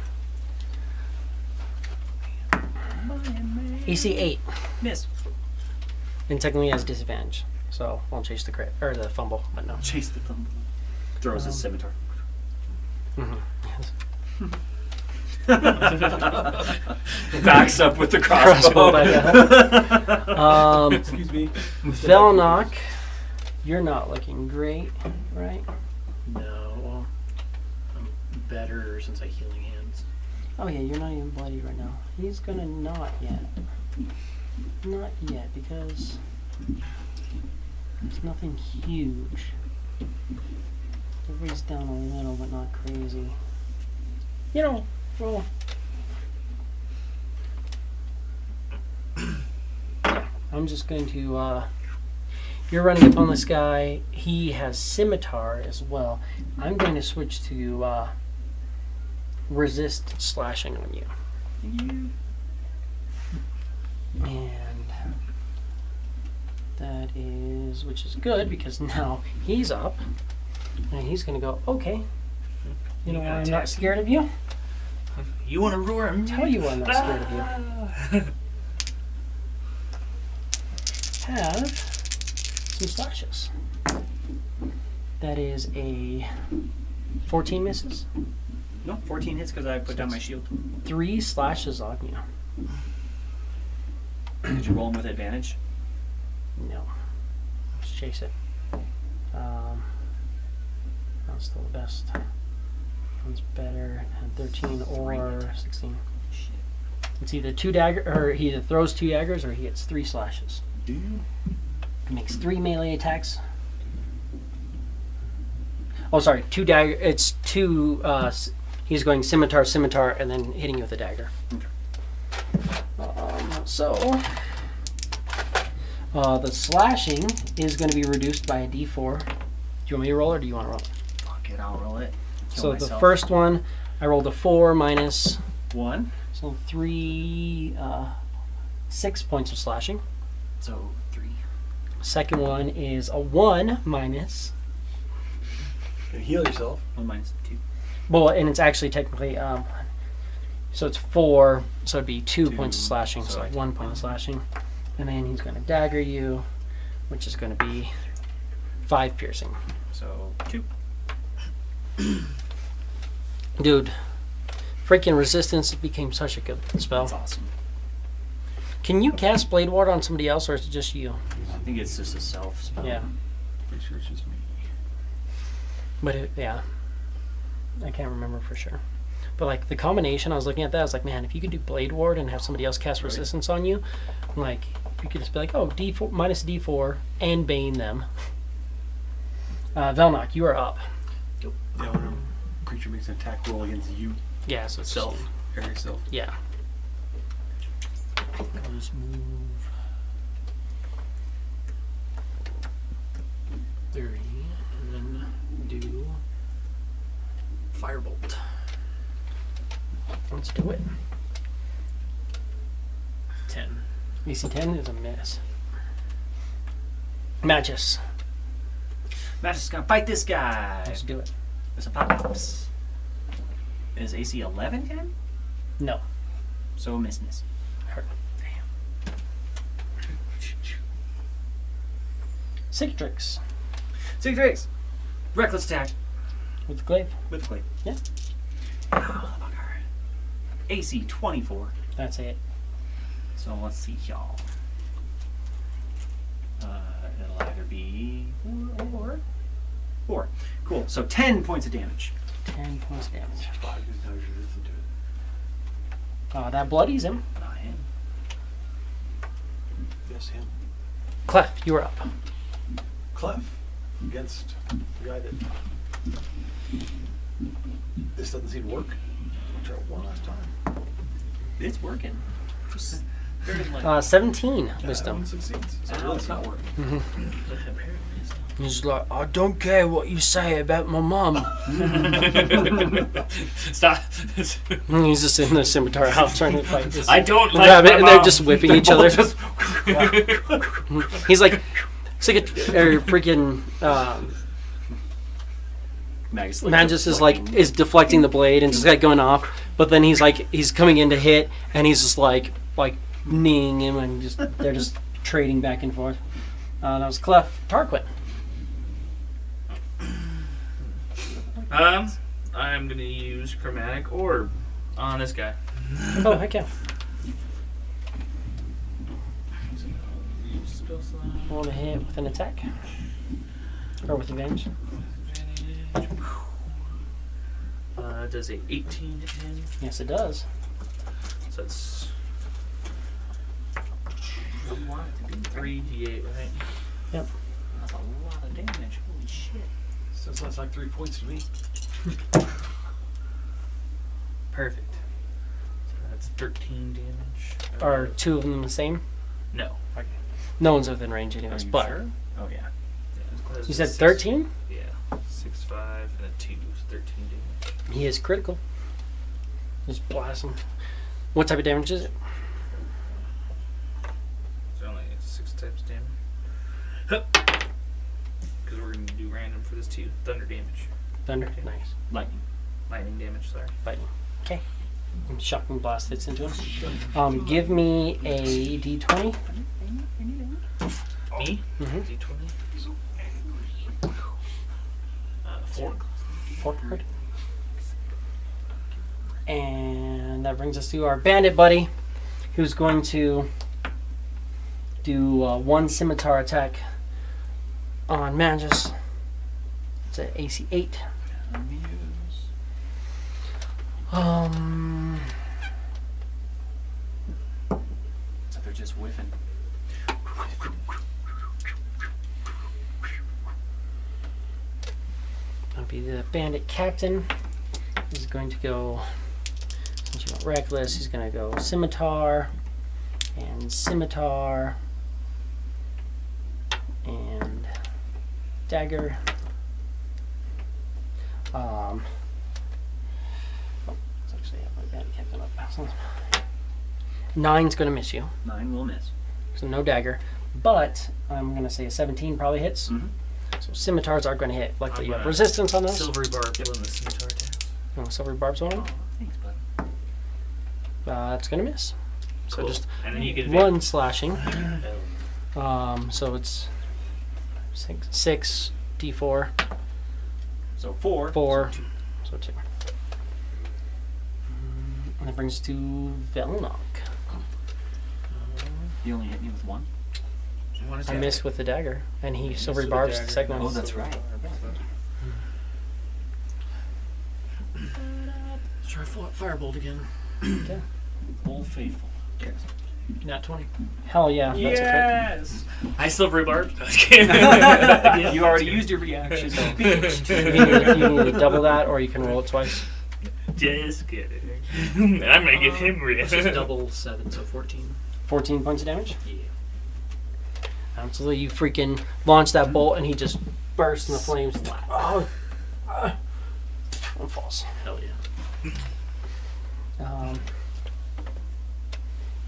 AC 8. Miss. And technically has disadvantage. So I'll chase the crit. Or the fumble, but no. Chase the thumb. Throws his scimitar. Mm-hmm. Backs up with the crossbow. Excuse me. Velnock, you're not looking great, right? No, well, I'm better since I healing hands. Oh yeah, you're not even bloody right now. He's gonna not yet. Not yet, because it's nothing huge. Everybody's down a little, but not crazy. You know, well... yeah, I'm just going to, you're running up on this guy. He has scimitar as well. I'm going to switch to, resist slashing on you. And that is, which is good because now he's up and he's gonna go, okay, you know why I'm not scared of you? You want to roar him? Tell you why I'm not scared of you. Have some slashes. That is a 14 misses. No, 14 hits because I put down my shield. 3 slashes on you. Did you roll him with advantage? No. Let's chase it. That's still the best. One's better. 13 or 16. Shit. It's either 2 dagger, or he either throws 2 daggers or he gets 3 slashes. Do you? He makes 3 melee attacks. Oh, sorry, 2 dagger. It's 2. He's going scimitar, scimitar, and then hitting you with a dagger. Okay. The slashing is going to be reduced by a d4. Do you want me to roll or do you want to roll it? Fuck it, I'll roll it. Kill So myself. the first one, I rolled a 4 minus, 1. so 6 points of slashing. So 3. Second one is a 1 minus, And heal yourself. 1 minus 2. well, and it's actually technically, so it's 4, so it'd be 2 points of slashing, so so I take 1 point of slashing. And then he's going to dagger you, which is going to be 5 piercing. So 2. Dude, freaking resistance became such a good spell. That's awesome. Can you cast Blade Ward on somebody else, or is it just you? I think it's just a self spell. Yeah. Pretty sure it's just me. But yeah, I can't remember for sure. But like the combination, I was looking at that. I was like, man, if you could do Blade Ward and have somebody else cast resistance on you, like you could just be like, oh, D4 minus D4 and Bane them. Velnock, you are up. Yeah, when a creature makes an attack roll against you, Yeah, so it's Self. area self. Yeah. I'll just move 30 and then do Firebolt. Let's do it. 10. AC 10 is a miss. Magus, Matt's gonna fight this guy. let's do it. There's a pop-ups. Is AC 11 10? No. So miss. Hurt. Damn. Cicatrix Six tricks. Reckless attack with the glaive. with the clay. Yeah. Oh, motherfucker. AC 24. That's it. So let's see, y'all. It'll either be 4 or 4. Cool. So 10 points of damage. 10 points of damage. 5 is no resistance to it. That bloodies him. Not him. Yes, him. Clef, you are up. Clef. against the guy that this doesn't seem to work. I'll try it one last time. It's working. Just very light. 17 That wisdom. one succeeds. So Now it's not working. Apparently it's not. He's like, I don't care what you say about my mum. Stop. And he's just in the scimitar out trying to fight this I don't like rabbit, my and they're mom. just whipping each other. He's like, it's like a freaking. Magus is like deflecting the blade and just like going off, but then he's coming in to hit, and he's just like kneeing him, and just they're just trading back and forth. That was Clef Tarquin. I'm gonna use chromatic orb on this guy. Oh heck yeah! Use spell slot. Want to hit with an attack or with advantage? Advantage. Does a 18 to hit? Yes, it does. So that's 3d8, right? Yep. That's a lot of damage. Holy shit. So that's like 3 points to me. Perfect. So that's 13 damage. Are two of them the same? No. No one's within range Are anyways. you but sure? Oh yeah. Yeah, you said 13. Yeah. 6, 5, and a 2, so 13 damage. He is critical. Just blast him. What type of damage is it? So only 6 types of damage. Because we're going to do random for this too. Thunder damage. Thunder. Nice. Lightning. Lightning damage, sorry. Lightning. Okay. Shocking blast hits into him. Give me a d20. Me? Mm-hmm. D20. 4. 4 card. And that brings us to our bandit buddy, who's going to do one scimitar attack on Magus. It's an AC 8. So they're just whiffing. That'll be the bandit captain. He's going to go, since you want reckless, he's going to go scimitar and scimitar and dagger. Let's actually have my bandit captain up. 9's going to miss you, 9 will miss. so no dagger. But I'm going to say a 17 probably hits. Mm-hmm. So scimitars are going to hit. Luckily, I'm you have gonna resistance on those. Silvery barb killing the scimitar attacks. Oh, silver barbs on them. Thanks, bud. It's going to miss. So Cool. just and then you get one slashing. Oh. So it's 6 d4, So 4. 4, so 2. And that brings us to Velnok. You only hit me with 1. I missed with the dagger, and he missed silver with the barbs the dagger. second Oh, one. that's right. Let's try Firebolt again. Okay. Old Faithful. Nat 20. Hell yeah, that's Yes! I silvery barb. You already used your reaction. a crit. You need to double that, or you can roll it twice. Just kidding. And I'm gonna give him Let's just real. double 7, so 14. 14 points of damage. Yeah. Absolutely, you freaking launch that bolt, and he just bursts in the flames. Oh, and falls. Hell yeah.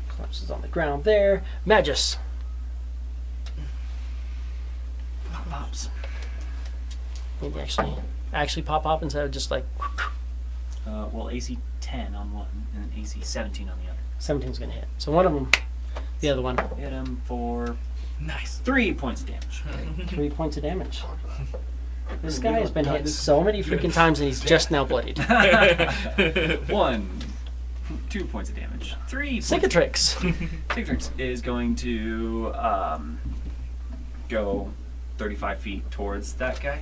Collapses on the ground there. Magus. Pops. Maybe actually pop instead of just like Well, AC 10 on one, and then AC 17 on the other. 17's gonna hit. So one of them, the other one, Hit him for Nice. 3 points of damage. 3 points of damage. This guy has been hit so many freaking times, and he's just now bloodied. 1, 2 points of damage. 3 Cicatrix. Cicatrix is going to go 35 feet towards that guy.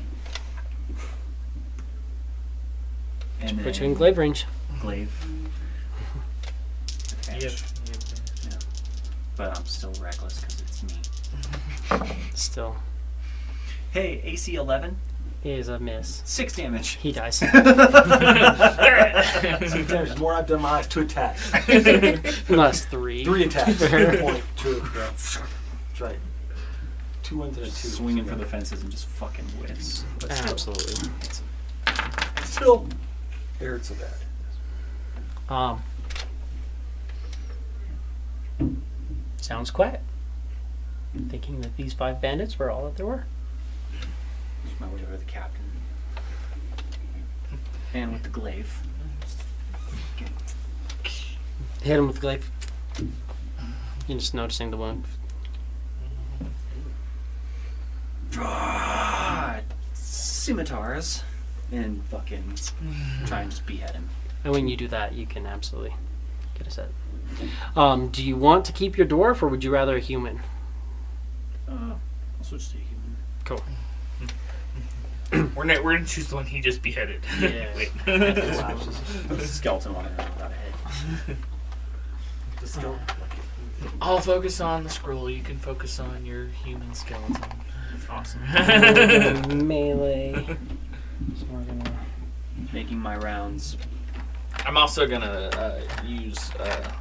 And Put you in glaive range. Glaive. Yep. Yeah. But I'm still reckless because it's me. Still. Hey, AC 11, Is a miss. 6 damage. He dies. Sometimes more I've done my eyes, 2 attacks. Plus 3. 3 attacks. 2 point, 2. That's right. 2 ones and a 2. Swinging for the fences and just fucking whiffs. But still, Absolutely. Still, it hurts so bad. Sounds quiet. Thinking that these 5 bandits were all that there were. Just my way over to the captain. And with the glaive. Hit him with the glaive. You're just noticing the wound. Scimitars. And fucking try and just behead him. And when you do that, you can absolutely get a set. Do you want to keep your dwarf, or would you rather a human? I'll switch to human. Cool. We're gonna choose the one he just beheaded. Yeah. Wait. Collapses. The skeleton walking around without a head. The skill. I'll focus on the scroll. You can focus on your human skeleton. Awesome. Melee. So we're gonna. Making my rounds. I'm also gonna use.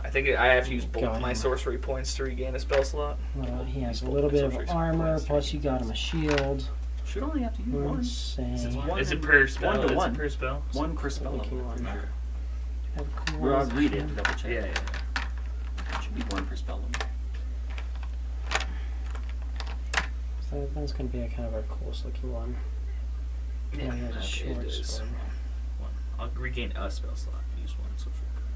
I think I have to use both Got my him. sorcery points to regain a spell slot. Well, he has a Both little my bit of sorcery armor, points to plus you regain got him a shield. Should only have to use one. Let's say. Is it per spell? One to Is it one. per spell? One per spell. Looking one. Have a cool Well, I'll one. read it and double check. Yeah. Should be 1 per spell limit. So that's going to be a kind of our coolest looking one. Yeah, he has a okay, short it is. sword. One. I'll regain a spell slot. Use one sorcery point.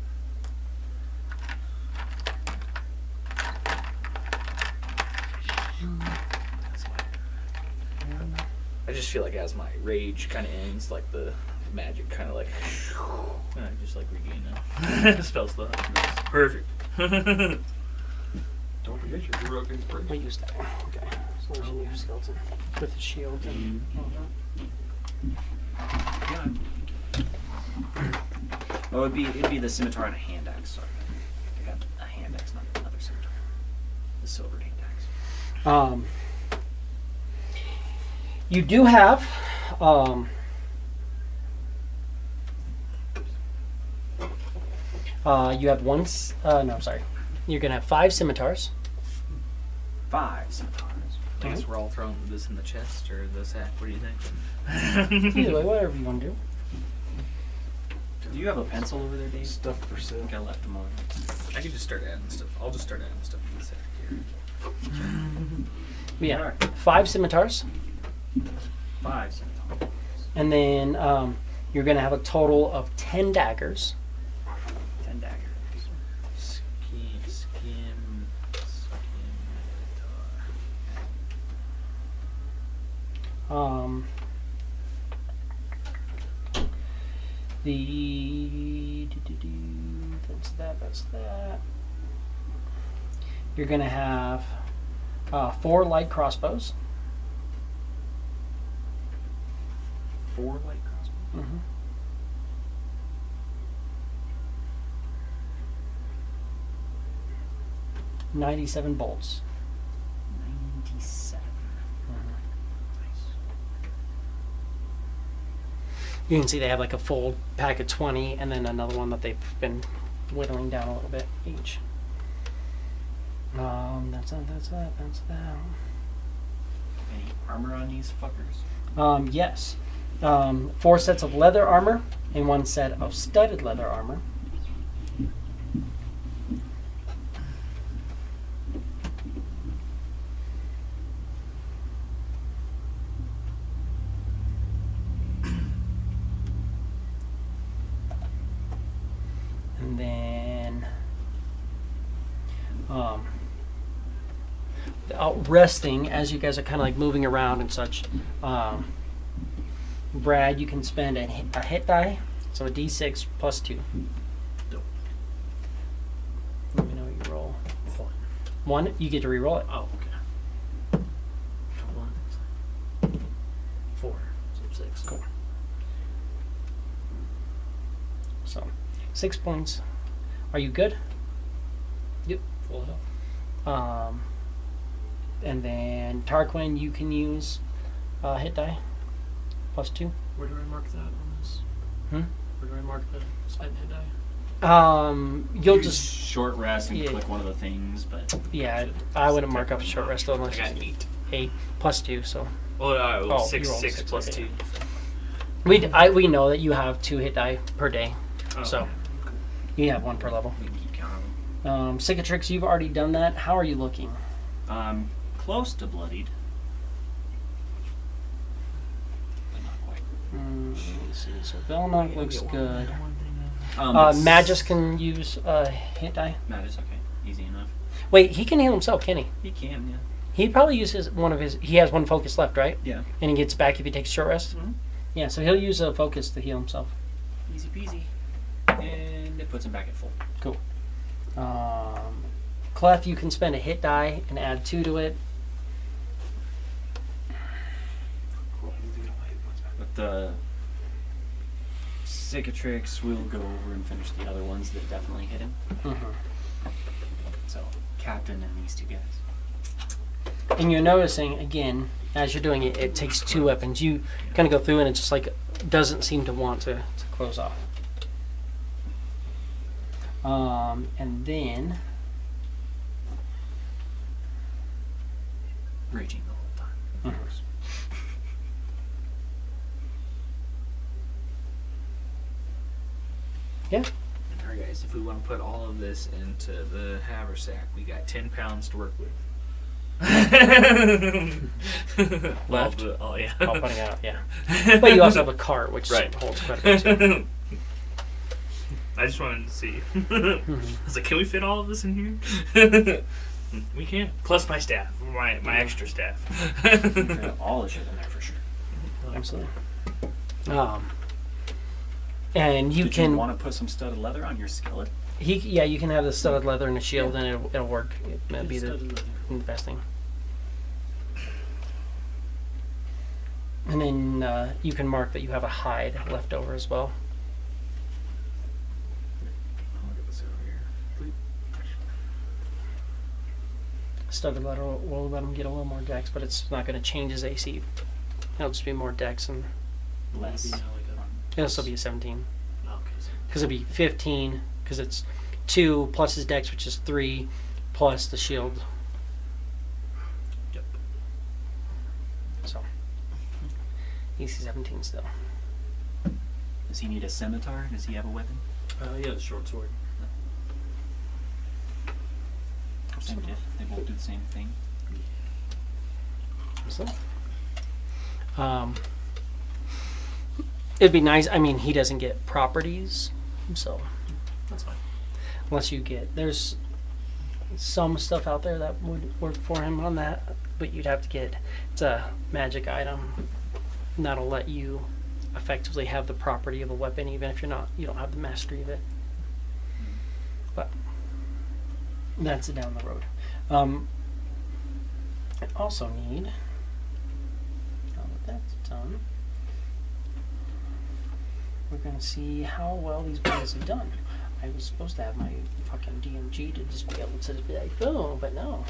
I just feel like as my rage kind of ends, like the magic kind of like, and I just like regain a spell slot. Perfect. Don't forget your broken spring. We'll use that. Okay. As long as you use skeleton. With the shield and all that. Yeah. Oh, it'd be the scimitar and a hand axe. Sorry, I got a hand axe, not another scimitar. The silver hand axe. You do have you have one no, sorry. You're gonna have 5 scimitars. 5 scimitars. I guess we're all throwing this in the chest or the sack. What do you think? Either way, whatever you want to do. Do you have a pencil over there, Dave? Stuff for I sale. think I left them over. I can just start adding stuff. I'll just start adding stuff to the sack here. Yeah, Alright. 5 scimitars, 5 scimitars. and then you're gonna have a total of 10 daggers. 10 daggers. Skim. That's that. You're gonna have 4 light crossbows. 4 light crossbows. Mm-hmm. $97 bolts. 97. You can see they have like a full pack of 20 and then another one that they've been whittling down a little bit each. That's that. Any armor on these fuckers? Yes. 4 sets of leather armor and 1 set of studded leather armor. And then resting as you guys are kind of like moving around and such. Brad, you can spend a hit die, so a d6 plus 2. Dope. Let me know what you roll. 1, you get to re-roll it. Oh, okay. 1, 4, so 6. Cool. So, 6 points. Are you good? Yep, full health. And then Tarquin, you can use hit die. +2. Where do I mark that on this? Hmm? Where do I mark the spent hit die? You'll You just short rest and yeah. click one of the things, but yeah. I wouldn't mark up a short rest I unless got 8. 8 +2. So Well, Oh, 6, you rolled 6 6, plus okay. 2. we know that you have 2 hit die per day, Oh. so you have 1 per level. we can keep counting. Cicatrix, you've already done that. How are you looking? Close to bloodied, but not quite. Let's see. So Velnock looks good. It's- Magus can use hit die. Magus, okay, easy enough. Wait, he can heal himself, can he? He can, yeah. He probably uses one of his. He has 1 focus left, right? Yeah. And he gets back if he takes a short rest. Mhm. Yeah, so he'll use a focus to heal himself. Easy peasy. And it puts him back at full. Cool. Clef, you can spend a hit die and add 2 to it. But the Cicatrix will go over and finish the other ones that definitely hit him. So, Captain and these 2 guys. And you're noticing again as you're doing it, it takes 2 weapons. You kind of go through and it just like doesn't seem to want to close off. And then Raging the whole time, of Mhm. course. yeah, Alright guys, if we want to put all of this into the haversack, we got 10 pounds to work with. Left? Oh yeah. I'll put it out. Yeah, but you also have a cart which Right. holds quite a bit too. I just wanted to see. I was like, can we fit all of this in here? We can. Plus my staff, my extra staff. Yeah, all the shit in there for sure. Absolutely. And you Did can you want to put some studded leather on your skillet? you can have the studded leather and a shield, and it'll work. That'd be the best thing. And then you can mark that you have a hide left over as well. Look at this over here. Studded leather will let him get a little more dex, but it's not going to change his AC. It'll just be more dex, and Less. it'll still be a 17. Okay. Because it'll be 15, because it's 2 plus his dex, which is 3, plus the shield. Yep. So, AC 17 still. Does he need a scimitar? Does he have a weapon? Yeah, the short sword. Same diff. They both do the same thing. So, it'd be nice. I mean, he doesn't get properties, so That's fine. unless you get there's some stuff out there that would work for him on that, but you'd have to get it's a magic item and that'll let you effectively have the property of a weapon, even if you don't have the mastery of it. But that's down the road. I also need. Now that that's done, we're gonna see how well these boys have done. I was supposed to have my fucking DMG to just be able to just be like, boom, but no,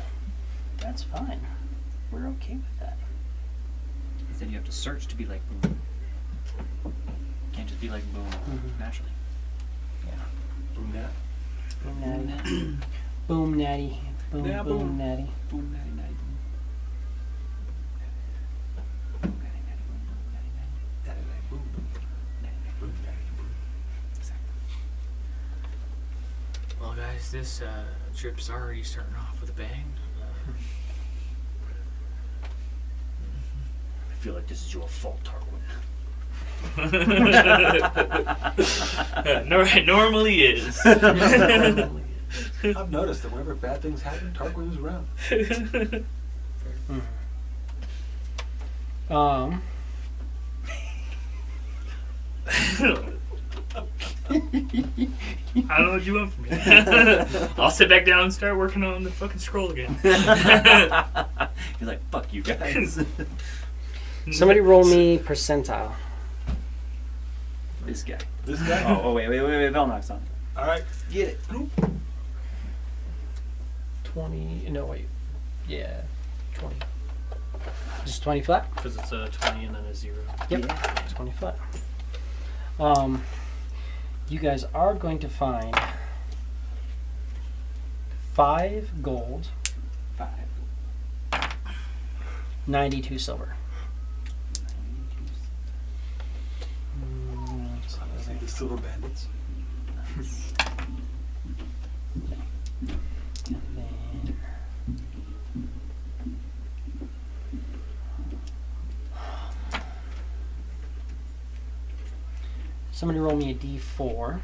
that's fine. We're okay with that. He said you have to search to be like boom. Can't just be like boom Mhm. naturally. Boom that. Boom natty. Boom natty. Boom Yeah, boom boom. natty. Boom, natty, natty, boom. Boom, natty, natty, boom, boom, natty, natty. Daddy, daddy, boom, boom. Natty, natty. Boom, daddy, boom. Exactly. Well, guys, this trip's already starting off with a bang. I feel like this is your fault, Tarquin. Normally is. I've noticed that whenever bad things happen, Tarquin's around. I don't know what you want from me. I'll sit back down and start working on the fucking scroll again. He's like, fuck you guys. Somebody roll me percentile. This guy. This guy? Oh, wait, Velnock's on. All right. Get it. 20. No, wait. Yeah. 20. It's 20 flat. Because it's a 20 and then a 0. Yep. 20 flat. You guys are going to find 5 gold, 5. 92 silver. See the silver bandits. And then somebody roll me a d4.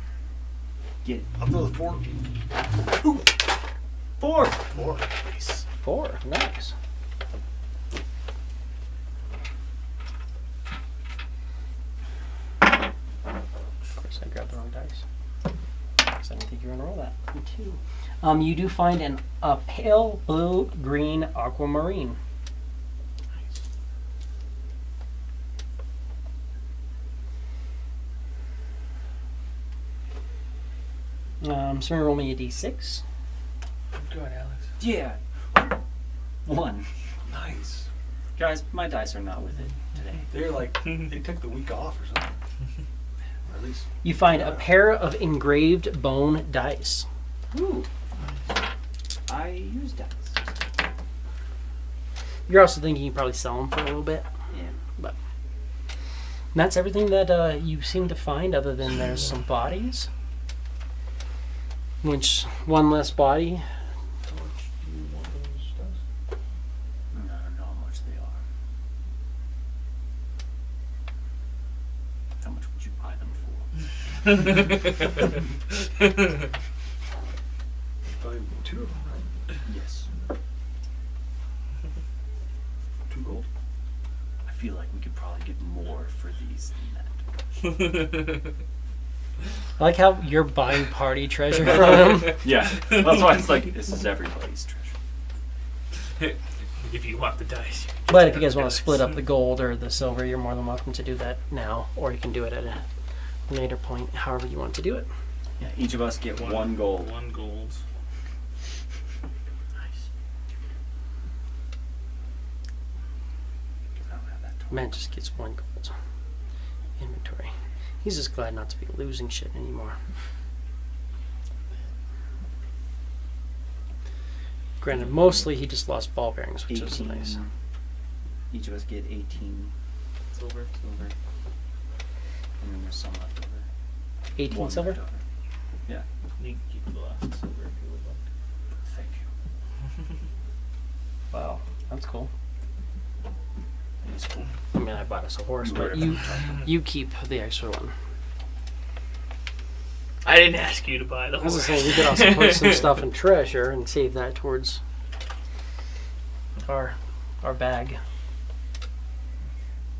Get it. Up to the 4. 4. 4. Nice. 4. Nice. Of course, I grabbed the wrong dice. Because I didn't think you were going to roll that. Me too. You do find a pale blue-green aquamarine. Somebody roll me a d6. Go ahead, Alex. Yeah. 1. Nice. Guys, my dice are not with it today. They're like, they took the week off or something. Or at least. You find a pair of engraved bone dice. Ooh. I use dice. You're also thinking you probably sell them for a little bit. Yeah. But that's everything that you seem to find, other than there's some bodies. Which, one less body. How much do you want those dice? I don't know how much they are. How much would you buy them for? Probably 2 of them, right? Yes. 2 gold. I feel like we could probably get more for these than that. I like how you're buying party treasure from him. Yeah. That's why it's like, this is everybody's treasure. If you want the dice. But if you guys want to split up the gold or the silver, you're more than welcome to do that now. Or you can do it at a later point, however you want to do it. Yeah, each of us get 1 gold. 1 gold. Nice. I don't have that total. Man just gets 1 gold inventory. He's just glad not to be losing shit anymore. Granted, mostly he just lost ball bearings, which is nice. Each of us get 18 Silver. silver. And then there's some left over. 18 1 silver? left over. Yeah. You can keep the last silver if you would like. Thank you. Wow, that's cool. It's cool. I mean, I bought us a horse, but Right. you keep the extra one. I didn't ask you to buy the I was horse. just saying, we could also put some stuff in treasure and save that towards our bag.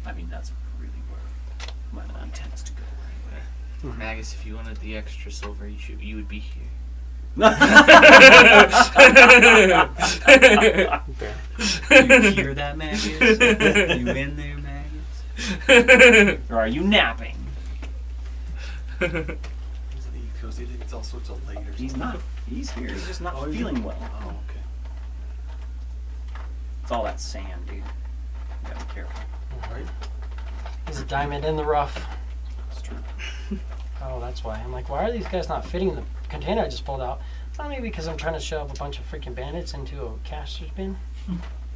I mean, that's really where my money tends to go anyway. Magus, if you wanted the extra silver, you would be here. You hear that, Magus? You in there, Magus? Or are you napping? He's on the East Coast. He thinks all sorts of late or something. He's not. He's here. He's just not Oh, he's feeling in- well. Oh, okay. It's all that sand, dude. You gotta be careful. Right? There's a diamond in the rough. It's true. Oh, that's why. I'm like, why are these guys not fitting in the container I just pulled out? It's not maybe because I'm trying to shove a bunch of freaking bandits into a caster's bin.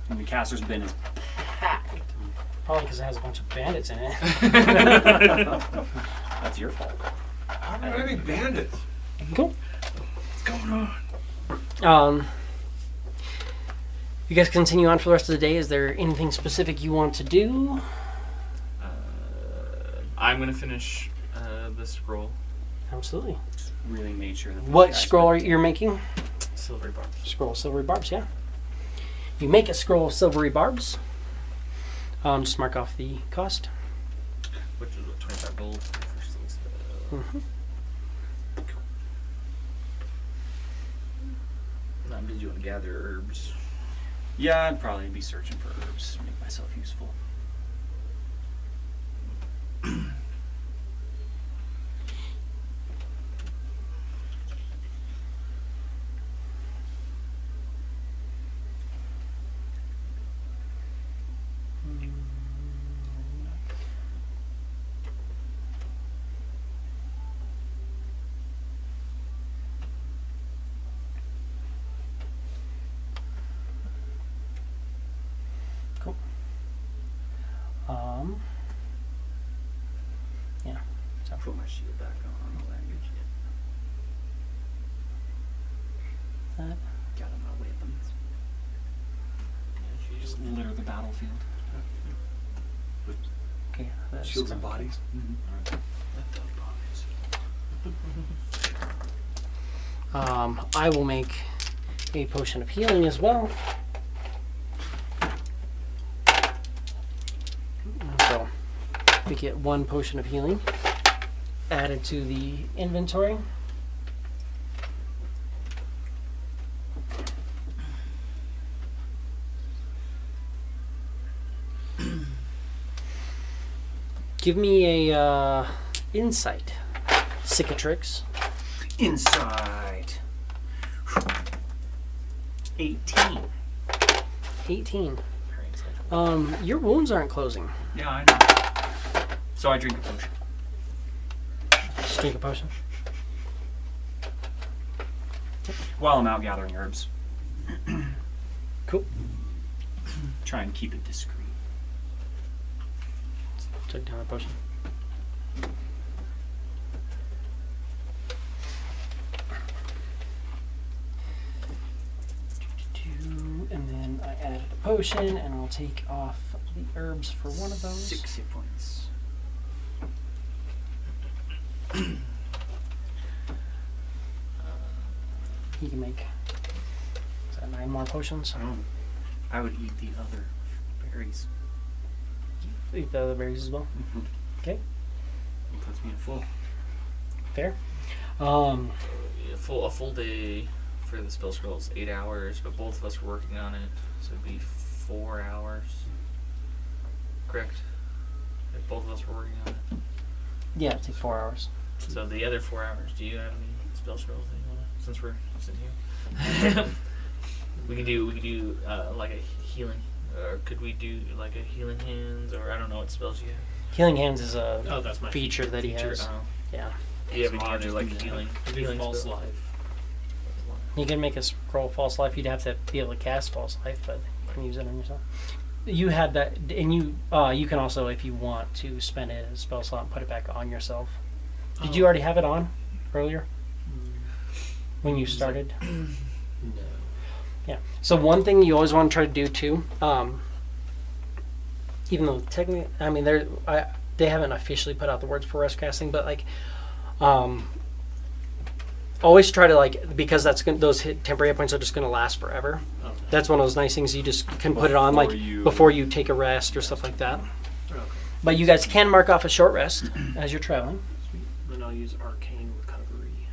And the caster's bin is packed. Probably because it has a bunch of bandits in it. That's your fault. How are there any bandits? Cool. What's going on? You guys continue on for the rest of the day. Is there anything specific you want to do? I'm gonna finish the scroll. Absolutely. Just really made sure that. What scroll are you making? Silvery barbs. Scroll of silvery barbs, yeah. You make a scroll of silvery barbs. Just mark off the cost. Which is what, 25 gold for the first little spell. Mm-hmm. Did you want to gather herbs? Yeah, I'd probably be searching for herbs to make myself useful. So. Put my shield back on. All that good shit. That. Got my weapons. Just litter the battlefield. Okay. That's Shields and correct. bodies. I will make a potion of healing as well. So we get 1 potion of healing added to the inventory. Give me a insight, cicatrix. Insight. 18. 18. Very excited. Your wounds aren't closing. Yeah, I know. So I drink a potion. Just drink a potion. While I'm out gathering herbs. Cool. Try and keep it discreet. Took down a potion. And then I added a potion, and I'll take off the herbs for one of those. 6 hit points. You can make, is that 9 more potions? I would eat the other berries. Eat the other berries as well. Okay, It puts me in full. fair. A full day for the spell scroll is 8 hours, but both of us were working on it, so it'd be 4 hours. Correct? If both of us were working on it. Yeah, it'll take 4 hours. So the other 4 hours, do you have any spell scrolls that you wanna, since we're sitting here? we could do like a healing, or could we do like a healing hands, or I don't know what spells you have. Healing Hands is a Oh, that's my feature that he has. Oh. Yeah. Do you have So any I'll other just like do that. healing? I do healing false spell? life. You can make a scroll false life. You'd have to be able to cast false life, but you can use it on yourself. You had that, and you can also, if you want to, spend it as a spell slot and put it back on yourself. Did you already have it on earlier when you started? No. Yeah. So one thing you always want to try to do too, even though technically, I mean, they haven't officially put out the words for rest casting, but like, always try to like, because those temporary hit points are just going to last forever. Okay. That's one of those nice things you just can put it on like before you take a rest or stuff like that. Okay. But you guys can mark off a short rest as you're traveling. Sweet. Then I'll use arcane recovery.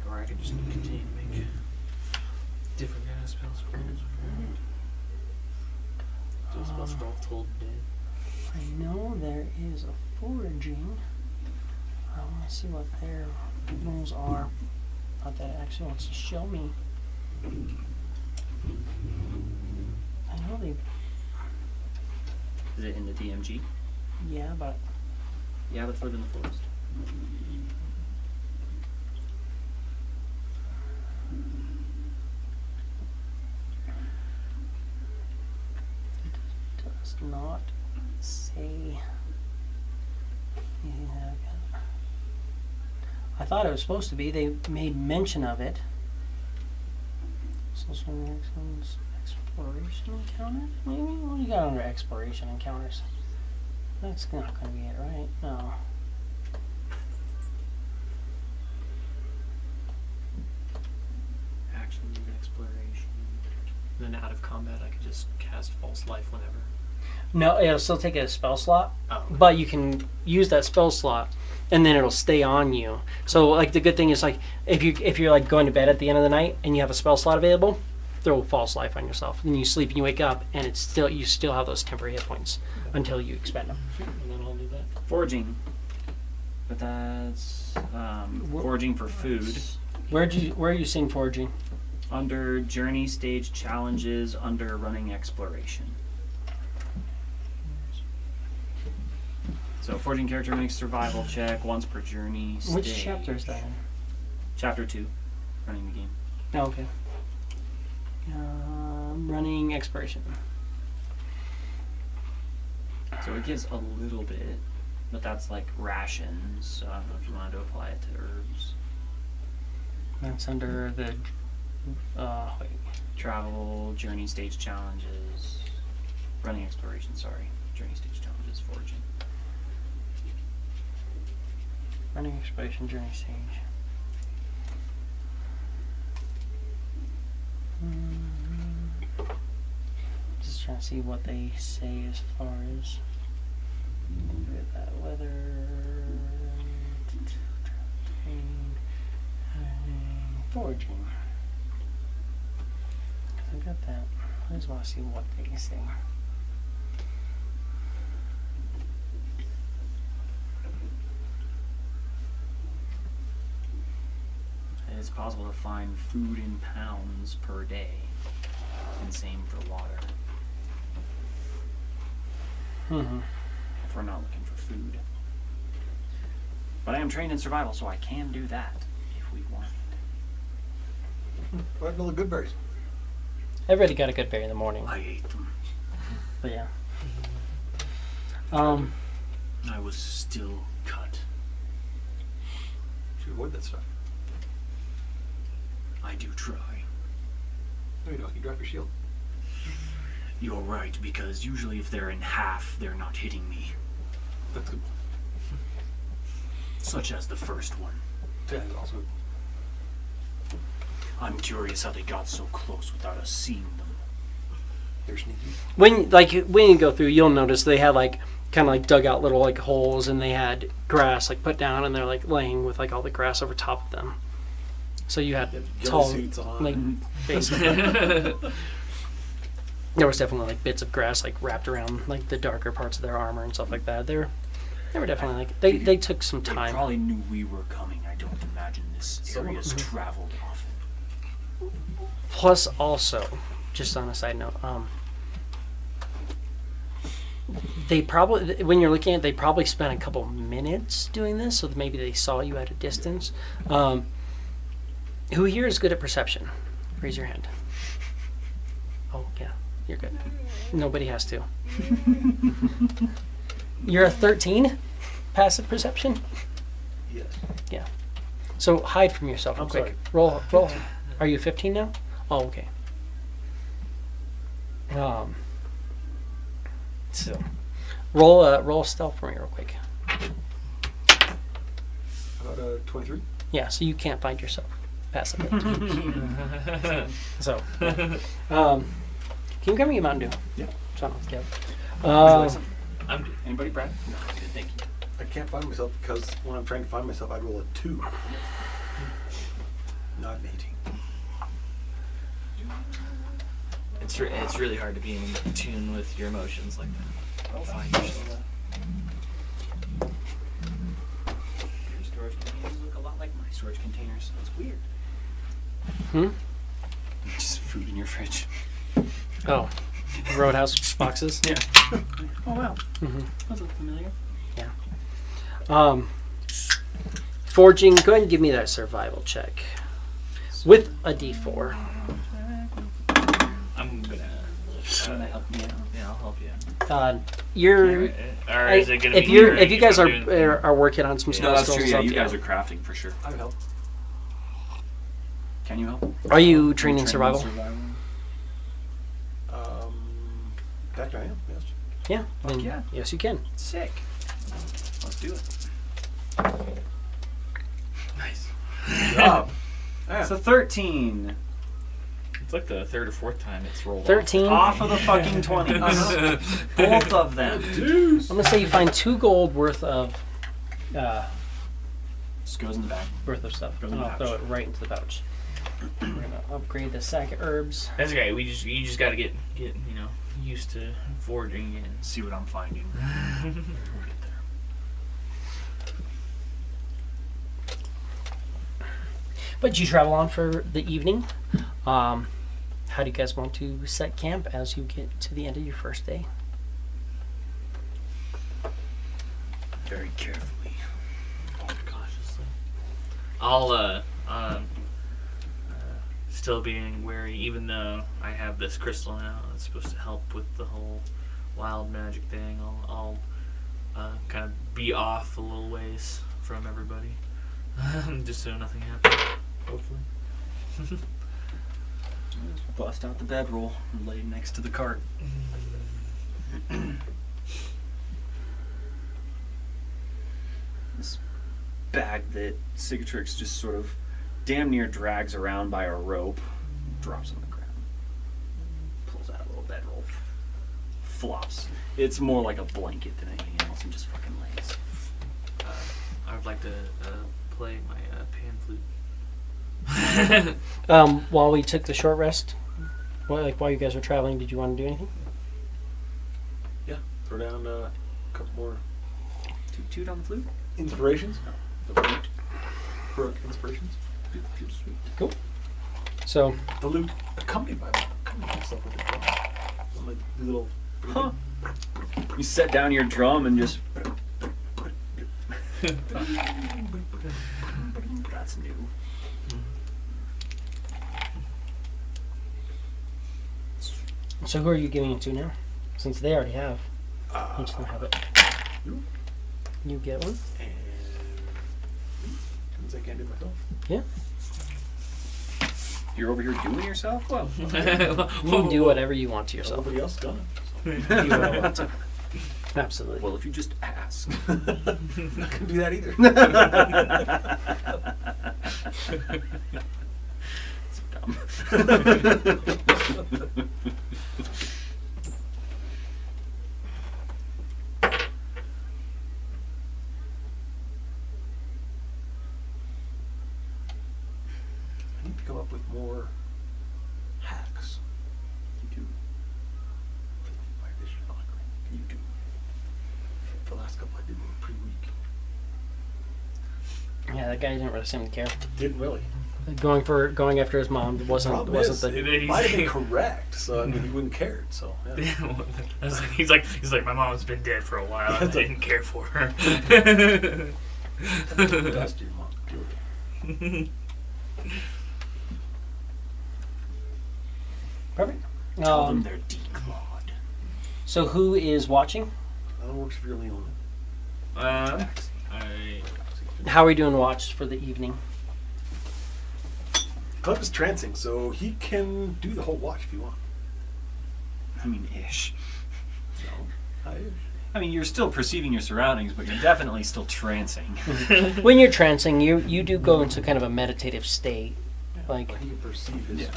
Or I could just continue to make different kind of spell scrolls. Do a spell scroll told dead. I know there is a foraging. I want to see what their rules are. Not that it actually wants to show me. I know they, Is it in the DMG? yeah, but Yeah, let's live in the forest. does not say anything that I can. I thought it was supposed to be. They made mention of it. Social interactions, exploration encounters, maybe? What do you got under exploration encounters? That's not going to be it, right? No. Action, exploration. And then out of combat, I could just cast false life whenever. No, it'll still take a spell slot, Oh. but you can use that spell slot, and then it'll stay on you. So, like, the good thing is, like, if you're like going to bed at the end of the night and you have a spell slot available, throw false life on yourself. Then you sleep and you wake up, and you still have those temporary hit points until you expend them. And then I'll do that. Foraging. But that's foraging for food. Where are you seeing foraging? Under journey stage challenges, under running exploration. So foraging character makes survival check once per journey stage. Which chapter is that in? Chapter 2. Running the game. Oh, okay. Running exploration. So it gives a little bit. But that's like rations, so I don't know if you wanted to apply it to herbs. That's under the. Wait. Travel, journey stage challenges, running exploration, sorry. Journey stage challenges, foraging. Running exploration journey stage. Just trying to see what they say as far as. Look at that weather. Foraging. I got that. I just want to see what they say. It's possible to find food in pounds per day, and same for water. Mm-hmm. If we're not looking for food. But I am trained in survival, so I can do that if we want. What happened to the good berries? Everybody got a good berry in the morning, I ate them. but yeah. I was still cut. Should avoid that stuff. I do try. No, you don't. You drop your shield. You're right, because usually if they're in half, they're not hitting me. That's good. Such as the first one. Yeah, also. I'm curious how they got so close without us seeing them. They're sneaky. When you go through, you'll notice they had like kind of like dug out little like holes, and they had grass like put down, and they're like laying with like all the grass over top of them. So you had tall, suits on. like basically. There was definitely like bits of grass like wrapped around like the darker parts of their armor and stuff like that. They were definitely like they took some They time. probably knew we were coming. I don't imagine this area's traveled often. Plus, also, just on a side note, they probably, when you're looking at it, they probably spent a couple minutes doing this, so that maybe they saw you at a distance. Who here is good at perception? Raise your hand. Oh, yeah, you're good. Nobody has to. You're a 13? Passive perception? Yes. Yeah. So hide from yourself real I'm quick. sorry. Roll. Are you 15 now? Oh, okay. So, roll stealth for me real quick. About 23. Yeah, so you can't find yourself passively. So, can you grab me a Mountain Dew? Yeah. So, yeah. I'm good. Anybody, Brad? No, good, thank you. I can't find myself because when I'm trying to find myself, I'd roll a 2. Not an 18. It's really hard to be in tune with your emotions like that. Find yourself. Your storage containers look a lot like my storage containers. That's weird. Just food in your fridge. Oh, Roadhouse boxes? Yeah. Oh wow. Mm-hmm. Those look familiar. Yeah. Forging, go ahead and give me that survival check. With a d4. I'm gonna help me out. Yeah, I'll help you. You're... Or is it gonna if be you're here if you guys I'm doing things? are working on some Yeah. spell No, that's scrolls true. and Yeah, stuff, you guys are crafting for sure. I would help. Can you help? Are you training survival? That I am, yes. Yeah. Fuck then yeah. Yes, you can. Sick. Let's do it. Nice. Good job. Yeah. So 13. It's like the third or fourth time it's rolled 13. Off of the fucking 20s. Both of them. I'm gonna say you find 2 gold worth of Just goes in the bag. stuff. Goes in And the I'll pouch. throw it right into the pouch. We're gonna upgrade the sack of herbs. That's okay. You just gotta get used to foraging and See what I'm finding. We'll get there. But you travel on for the evening. How do you guys want to set camp as you get to the end of your first day? Very carefully. cautiously. I'll still being wary, even though I have this crystal now. It's supposed to help with the whole wild magic thing. I'll kind of be off a little ways from everybody, just so nothing happens. Hopefully. Bust out the bedroll and lay next to the cart. This bag that Cicatrix just sort of damn near drags around by a rope, drops on the ground, pulls out a little bedroll, flops. It's more like a blanket than anything else, and just fucking lays. I would like to play my pan flute. While we took the short rest, while you guys were traveling, did you want to do anything? Yeah, throw down a couple more Toot on the flute. inspirations. The flute. Brooke inspirations. Sweet. Cool. So, The lute accompanied myself with the drum. I'm like the little. Huh. You set down your drum and just. That's new. so who are you giving it to now? Since they already have. Each of them have it. You You get one. and since I can't do it myself. Yeah. You're over here doing yourself? Well, You can do whatever you want to yourself. Nobody else done it. You do what you want to. Absolutely. well, if you just ask. So. Not gonna do that either. It's dumb. I need to come up with more hacks. You do. My vision not great. You do. The last couple I did were pretty weak. Yeah, that guy didn't really seem to care. Didn't really. Going after his mom wasn't Problem is, the. it might have been correct, so I mean he wouldn't cared. So yeah. He's like, my mom's been dead for a while. And I didn't care for her. Dust your mom. Julia. Perfect. Tell them they're declawed. So who is watching? That works if you're Leon. I How are we doing watch for the evening? Club is trancing, so he can do the whole watch if you want. I mean, ish. No, I mean, you're still perceiving your surroundings, but you're definitely still trancing. When you're trancing, you do go into kind of a meditative state. Like, he can perceive his. Yeah.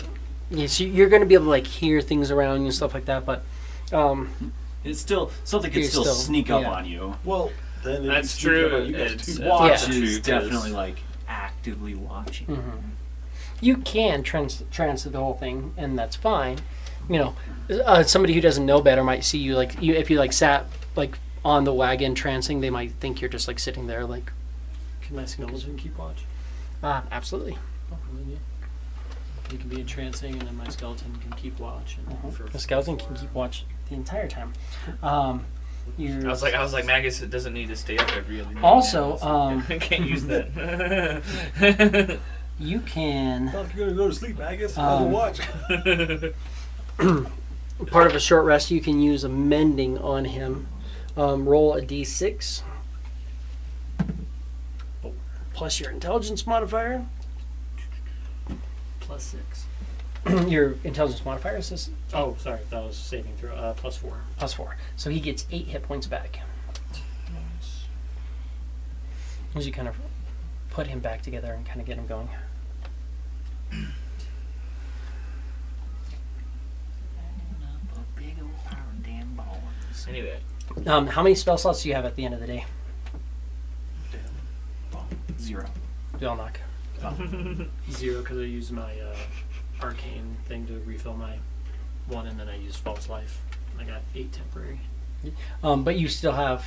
yeah, so you're going to be able to like hear things around you and stuff like that. But It's still something could You're still still- sneak up yeah. on you. Well, then That's it'd be sneaking true. up on you guys It's- too. it's- Watch Yeah. is Truth definitely is- like actively watching. you can trance the whole thing, and that's fine. You know, somebody who doesn't know better might see you like if you like sat like on the wagon trancing, they might think you're just like sitting there like. Can my skeleton keep watch? Absolutely. Oh, then yeah. You can be entrancing, and then my skeleton can keep watch. And The skeleton can keep watch the entire time. You're, was like, Magus doesn't need to stay up every other night. Also, now, so can't use that. you can. Well, if you're gonna go to sleep, I guess I'll watch. Part of a short rest, you can use a mending on him. Roll a d6 plus your intelligence modifier. +6. Your intelligence modifier is this Oh, sorry, that was saving throw. +4. +4, so he gets 8 hit points back as you kind of put him back together and kind of get him going. Anyway, How many spell slots do you have at the end of the day? 0. Do all knock. 0 because I used my arcane thing to refill my 1, and then I used false life. I got 8 temporary. But you still have.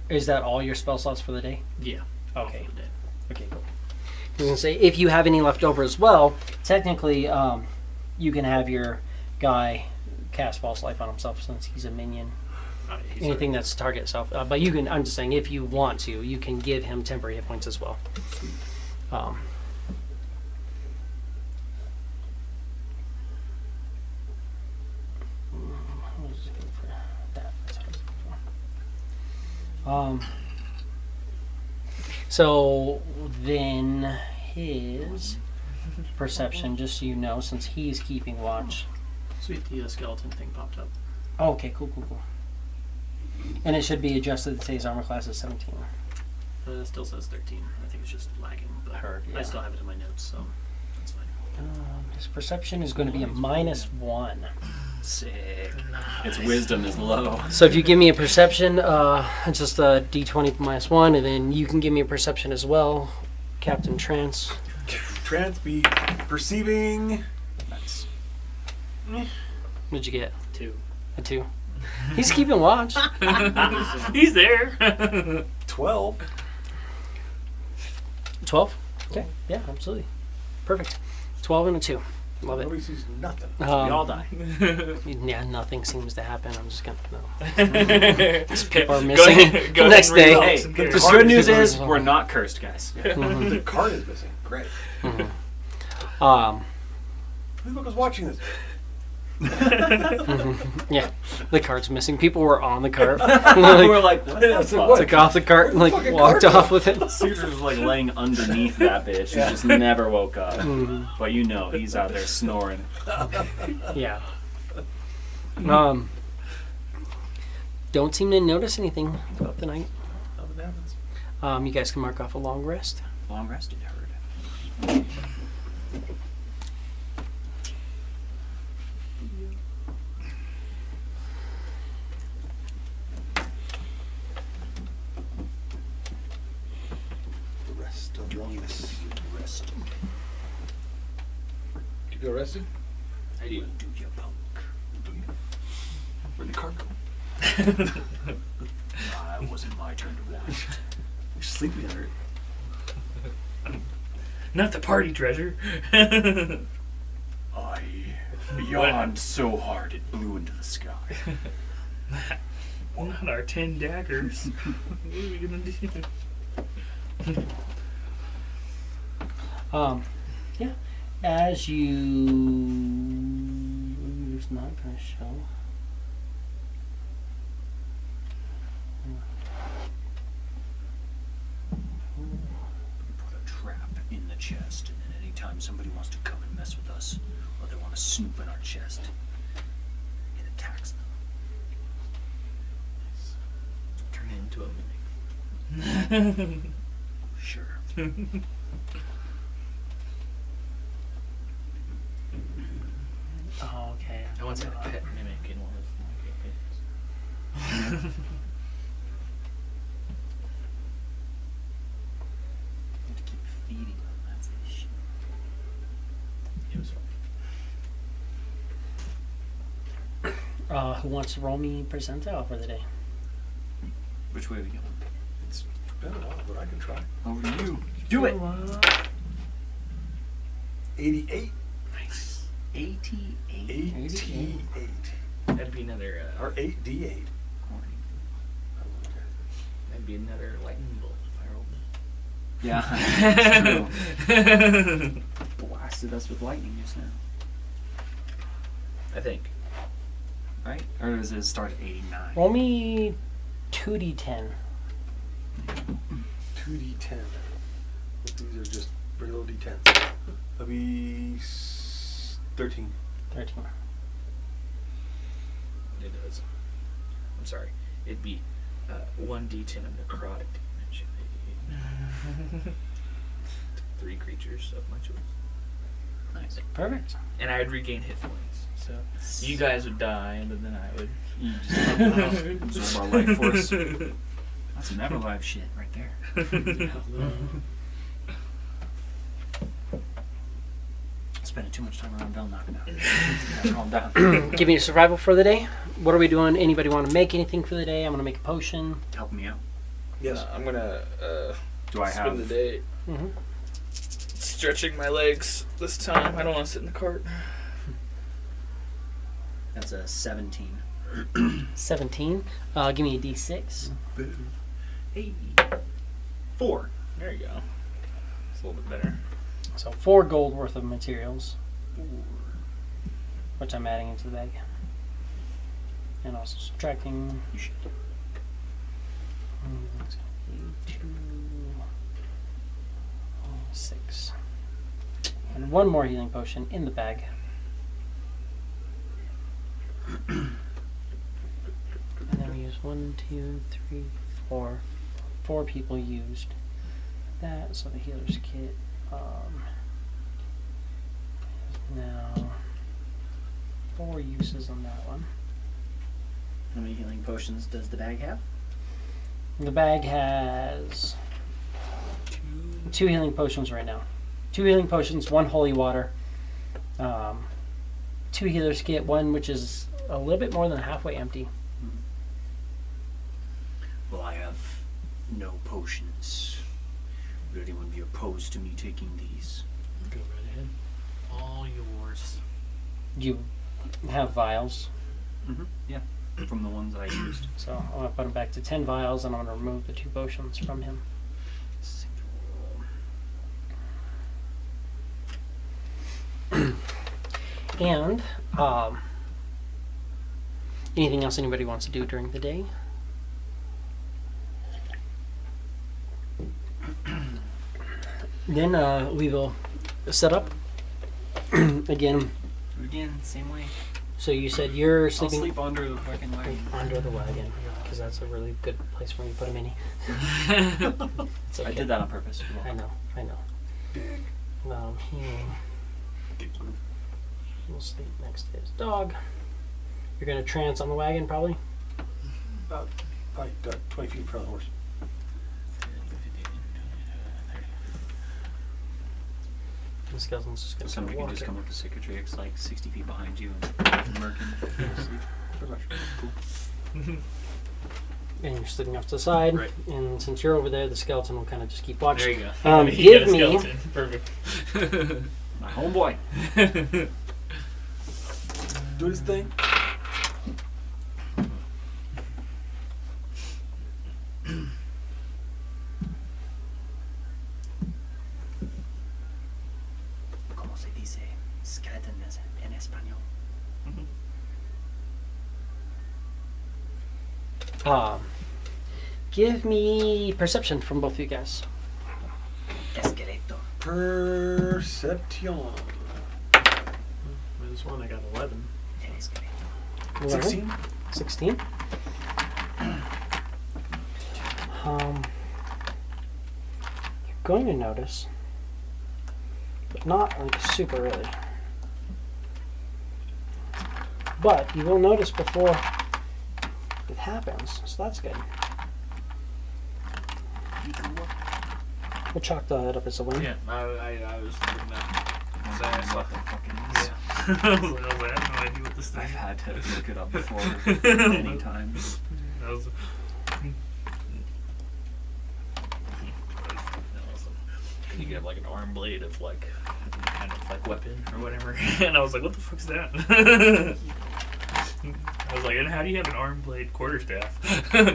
Is that all your spell slots for the day? Yeah. Okay. Off of the day. Okay, cool. I was gonna say if you have any left over as well, technically, you can have your guy cast false life on himself since he's a minion. He's Anything that's target itself, but you can. I'm just saying, if you want to, you can give him temporary hit points as well. I was looking for that. That's what I was looking So then his perception, just so you know, since he's keeping watch. Sweet, the skeleton thing popped up. Oh, okay, cool. And it should be adjusted to say his armor class is 17. Still says 13. I think it's just lagging, but Heard, yeah. I still have it in my notes, so that's fine. His perception is going to be a -1. Sick. Its wisdom is low. So if you give me a perception, it's just a d20 -1, and then you can give me a perception as well, Captain Trance. Trance be perceiving. Nice. What'd you get? 2. A 2. He's keeping watch. He's there. 12. 12? Okay, yeah, absolutely. Perfect. 12 and a 2. Love it. Nobody sees nothing. We all die. Yeah, nothing seems to happen. I'm just gonna no. These people are missing. The next day. Hey, The the card good is news is missing. we're not cursed, guys. The card is missing. Great. Who Who the fuck was watching this? Yeah, the cart's missing. People were on the cart. We're like, what the fuck? Took off the cart and like Fucking walked cart. off with it. Caesar was like laying underneath that bitch. He just never woke up. But you know, he's out there snoring. Yeah. Don't seem to notice anything throughout the night. Nothing happens. You guys can mark off a long rest. Long rested, heard. The rest of longness. Rest. You feel rested? I do. Do you punk? Where'd the cart go? It wasn't my turn to watch. You're sleeping under it. Not the party treasure. I yawned so hard it blew into the sky. Not our 10 daggers. What are we gonna do? Yeah. As you, it's not gonna show. Put a trap in the chest, and then anytime somebody wants to come and mess with us, or they want to snoop in our chest, it attacks them. Turn it into a mimic. Sure. Oh, okay. I once had a pet mimic in one of my games. have to keep feeding them. That's the issue. It was fun. Who wants to roll me percentile for the day? Which way are we going? It's been a while, but I can try. Over to you. Do it. 88. Nice. 88. 88. That'd be another. Or 8d8. That'd be another lightning bolt if I rolled it. Yeah, it's true. Blasted us with lightning just now. I think. Right? Or does it start at 89? Roll me 2d10. 2d10. But these are just regular d10s. That'll be 13. 13. It does. I'm sorry. It'd be 1d10 of necrotic damage. 3 creatures of my choice. Nice. Perfect. And I would regain hit points. So you guys would die, but then I would. You just absorb our life force. That's some Everlive shit right there. Spending too much time around Belknap now. Calm down. Give me a survival for the day. What are we doing? Anybody want to make anything for the day? I'm going to make a potion. Help me out. Yes. I'm gonna Do I spend the have... day Mm-hmm. stretching my legs this time. I don't want to sit in the cart. That's a 17. 17. Give me a d6. 4. There you go. It's a little bit better. So 4 gold worth of materials, which I'm adding into the bag. And also subtracting You should. and one more healing potion in the bag. And then we use 1, 2, 3, 4. 4 people used that, so the healer's kit. Now 4 uses on that one. How many healing potions does the bag have? The bag has 2 healing potions right now. 2 healing potions, 1 holy water, 2 healer's kit, 1 which is a little bit more than halfway empty. Well, I have no potions. Would anyone be opposed to me taking these? Go right ahead. All yours. You have vials, Yeah, from the ones I used. so I'm going to put him back to 10 vials, and I'm going to remove the 2 potions from him. And anything else anybody wants to do during the day? Then we will set up again. Again, same way. So you said you're I'll sleeping sleep under the fucking wagon. under the wagon because that's a really good place for me to put him in. It's okay. I did that on purpose. I know. He will sleep next to his dog. You're gonna trance on the wagon, probably. About 20 feet in front of the horse. The skeleton's just gonna Somebody can walk just it. come up the Cicatrix like 60 feet behind you and murking. Pretty much. Cool. And you're sleeping off to the side. Right. And since you're over there, the skeleton will kind of just keep There watching. you go. You Give got a me. skeleton. Perfect. My homeboy. Do his thing. ¿Cómo se dice skeleton en español? Give me perception from both of you guys. Esqueleto. Perception. This one I got 11. El esqueleto. 16. 16. You're going to notice, but not like super really. But you will notice before it happens, so that's good. We'll chalk that up as a win. Yeah, I was thinking that. So I saw What the fuck is Yeah. I was like, I have no idea what this thing I've is. had to look it up before many times. That was. You get like an arm blade of like kind of like weapon or whatever, and I was like, "What the fuck's that?" I was like, "And how do you have an arm blade quarterstaff?" Yeah.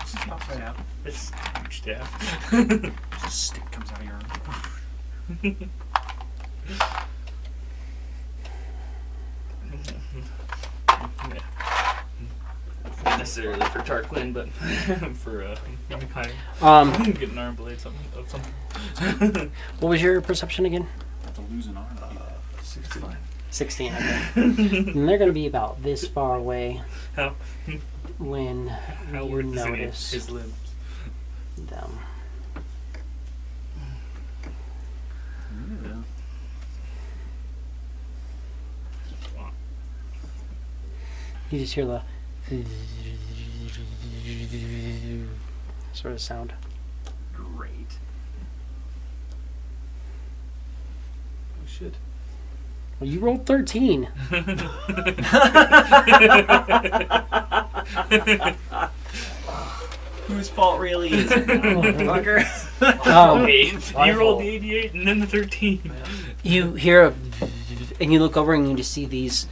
Just pops right out. It's huge staff. Just a stick comes out of your arm. Not necessarily for Tarquin, but for kind Um, get an arm blade something of something. what was your perception again? Have to lose an arm. 69. 16. Okay. And they're going to be about this far away How when how you worth is it notice his limbs? them. You just hear the sort of sound. Great. Oh shit. Well, you rolled 13. Whose fault really is it, fucker? You rolled the 88 and then the 13. You hear a and you look over and you just see these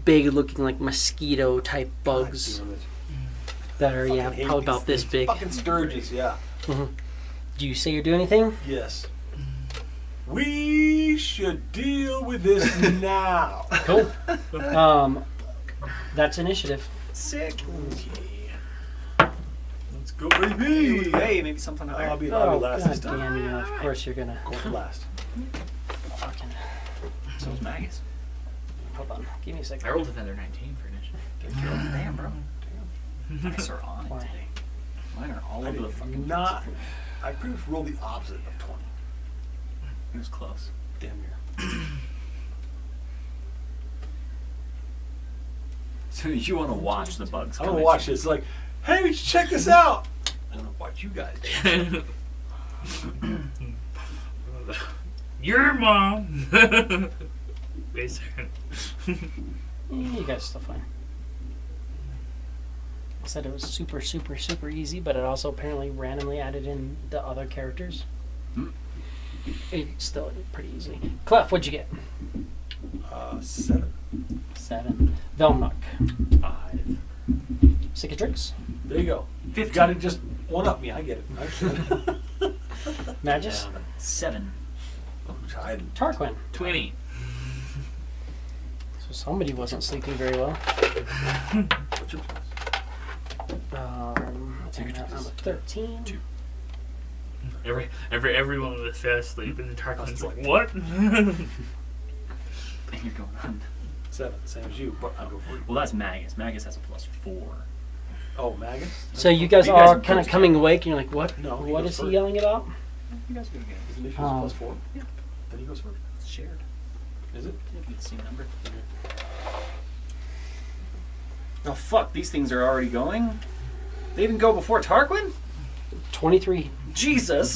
big looking like mosquito type bugs God damn it. that are Fucking hate probably these about this things. big. Fucking sturges, yeah. Do you say you do anything? Yes. We should deal with this now. Cool. That's initiative. Sick. Okay. Let's Let's go, baby! Hey, maybe something higher. I'll be Oh, last God this time. damn, of course you're gonna Go for last. fucking... So is Magus. Hold on, give me a second. I rolled a Thunder 19 for initiative. Damn, bro. Damn. Dice are on it Why? today. Mine are all I over the did fucking not. place. I pretty much rolled the opposite of 20. It was close. Damn near. So you want to watch the bugs I come want to at watch you. this. Like, hey, we should check this out. I want to watch you guys. Your mom. Wait a second. You guys are still fine. I said it was super, super, super easy, but it also apparently randomly added in the other characters. It's still pretty easy. Clef, what'd you get? 7. 7. Velmuck. 5. Cicatrix. There you go. 15. Got it. Just one up me. I get it. Magus. 7. I Tarquin. 20. So somebody wasn't sleeping very well. What's your place? And I'm a 13. 2. Everyone was fast asleep, and the Tarquin's like, Like- what? And you're going on. 7. Same as you. But I'll go for it. Well, that's Magus. Magus has a +4. Oh, Magus? So you guys You guys are are kind of first, coming yeah. awake, and you're like, what? No, he What goes is he first. yelling about? You guys go again. His initials Oh. +4? Yeah. Then he goes first. It's shared. Is it? You get the same number. Oh fuck! These things are already going. They even go before Tarquin? 23. Jesus!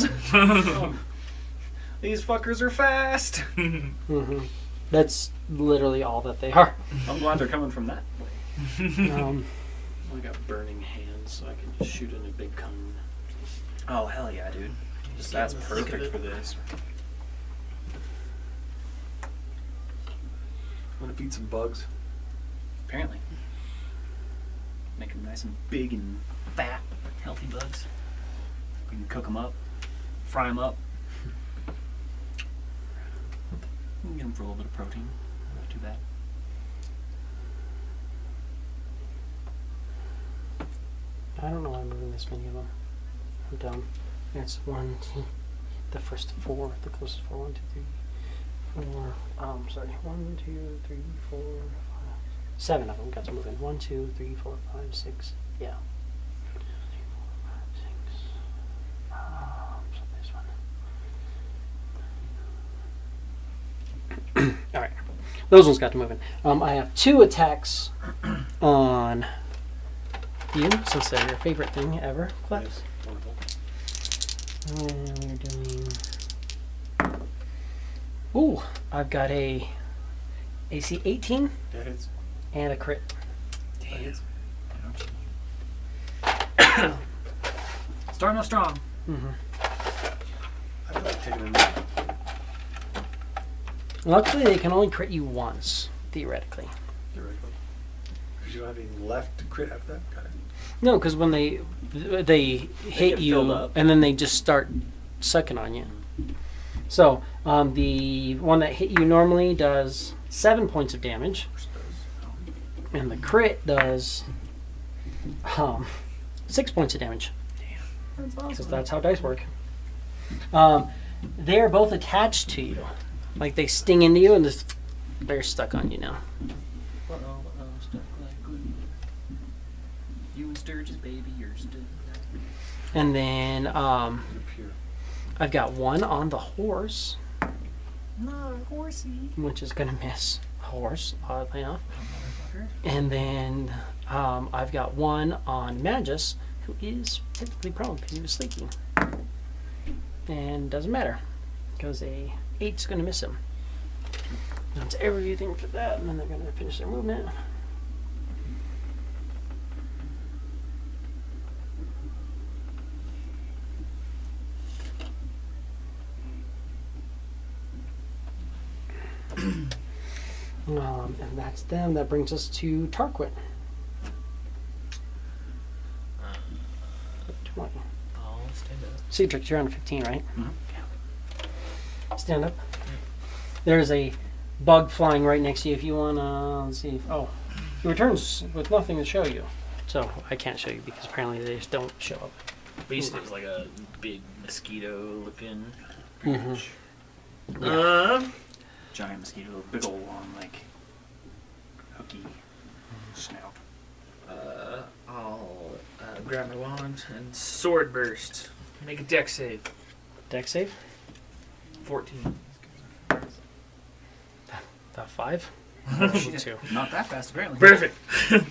These fuckers are fast. Mm-hmm. That's literally all that they are. I'm glad they're coming from that way. I got burning hands, so I can just shoot in a big cone. Oh hell yeah, dude! That's get in the thick of perfect it. for this. I'm going to feed some bugs. Apparently, make them nice and big and fat, healthy bugs. We can cook them up, fry them up. We can get them for a little bit of protein. Not too bad. I don't know why I'm moving this many of them. I'm dumb. That's 1, 2, the first 4, the closest 4. 1, 2, 3, 4. Sorry. 1, 2, 3, 4, 5. 7 of them got to move in. 1, 2, 3, 4, 5, 6. Yeah. 1, 2, 3, 4, 5, 6. So this one. All right. Those ones got to move in. I have 2 attacks on you, since they're your favorite thing ever. Clef. Yes. Wonderful. And we're doing. Ooh, I've got a AC 18 That hits. and a crit. That hits. Starting off strong. Mm-hmm. I feel like taking a nap. Luckily, they can only crit you once, theoretically. Theoretically. Because you don't have anything left to crit after that? Got it. No, because when they hit get filled you, up. and then they just start sucking on you. So, the one that hit you normally does 7 points of damage, and the crit does 6 points of damage. That's Because that's how dice work. They are both attached to you. Like they sting into you and just, they're stuck on you now. Stuff like glue. You and Sturgis, baby, you're still. And then You're pure. I've got 1 on the horse, No, horsey. which is going to miss horse, oddly enough. And then I've got 1 on Magus, who is typically prone because he was sleeping. And doesn't matter, because a 8's going to miss him. That's everything for that, and then they're going to finish their movement. And that's them. That brings us to Tarquin. 20. I'll stand up. Cedric, you're on 15, right? Mhm. Yeah. Stand up. There's a bug flying right next to you. If you want to, let's see. Oh, he returns with nothing to show you. So I can't show you because apparently they just don't show up. But you said it was like a big mosquito looking. Mhm. Giant mosquito, big old long, like, hooky snout. I'll grab my wand and sword burst. Make a deck save. Deck save? 14. That 5? Shit, 2. not that fast, apparently. Perfect. It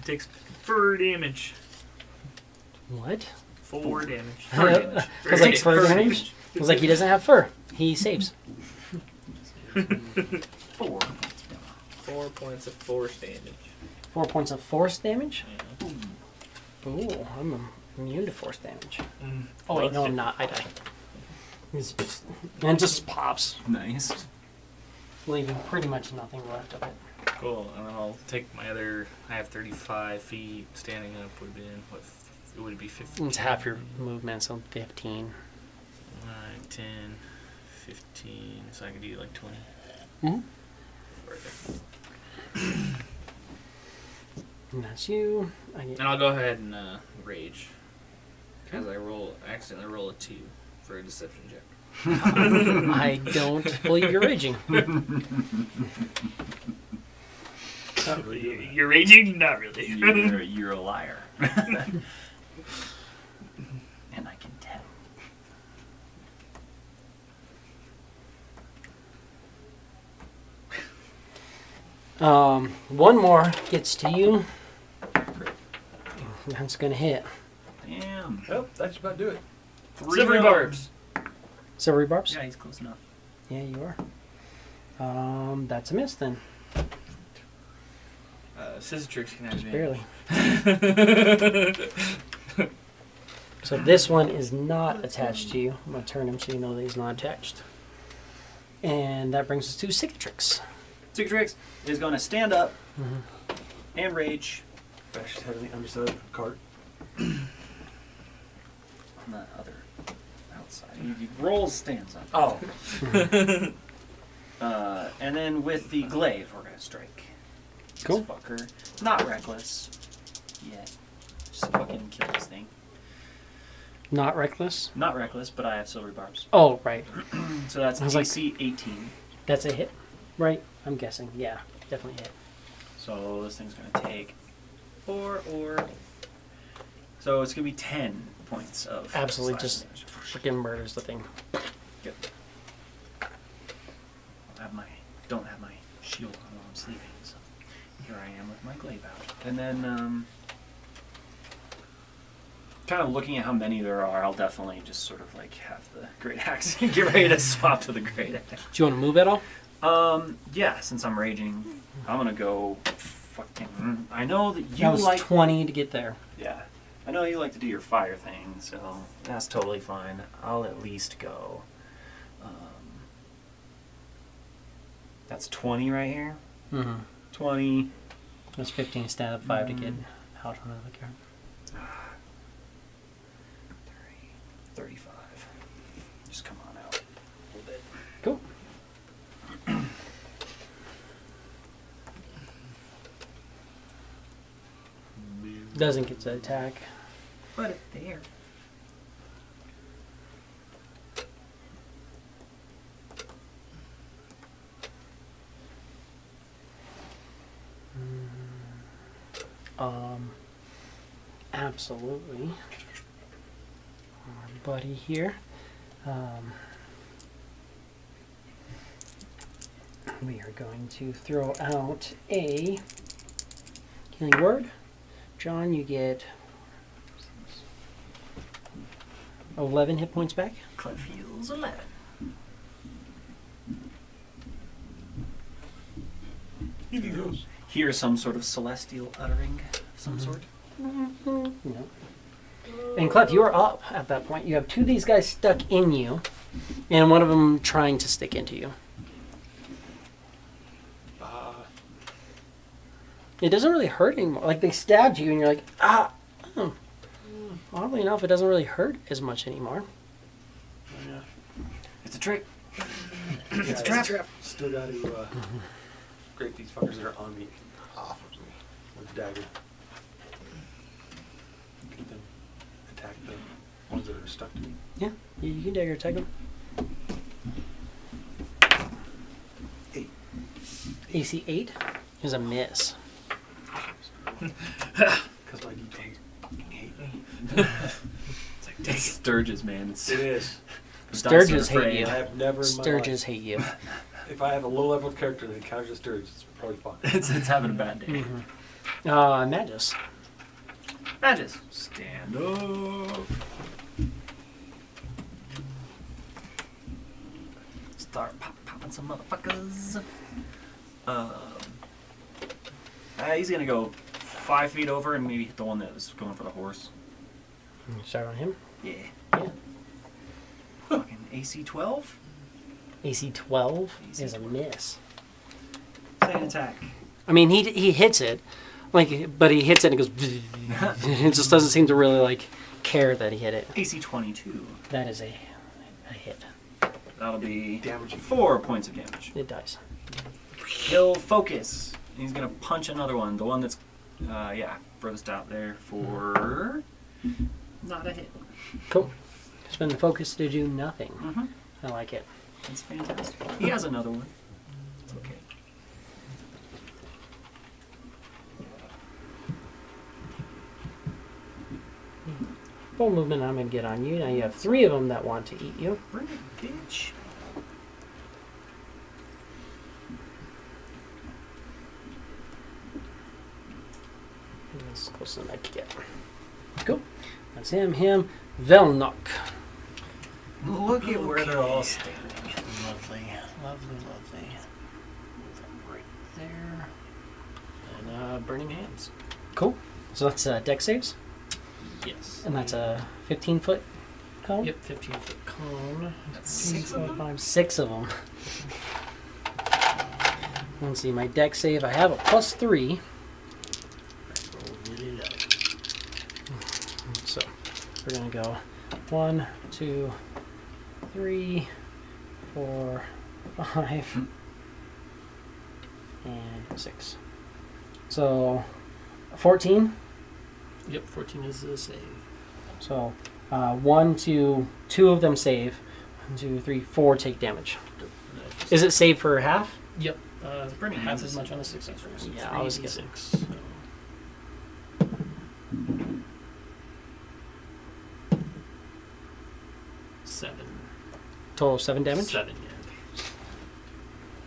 takes 4 damage. What? 4 damage. I was like, fur damage? I was like, he doesn't have fur. He saves. 4. 4 points of force damage. 4 points of force damage? Yeah. Ooh, I'm immune to force damage. Mm. Oh wait, no I'm not. I die. And it just pops, Nice. leaving pretty much nothing left of it. Cool. And then I'll take my other. I have 35 feet. Standing up would have been what? It would be 15. It's half your movement, so 15. 9, 10, 15. So I can do like 20. Mm-hmm. Further. And that's you. I get And I'll go ahead and rage. As I accidentally roll a 2 for a deception check. I don't believe you're raging. Not really doing that. You're raging? Not really. You're a liar. And I can tell. One more gets to you. That's gonna hit. Damn. Well, that should about do it. 3 Silvery barbs. Silvery barbs? Yeah, he's close enough. Yeah, you are. That's a miss then. Scissor tricks can have Just advantage. barely. So this one is not attached to you. I'm gonna turn him so you know that he's not attached. And that brings us to Cicatrix. Cicatrix is going to stand up Mm-hmm. and rage Bash his head on the underside of the cart. on the other outside. He rolls, stands up. Oh. And then with the glaive, we're going to strike. Cool. This fucker. Not reckless yet. Just fucking kill this thing. Not reckless. Not reckless, but I have silvery barbs. Oh, right. So that's I was like- AC 18. That's a hit, right? I'm guessing. Yeah, definitely hit. So this thing's going to take 4 or... So it's going to be 10 points of Absolutely, slash just damage. freaking murders the thing. Good. Don't have my shield on while I'm sleeping, so here I am with my glaive out. And then, kind of looking at how many there are, I'll definitely just sort of like have the great axe and get ready to swap to the great axe. Do you want to move at all? Yeah, since I'm raging, I'm gonna go fucking. I know that you That was like. 20 to get there. Yeah. I know you like to do your fire thing, so that's totally fine. I'll at least go. That's 20 right here. Mm-hmm. 20. That's 15 stand up, 5 to get out on the card. 35. Just come on out a little bit. Cool. Doesn't get to attack. But it's there. Absolutely. Our buddy here. We are going to throw out a healing word. John, you get 11 hit points back. Cliff heals 11. He goes. Hear some sort of celestial uttering of some sort. No. And Clef, you are up at that point. You have 2 of these guys stuck in you, and one of them trying to stick into you. It doesn't really hurt anymore. Like, they stabbed you, and you're like, ah. Oh. Oddly enough, it doesn't really hurt as much anymore. Yeah. It's a trick. It's a trap. Still got to scrape these fuckers that are on me off of me with the dagger. attack the ones that are stuck to me? Yeah, you can dagger attack him. 8. AC 8 is a miss. Because my D20s fucking hate me. It's like, dang it. Sturges, man. It is. Sturges hate you. I have never in my Sturges life. hate you. If I have a low-level character that encounters a Sturge, it's probably fine. It's having a bad day. Magus. Magus, stand up. Start popping some motherfuckers. He's gonna go 5 feet over and maybe hit the one that was going for the horse. Start on him. Yeah. Yeah. Fucking AC 12. AC 12 AC is a 12. miss. Second attack. I mean, he hits it, but he hits it and it goes. It just doesn't seem to really like care that he hit it. AC 22. That is a hit. That'll be Damaging. 4 points of damage. It dies. He'll focus. He's gonna punch another one. The one that's, furthest out there for not a hit. Cool. Spend the focus to do nothing. Mm-hmm. I like it. That's fantastic. He has another one. It's okay. Full movement I'm going to get on you. Now you have 3 of them that want to eat you. Bring it, bitch. That's close enough I can get. Cool. That's him. Velnok. Look at where they're all standing. Lovely. Move him right there. And Burning Hands. Cool. So that's deck saves. Yes. And that's a 15-foot cone? Yep, 15-foot cone. That's 6 of them? 5, 6 of them. Let's see, my deck save, I have a +3. Really low. So, we're going to go 1, 2, 3, 4, 5, and 6. So, 14. Yep, 14 is the save. So, 1, 2, 2 of them save. 1, 2, 3, 4 take damage. Is it save for half? Yep. Burning Half Hands as is- much on a success roll. So Yeah, I was 3d6. So. Seven. Total of 7 damage? 7,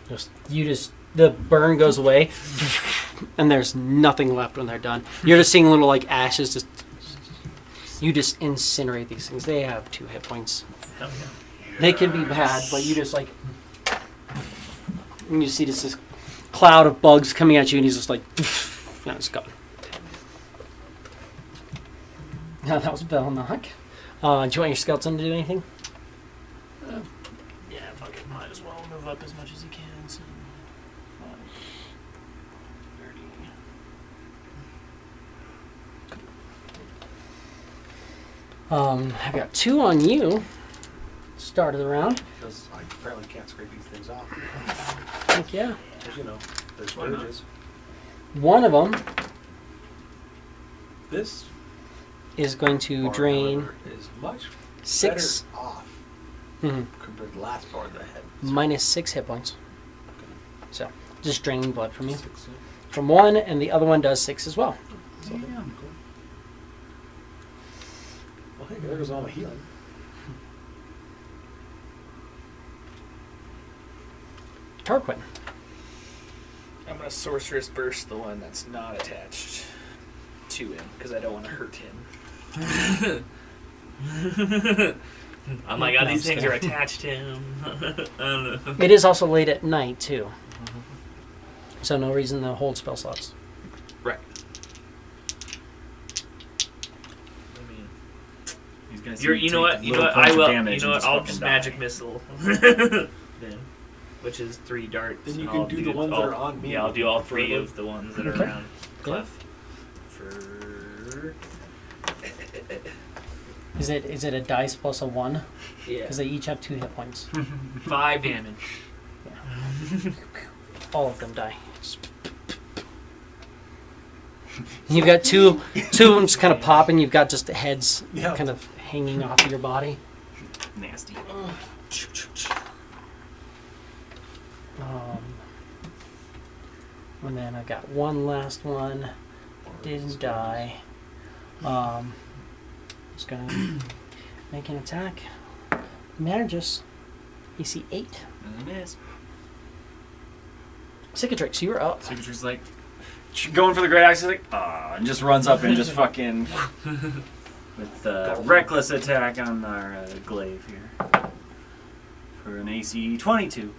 yeah. The burn goes away, and there's nothing left when they're done. You're just seeing little like ashes. You just incinerate these things. They have 2 hit points. Hell yeah. They can be bad, but you just like, and you see this cloud of bugs coming at you, and he's just like, and it's gone. Now that was Belknap. Do you want your skeleton to do anything? Yeah, fuck it. Might as well move up as much as he can. So. 30. I've got 2 on you. Start of the round. Because I apparently can't scrape these things off. Heck yeah. Because, you know, there's Why not? bridges. One of them This is going to bar, drain however, is much 6, better off mhm, compared to the last bar that I had. minus 6 hit points. So, just draining blood from you. 6, From 1, and the other one does 6 as well. Well, hey, there goes all my healing. Tarquin. I'm gonna sorceress burst the one that's not attached to him because I don't want to hurt him. I'm like, oh, these things are attached to him. I don't know. It is also late at night, too. So, no reason to hold spell slots. Right. I mean, These guys you know what? I will. You know what? I'll fucking just die. magic missile. Then, which is 3 darts. Then you I'll can do the ones that all- are on me, Yeah, I'll do all 3 preferably. of the ones that are Okay. around Clef. For Is it a dice plus a 1? yeah, Because they each have 2 hit points. 5 damage. All of them die. And you've got two of them just kind of popping. You've got just the heads Yeah. kind of hanging off of your body. Nasty. And then I got one last one. Didn't die. Just gonna make an attack. Manages. AC 8. And it is. Cicatrix, you are up. Cicatrix like going for the great axe, he's like, and just runs up and just fucking with reckless attack on our glaive here for an AC 22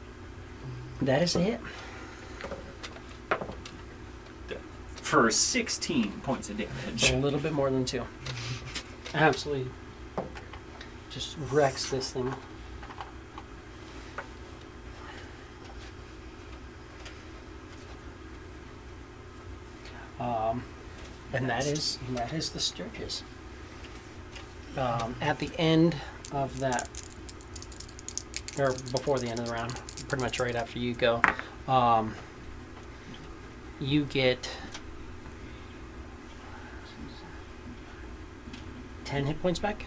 That is a hit. for 16 points of It's damage. a little bit more than 2. Absolutely. Just wrecks this thing. And that is the Sturgis. At the end of that, or before the end of the round, pretty much right after you go, you get 10 hit points back.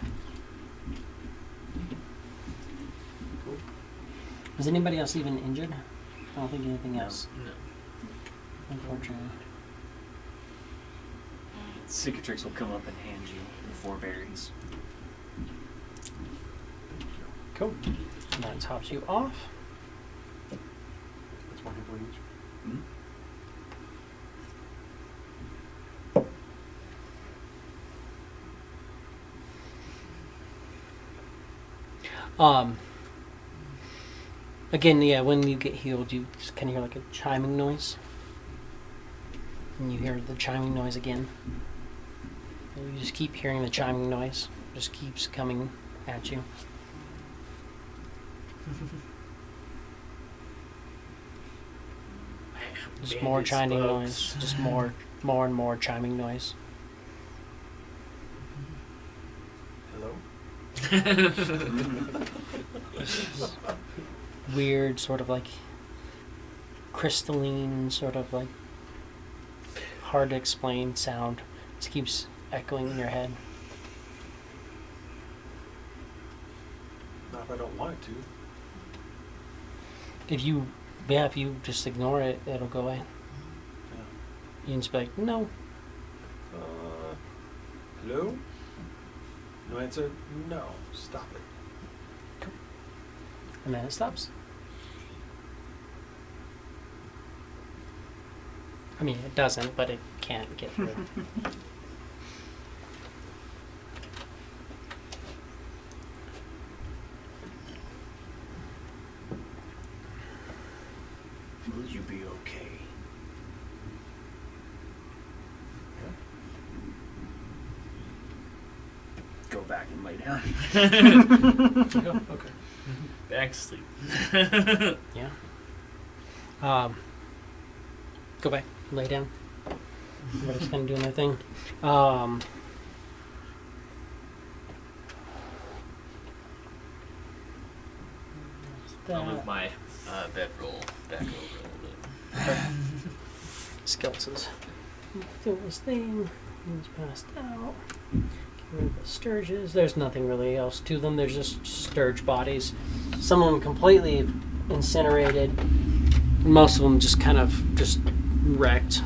Is anybody else even injured? I don't think anything else. No. Unfortunately. Cicatrix will come up and hand you the 4 berries. Cool. And that tops you off. That's one hit point each. Hmm? Again, yeah, when you get healed, you just kind of hear like a chiming noise. And you hear the chiming noise again. And you just keep hearing the chiming noise. Just keeps coming at you. Just more Bandits, chiming bugs. noise. Just more and more chiming noise. Hello? Weird, sort of like crystalline, sort of like hard to explain sound. Just keeps echoing in your head. Not if I don't want it to. If you just ignore it, it'll go away. Yeah. You inspect, no. Hello? No answer? No. Stop it. And then it stops. I mean, it doesn't, but it can't get through. Will you be okay? Go back and lay down. Okay. Back to sleep. Yeah. Go back, lay down. Everybody's gonna do their thing. I'll move my bedroll back over a little bit. Skeletons. Doing this thing. He's passed out. Get rid of the sturges. There's nothing really else to them. There's just sturge bodies. Some of them completely incinerated. Most of them just kind of just wrecked.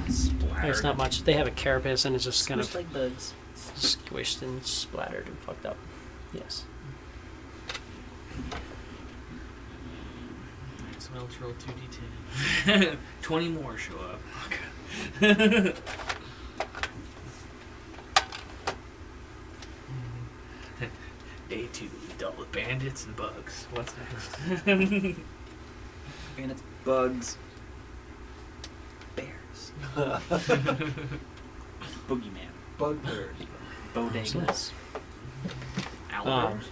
There's not much. They have a carapace and it's just kind of like bugs. squished and splattered and fucked up. Yes. So let's roll 2d10. 20 more show up. Okay. Day 2, we dealt with bandits and bugs. What's next? Bandits, bugs, bears, boogeyman, Bugbears. bodegas. Owlbears?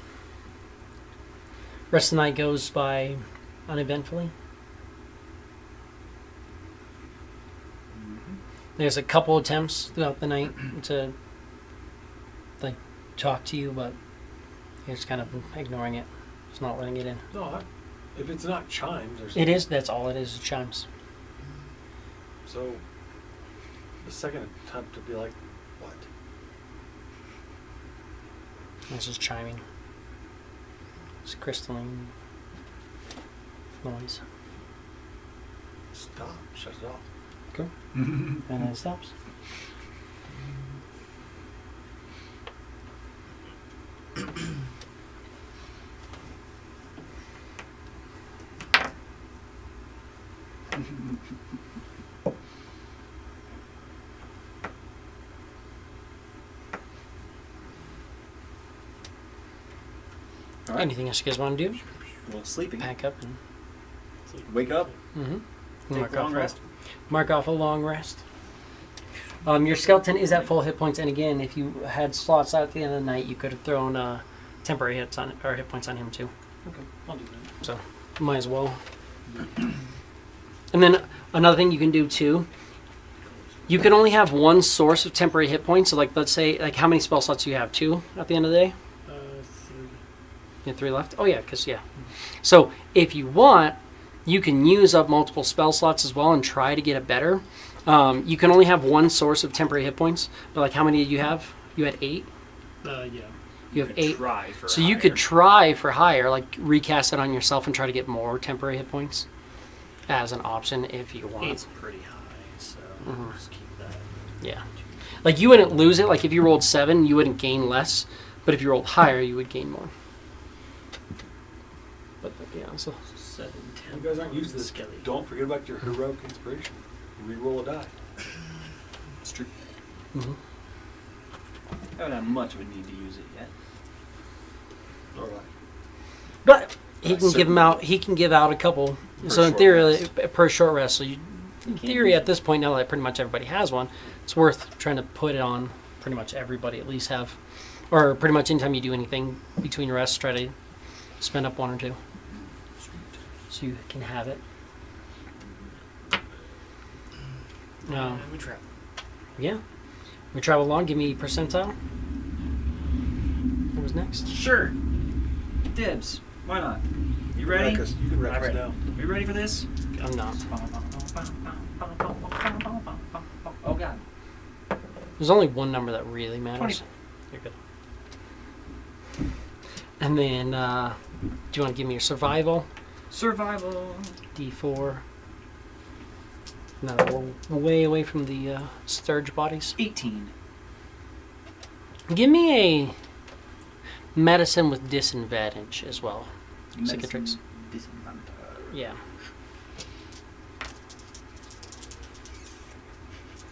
Rest of the night goes by uneventfully. There's a couple attempts throughout the night to like talk to you, but you're just kind of ignoring it. Just not letting it in. No, if it's not chimes or It something. is. That's all it is. Chimes. So, the second attempt to be like, what? This is chiming. It's crystalline noise. Stop. Shut it off. Okay. And then it stops. All right. Anything else you guys want to do? Well, sleeping. Pack up and Wake up. mark Take a long off rest. Mark off a long rest. Your skeleton is at full hit points, and again, if you had slots out at the end of the night, you could have thrown temporary hit points on him too. Okay, I'll do that. So might as well. And then another thing you can do too. You can only have one source of temporary hit points. So like, let's say, like how many spell slots do you have? 2 at the end of the day. 3. You have 3 left. Oh yeah, because yeah. So if you want, you can use up multiple spell slots as well and try to get it better. You can only have one source of temporary hit points. But like, how many did you have? You had 8. Yeah. You have 8. Try for So you could try for higher, like recast it on yourself and try to get more temporary hit points as an option if you want. 8's pretty high, so just keep that. Yeah. Like you wouldn't lose it. Like if you rolled 7, you wouldn't gain less. But if you rolled higher, you would gain more. But yeah, so 7, 10. You guys aren't used to this. Skelly. Don't forget about your heroic inspiration. Reroll a die. It's true. mhm. I haven't had much of a need to use it yet. All right. But he I can give them certainly out. He can give out a couple. Per So in short theory, rest. per short rest. So you, in can't theory, use at this point, now that pretty much everybody has one, it's worth trying to put it on. Pretty much everybody at least have, or pretty much anytime you do anything between rests, try to spend up 1 or 2, so you can have it. We travel. Yeah. We travel along. Give me percentile. What was next? Sure. Dibs. Why not? You ready? You can wreck I'm us ready. now. Are you ready for this? I'm not. Oh god. There's only one number that really matters. 20. You're good. And then, do you want to give me your survival? Survival. D4. No, we're way away from the sturge bodies. 18. Give me a medicine with disadvantage as well. Cicatrix. Disadvantage. Yeah.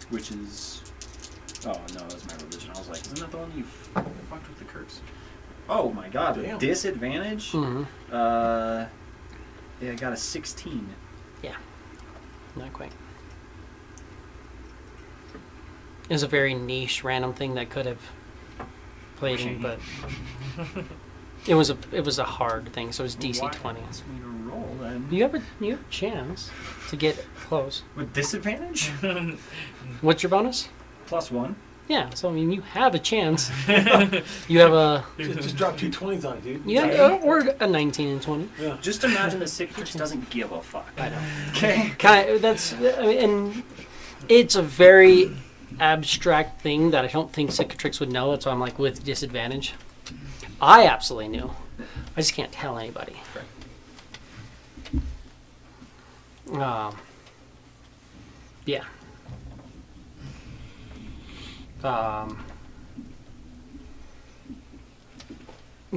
Which is... Oh, no, that's my religion. I was like, isn't that the one you fucked with the curse? Oh my god, with Damn. disadvantage? Mm-hmm. Yeah, I got a 16. Not quite. It was a very niche, random thing that could have played in, but it was a hard thing. So it was DC Why 20. ask me to roll then? You have a chance to get close. With disadvantage? What's your bonus? +1. Yeah, so I mean you have a chance. You have a Just drop 2 20s on it, dude. or a 19 and 20. Yeah. Just imagine the Cicatrix doesn't give a fuck. I know. Okay? Kind of, that's and it's a very abstract thing that I don't think Cicatrix would know. That's why I'm like with disadvantage. I absolutely knew. I just can't tell anybody. Yeah.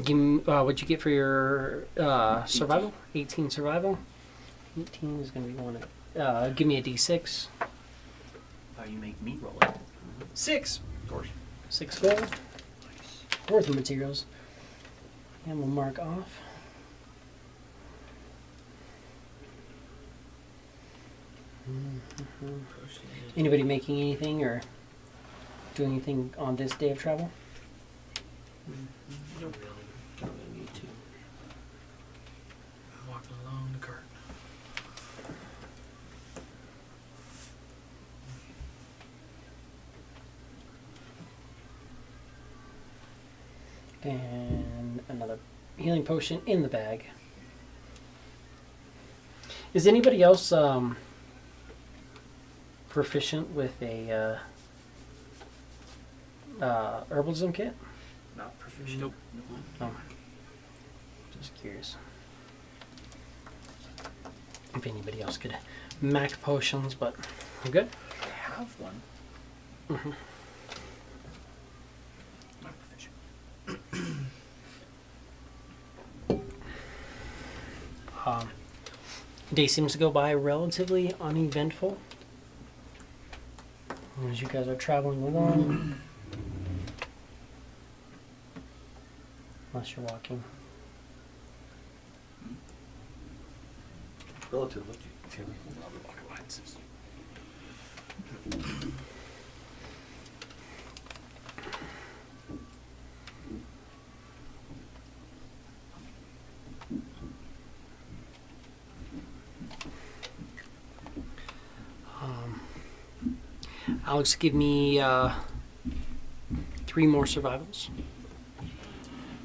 Give me, what'd you get for your survival? 18 survival. 18 is going to be one. Give me a d6. Oh, you make me roll it. 6. Of course. 6 gold. Worth of materials. And we'll mark off. Anybody making anything or doing anything on this day of travel? Don't really need to. Walking along the cart. And another healing potion in the bag. Is anybody else proficient with a herbalism kit? Not proficient. Nope. Oh. Just curious. If anybody else could mac potions, but I'm good. I have one. Mm-hmm. Not proficient. Day seems to go by relatively uneventful as you guys are traveling along. Unless you're walking. Relatively. Alex, give me 3 more survivals.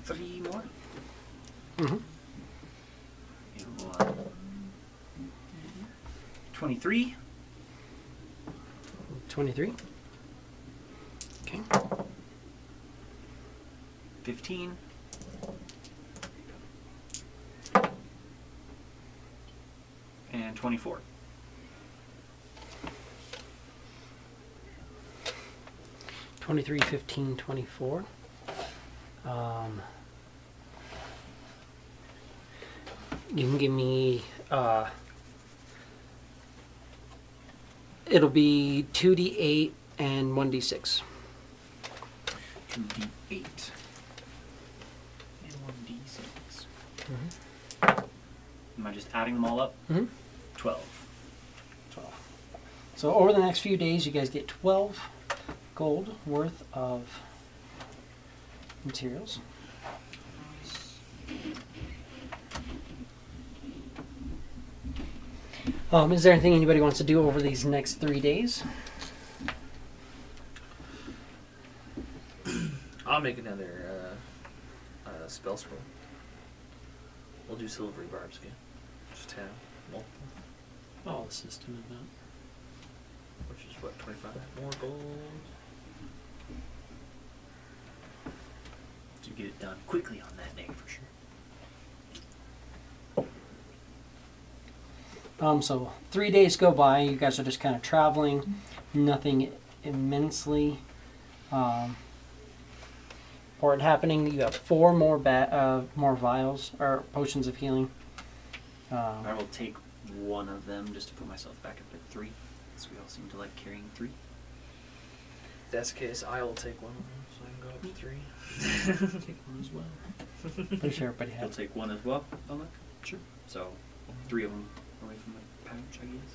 3 more. Mm-hmm. 23. 23. Okay. 15. And 24. 23, 15, 24. You can give me, it'll be 2d8 and 1d6. 2d8 and 1d6. Mm-hmm. Am I just adding them all up? Mm-hmm. 12. 12. So over the next few days, you guys get 12 gold worth of materials. Is there anything anybody wants to do over these next 3 days? I'll make another spell scroll. We'll do silvery barbs again. Just have multiple. Oh, the system of that. Which is what, 25 more gold? To get it done quickly on that day for sure. So 3 days go by. You guys are just kind of traveling. Nothing immensely important happening. You have 4 more more vials or potions of healing. I will take one of them just to put myself back up at 3. So we all seem to like carrying 3. If that's the case, I will take one of them so I can go up to 3. Take one as well. Pretty sure everybody You'll has. take one as well, Oleg? Sure. So 3 of them away from the pouch, I guess.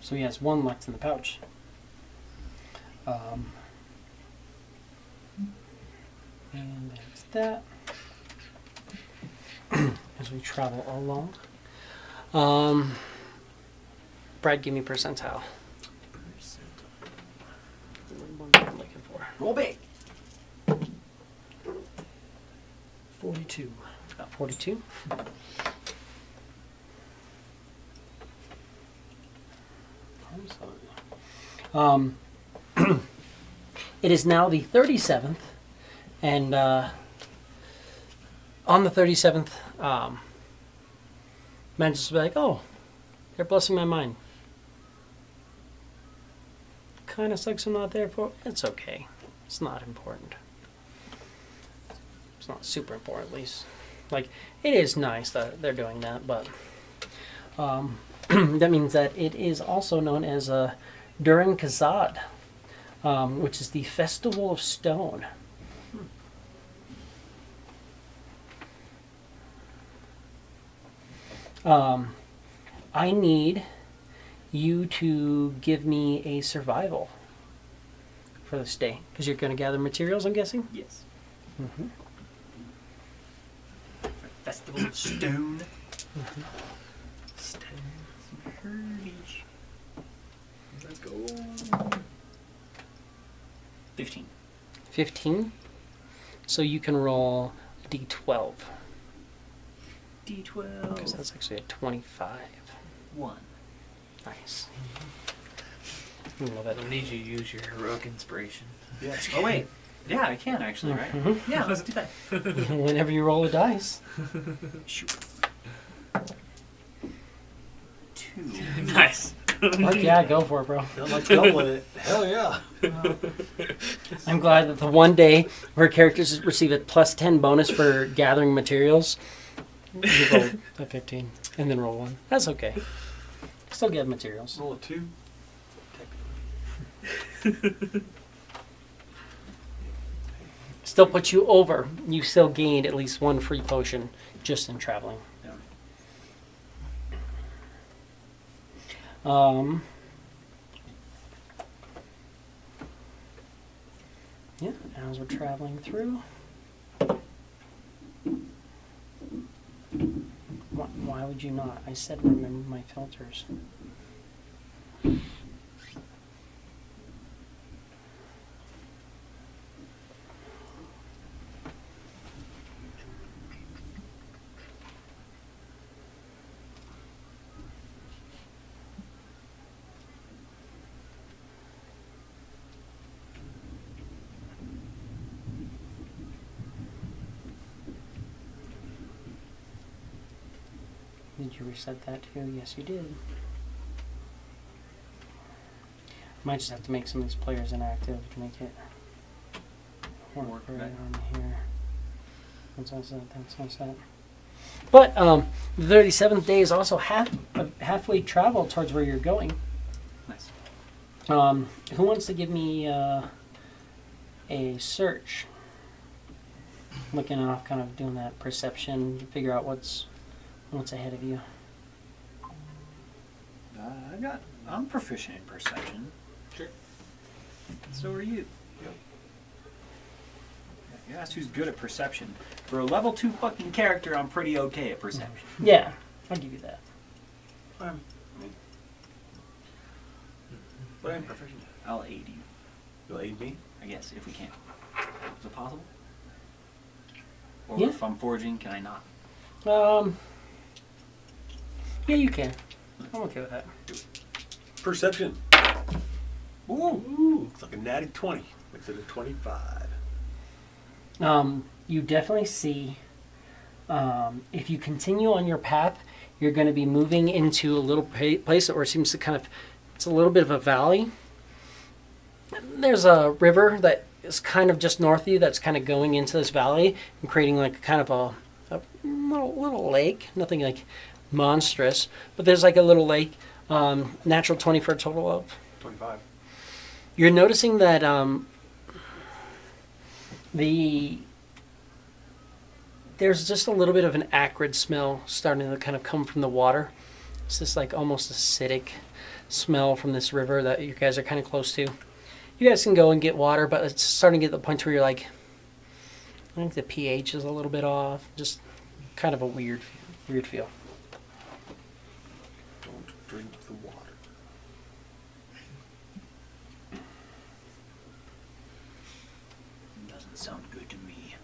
So he has 1 left in the pouch. And that's that. As we travel along. Brad, give me percentile. What I'm looking for. Roll big. 42. 42. It is now the 37th, and on the 37th, man just be like, "Oh, they're blessing my mind." Kind of sucks I'm not there for. It's okay. It's not important. It's not super important, at least. Like, it is nice that they're doing that, but that means that it is also known as Durin Kazad, which is the Festival of Stone. I need you to give me a survival for this day, because you're going to gather materials, I'm guessing? Yes. Mm-hmm. Festival of Stone. Mm-hmm. Stone. Some herbage. Let's go. 15. 15. So you can roll a d12. D12. Because that's actually a 25. 1. Nice. I love it. I need you to use your heroic inspiration. Yes. Oh wait, yeah, I can actually, right? Mhm. Yeah, let's do that. Whenever you roll a dice. Shoot. 2. Nice. Fuck yeah, go for it, bro. I'm like doubling it. Hell yeah. I'm glad that the one day where characters receive a plus 10 bonus for gathering materials, you roll a 15 and then roll 1. That's okay. Still get materials. Roll a 2. Still puts you over. You still gained at least 1 free potion just in traveling. Yeah, as we're traveling through. Why would you not? I said remember my filters. Did you reset that too? Yes, you did. Might just have to make some of these players inactive to make it work right on here. That's all set. That's all set. But the 37th day is also halfway travel towards where you're going. Nice. Who wants to give me a search? Looking off, kind of doing that perception to figure out what's ahead of you. I'm proficient in perception. Sure. So are you. Yep. You asked who's good at perception. For a level 2 fucking character, I'm pretty okay at perception. Yeah, I'll give you that. But I'm proficient. I'll aid you, You'll aid me? I guess, if we can. Is it possible? Or Yeah. if I'm forging, can I not? Yeah, you can. I'm okay with that. Perception. Ooh. Looks like a natty 20. Makes it a 25. You definitely see, if you continue on your path, you're going to be moving into a little place where it seems to kind of, it's a little bit of a valley. There's a river that is kind of just north of you that's kind of going into this valley and creating like kind of a little lake. Nothing like monstrous, but there's like a little lake. Natural 20 for a total of 25. You're noticing that there's just a little bit of an acrid smell starting to kind of come from the water. It's just like almost acidic smell from this river that you guys are kind of close to. You guys can go and get water, but it's starting to get to the point where you're like, I think the pH is a little bit off. Just kind of a weird feel. Don't drink the water. Doesn't sound good to me.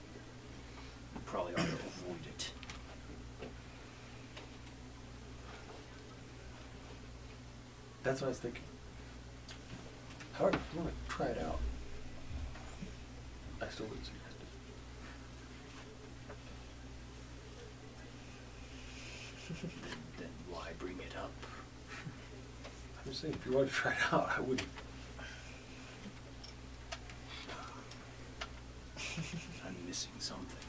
You probably ought to avoid it. That's what I was thinking. However, if you want to try it out, I still would suggest it. Then why bring it up? I'm just saying, if you want to try it out, I wouldn't. I'm missing something.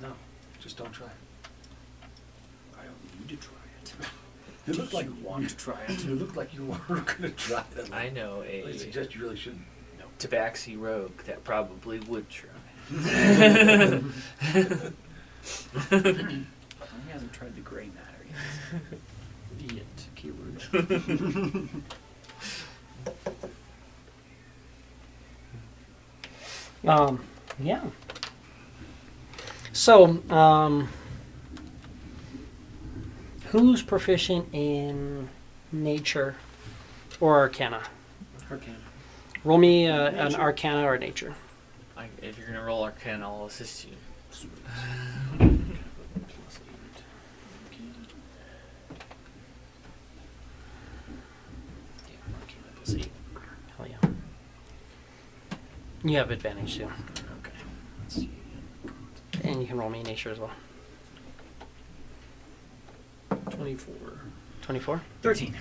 No, just don't try it. I don't need to try it. You look like you want to try it. You look like you were going to try it. I know I a suggest you really shouldn't. tabaxi rogue that probably would try. He hasn't tried the gray matter yet. Yet, keyword. Yeah. So, who's proficient in nature or arcana? Arcane. Roll me an arcana or nature. If you're gonna roll Arcana, I'll assist you. You have advantage too, Okay. Let's see. and you can roll me nature as well. 24. 24. 13.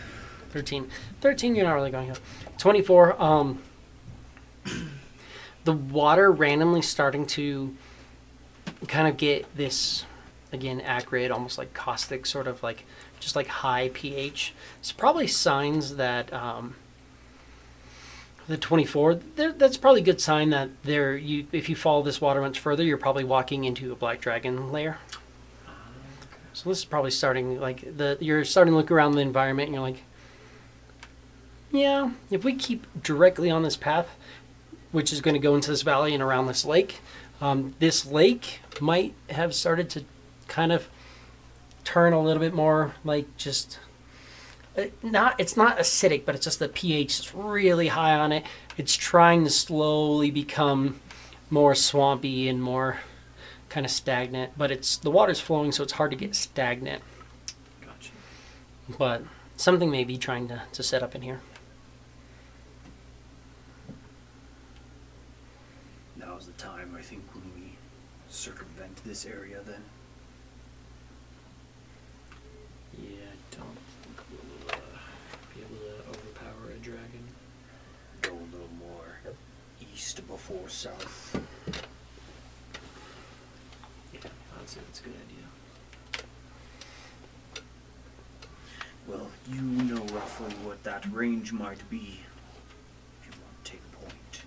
13. 13, you're not really going up. 24, the water randomly starting to kind of get this, again, acrid, almost like caustic, sort of like, just like high pH. It's probably signs that, the 24, that's probably a good sign that if you follow this water much further, you're probably walking into a black dragon lair. So this is probably starting, like, you're starting to look around the environment and you're like, yeah, if we keep directly on this path, which is going to go into this valley and around this lake might have started to kind of turn a little bit more like just, it's not acidic, but it's just the pH is really high on it. It's trying to slowly become more swampy and more kind of stagnant, but the water's flowing, so it's hard to get stagnant. Gotcha. But something may be trying to set up in here. Now's the time, I think, when we circumvent this area then. Yeah, I don't think we'll be able to overpower a dragon. Go a little more east before south. Yeah, I'd say that's a good idea. Well, you know roughly what that range might be. If you want to take point.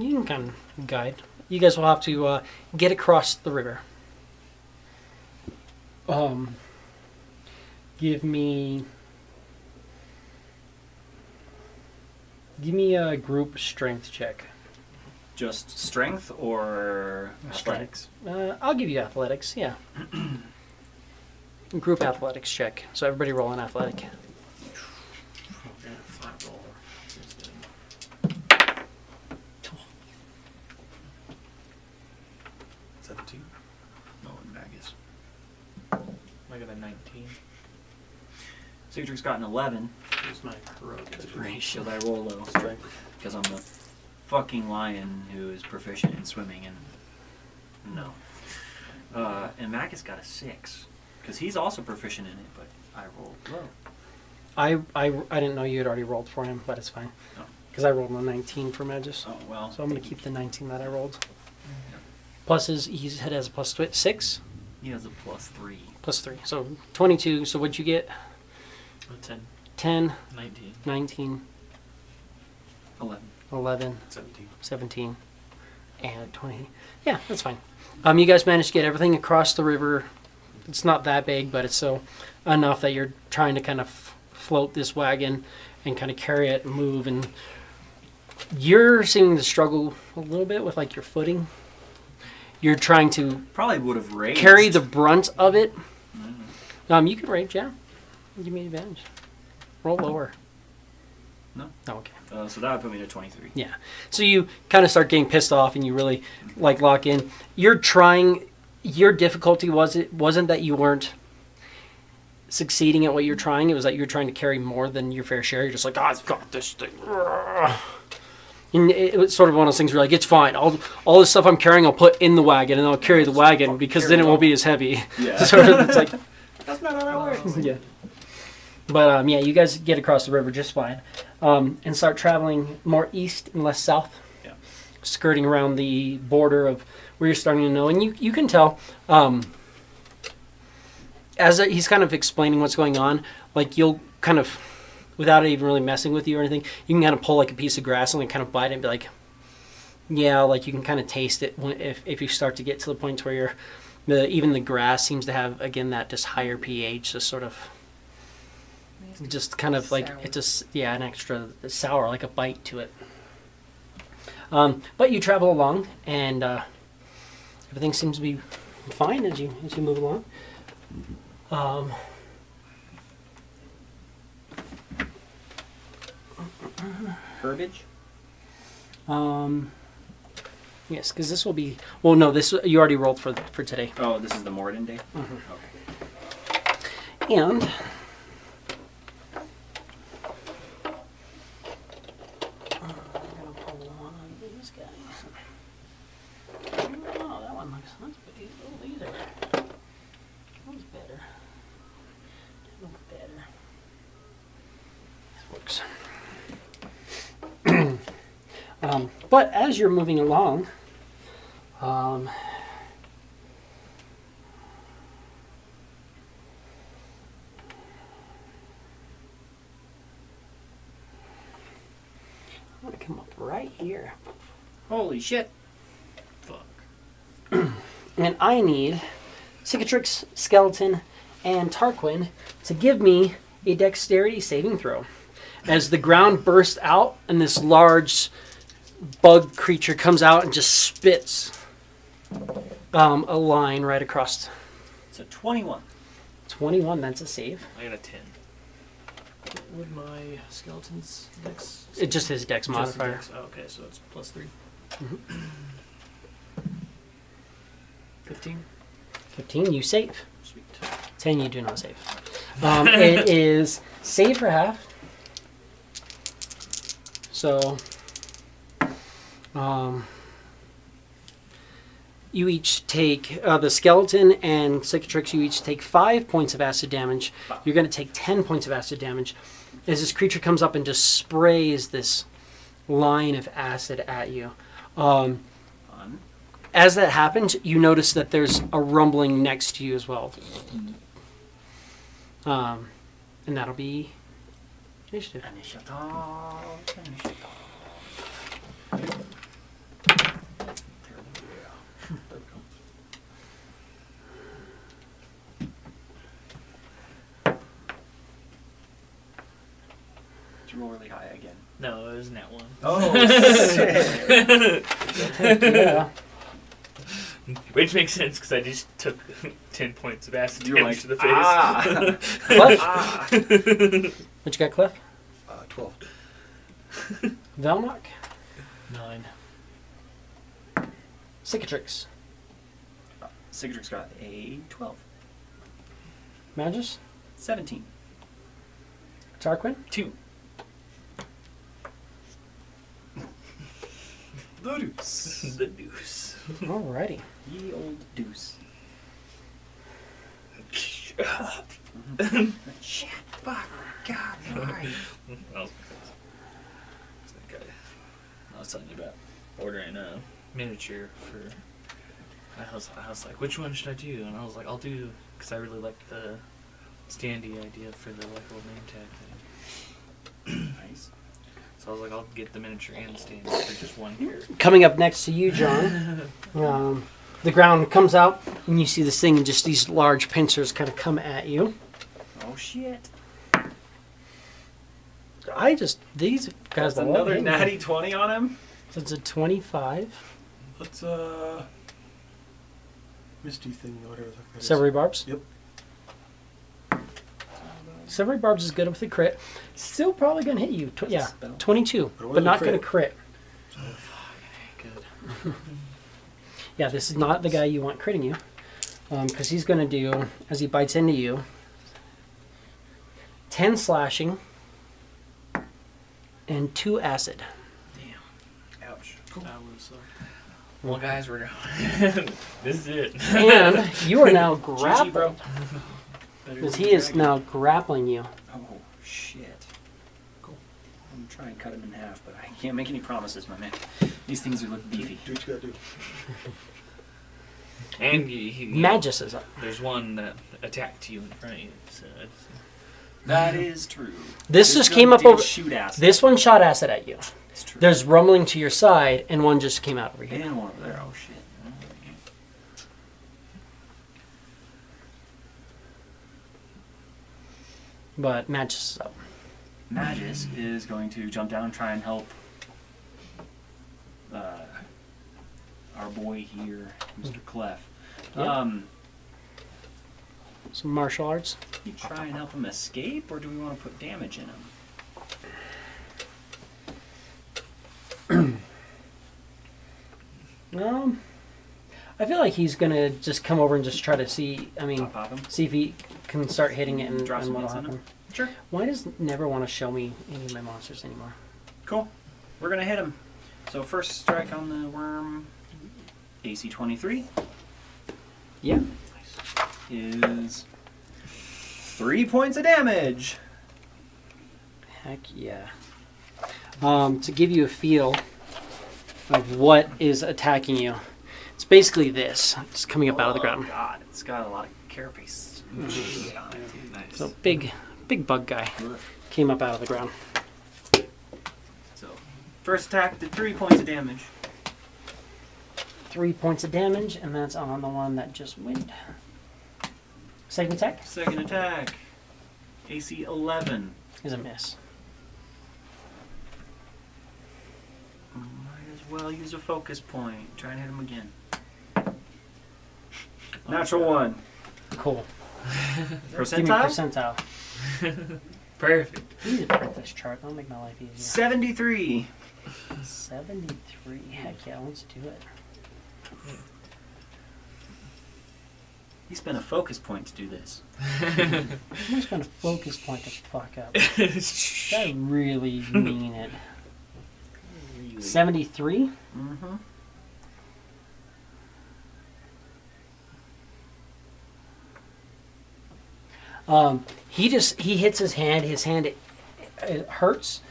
You can kind of guide. You guys will have to get across the river. Give me a group strength check. Just strength or athletics? I'll give you athletics. Yeah. Group athletics check. So everybody roll an athletic. Yeah, flat roll. Seems good. 17. Oh, and Magus. I got a 19. Cedric's got an 11. Here's my heroic. Should I roll low? Strength. Because I'm the fucking lion who is proficient in swimming and no. And Magus got a 6. Because he's also proficient in it, but I rolled low. I didn't know you had already rolled for him, but it's fine. Oh. Because I rolled a 19 for Magus. Oh, well. So I'm going to keep the 19 that I rolled. Plus he has a plus 6, He has a +3. plus 3. So 22. So what'd you get? 10. 10, 19. 19, 11. 11, 17. 17, and 20. Yeah, that's fine. You guys managed to get everything across the river. It's not that big, but it's still enough that you're trying to kind of float this wagon and kind of carry it and move. And you're seeming to struggle a little bit with like your footing. You're trying to Probably would have raised. carry the brunt of it. You can rage, yeah. Give me advantage. Roll lower. No. Oh, okay. So that would put me to 23. Yeah. So you kind of start getting pissed off and you really like lock in. You're trying. Your difficulty wasn't that you weren't succeeding at what you're trying. It was that you're trying to carry more than your fair share. You're just like, I've got this thing. And it was sort of one of those things where like, it's fine. All this stuff I'm carrying, I'll put in the wagon and I'll carry the wagon because then it won't be as heavy. Yeah. Sort of, it's like, That's not how that works. yeah. But yeah, you guys get across the river just fine, and start traveling more east and less south. Yeah. Skirting around the border of where you're starting to know, and you can tell he's kind of explaining what's going on. Like you'll kind of, without it even really messing with you or anything, you can kind of pull like a piece of grass and like kind of bite it and be like, yeah, like you can kind of taste it if you start to get to the point where even the grass seems to have again that just higher pH, just sort of. Just kind of like, it's just, yeah, an extra sour, like a bite to it. But you travel along, and everything seems to be fine as you move along. Herbage? Yes, because this will be, well, no, this you already rolled for today. Oh, this is the Morden day? Okay. And Works. But as you're moving along, I'm gonna come up right here, Holy shit. Fuck. and I need Cicatrix, Skeleton, and Tarquin to give me a dexterity saving throw. As the ground bursts out and this large bug creature comes out and just spits a line right across. It's a 21. 21, that's a save. I got a 10. Would my skeleton's dex? It just his dex Just the modifier. dex. Oh, okay, so it's +3. 15. 15, you save. Sweet. 10, you do not save. It is save for half. So, you each take, the skeleton and Cicatrix, you each take 5 points of acid damage. You're going to take 10 points of acid damage as this creature comes up and just sprays this line of acid at you. Fun. As that happens, you notice that there's a rumbling next to you as well. And that'll be initiative. Did you roll really high again? No, it was that one. Oh, shit. Yeah. Which makes sense because I just took 10 points of acid You were damage like, to the face. ah. Cliff? Ah. What you got, Cliff? 12. Velmark? 9. Cicatrix? Cicatrix got a 12. Magus? 17. Tarquin? 2. The deuce. The deuce. Alrighty. Ye old deuce. Shit. Shit. Fuck. God. Why? I was telling you about ordering a miniature for. I was like, which one should I do? And I was like, I'll do, because I really like the standee idea for the like little name tag thing. Nice. So I was like, I'll get the miniature and the standee for just one here. Coming up next to you, John, the ground comes out and you see this thing and just these large pincers kind of come at you. Oh shit. These guys That's another natty 20 on him? So it's a 25. Let's, Misty thing, or whatever that is. Severy Barbs? Yep. Severy Barbs is good with the crit. Still probably going to hit you. That's a Yeah, spell. 22, But it but not wasn't going to crit. Good. Yeah, this is not the guy you want critting you. Because he's going to do, as he bites into you, 10 slashing and 2 acid. Ouch. Cool. That was Well, guys, we're going. This is it. And you are now GG, bro. grappled. Because he is now grappling you. Oh, shit. Cool. I'm gonna try and cut him in half, but I can't make any promises, my man. These things are look beefy. Do what you gotta do. And Magus is up. there's one that attacked you in front of you. So it's, That is true. This just came up over. Shoot acid. This one shot acid at you. It's true. There's rumbling to your side, and one just came out over here. And one over there. Oh, shit. But Magus is up. Magus is going to jump down and try and help our boy here, Mr. Clef. Yeah. Some martial arts. You try and help him escape, or do we want to put damage in him? I feel like he's gonna just come over and just try to see. I mean, Pop him? see if he can start hitting it and Drop some what'll hits on him? happen. Sure. Why does it never want to show me any of my monsters anymore? Cool. We're going to hit him. So first strike on the worm, AC 23, Yeah. is 3 points of damage. Heck yeah. To give you a feel of what is attacking you, it's basically this. It's coming up out of the ground. Oh God, it's got a lot of carapace on it. Nice. So big bug guy came up out of the ground. So, first attack did 3 points of damage. 3 points of damage, and that's on the one that just went. Second attack Second attack, AC 11. is a miss. Might as well use a focus point. Try and hit him again. Natural 1. Cool. Give me Percentile? percentile. Perfect. I need to print this chart. That'll make my life easier. 73. 73. Heck yeah, let's do it. He spent a focus point to do this. I'm gonna spend a focus point to fuck up. I really mean it. 73? Mm-hmm. He hits his hand. His hand it hurts.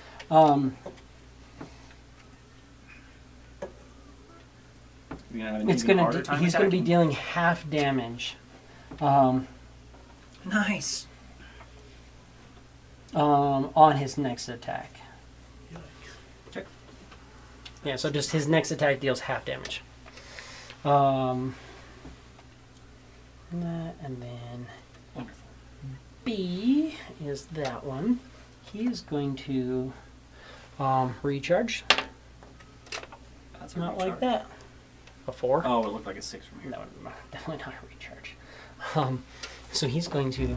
He's gonna be dealing half damage. Nice. On his next attack. Check. Yeah, so just his next attack deals half damage. And then Wonderful. B is that one. He is going to recharge. That's a Not recharge. like that. A 4? Oh, it looked like a 6 from here. No, definitely not a recharge. So he's going to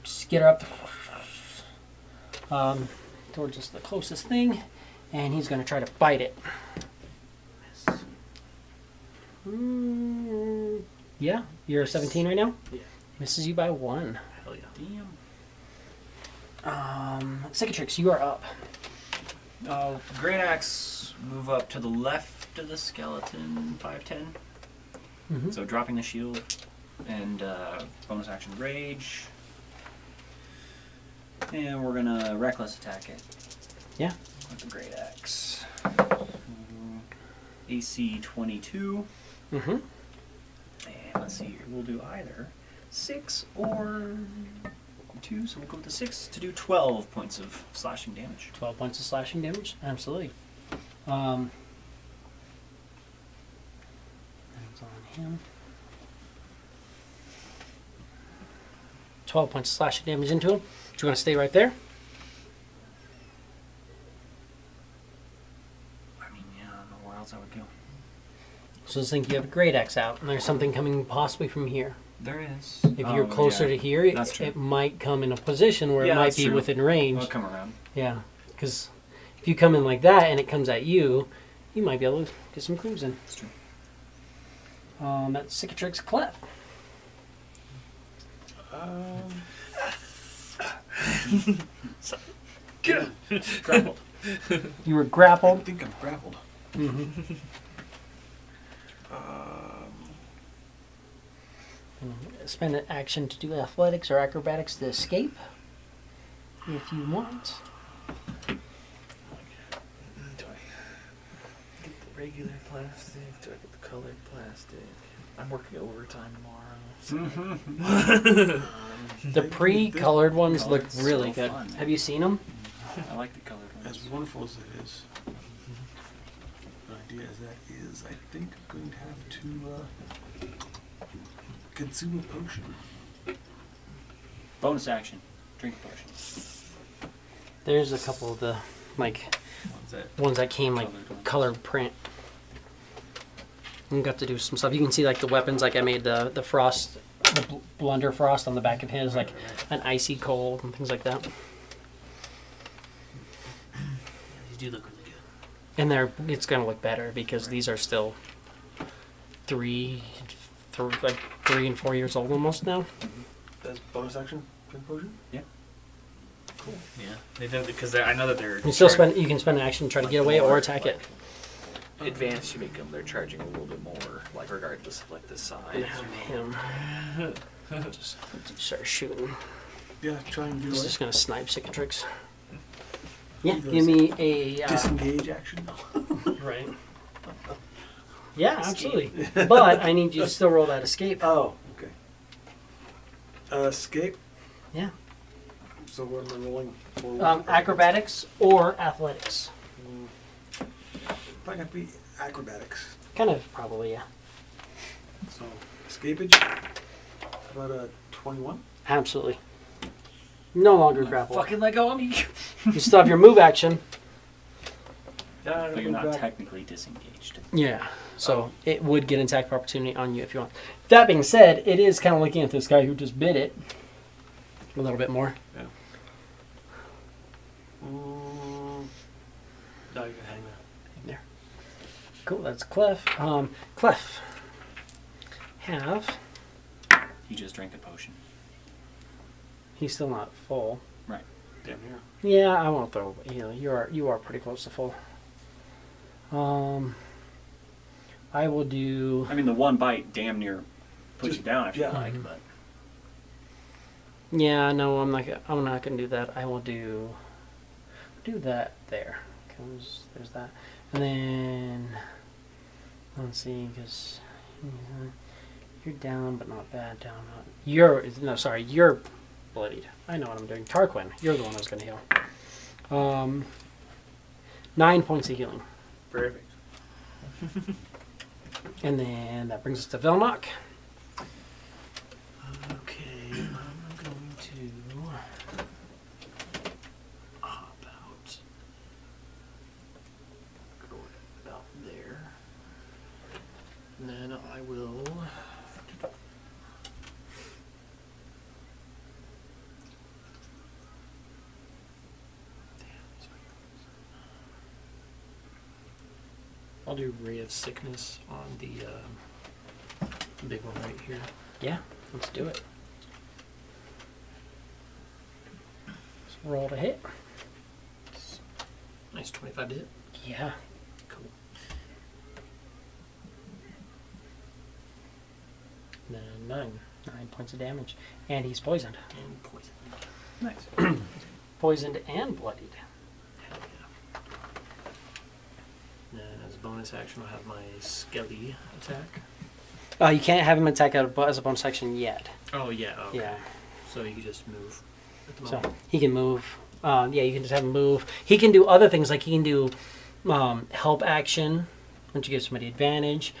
skitter up towards just the closest thing, and he's going to try to bite it. Yeah, you're a 17 right now? Yeah. Misses you by 1. Hell yeah. Damn. Cicatrix, you are up. Great Axe move up to the left of the skeleton, 5'10". Mhm. So dropping the shield and bonus action Rage. And we're gonna Reckless attack it. Yeah. With the Great Axe. AC 22. Mm-hmm. And let's see here, we'll do either 6 or 2, so we'll go with the 6 to do 12 points of slashing damage. 12 points of slashing damage? Absolutely. That's on him. 12 points of slashing damage into him. Do you want to stay right there? I mean, yeah, I don't know where else I would go. So let's think you have a great axe out, and there's something coming possibly from here. There is. If you're closer to here, That's true. it might come in a position where Yeah, it might that's be true. within range. I'll come around. Yeah, because if you come in like that and it comes at you, you might be able to get some clues in. That's true. That's Cicatrix Clef. Grappled. You were I grappled. think I'm grappled. Mm-hmm. Spend an action to do athletics or acrobatics to escape, if you want. Do I get the regular plastic? Do I get the colored plastic? I'm working overtime tomorrow. So. The pre-colored ones look Colored's really so good. fun. Have you seen them? I like the colored ones. As wonderful as it is, the idea as that is, I think I'm going to have to consume a potion. Bonus action. Drink a potion. There's a couple of the ones that came like Colored ones. colored print. And got to do some stuff. You can see like the weapons. Like I made the frost, the blunder frost on the back of his, like an icy cold and things like that. You do look really good. And it's gonna look better because these are still 3 and 4 years old almost now. That's bonus action for the potion? Yeah. Cool. Yeah, they do because I know that they're. You can spend an action to try to get away or attack it. Advanced, you make them. They're charging a little bit more, like regardless of like the size. Him. Just start shooting. Yeah, try and get He's away. just gonna snipe Cicatrix. Yeah, give me a Disengage action? right. Yeah, absolutely. But I need you to still roll that escape. Oh, okay. Escape? Yeah. So what am I rolling for? Acrobatics or athletics. Might have to be acrobatics. Kind of, probably, yeah. So, escapage? How about a 21? Absolutely. No longer grapple. Fucking let go of me. You still have your move action. Yeah, But you're not technically disengaged. Yeah. So it would get an attack of opportunity on you if you want. That being said, it is kind of looking at this guy who just bit it a little bit more. Yeah. No, you can hang there. There. Cool, that's Clef. Clef. Have. He just drank a potion. He's still not full. Right. Damn here. Yeah, I won't throw. You are pretty close to full. I will do. I mean, the one bite damn near puts you down if you yeah. like, but Yeah, no, I'm not gonna do that. I will do that there. There's that, and then let's see, because you're down, but not bad. Down. You're bloodied. I know what I'm doing. Tarquin, you're the one who's gonna heal. 9 points of healing. Perfect. And then that brings us to Velnok. Okay, I'm going to go about there. And then I will. I'll do Ray of Sickness on the big one right here. Yeah, let's do it. Let's roll to hit. Nice 25 to hit. Yeah. Cool. Then 9. 9 points of damage. And he's poisoned. And poison. nice. Poisoned and bloodied. Hell yeah. Then as a bonus action, I'll have my Skelly attack. You can't have him attack as a bonus action yet. Oh, yeah. Okay. Yeah. So you can just move at the So moment. he can move. Yeah, you can just have him move. He can do other things, like he can do help action, which gives somebody advantage.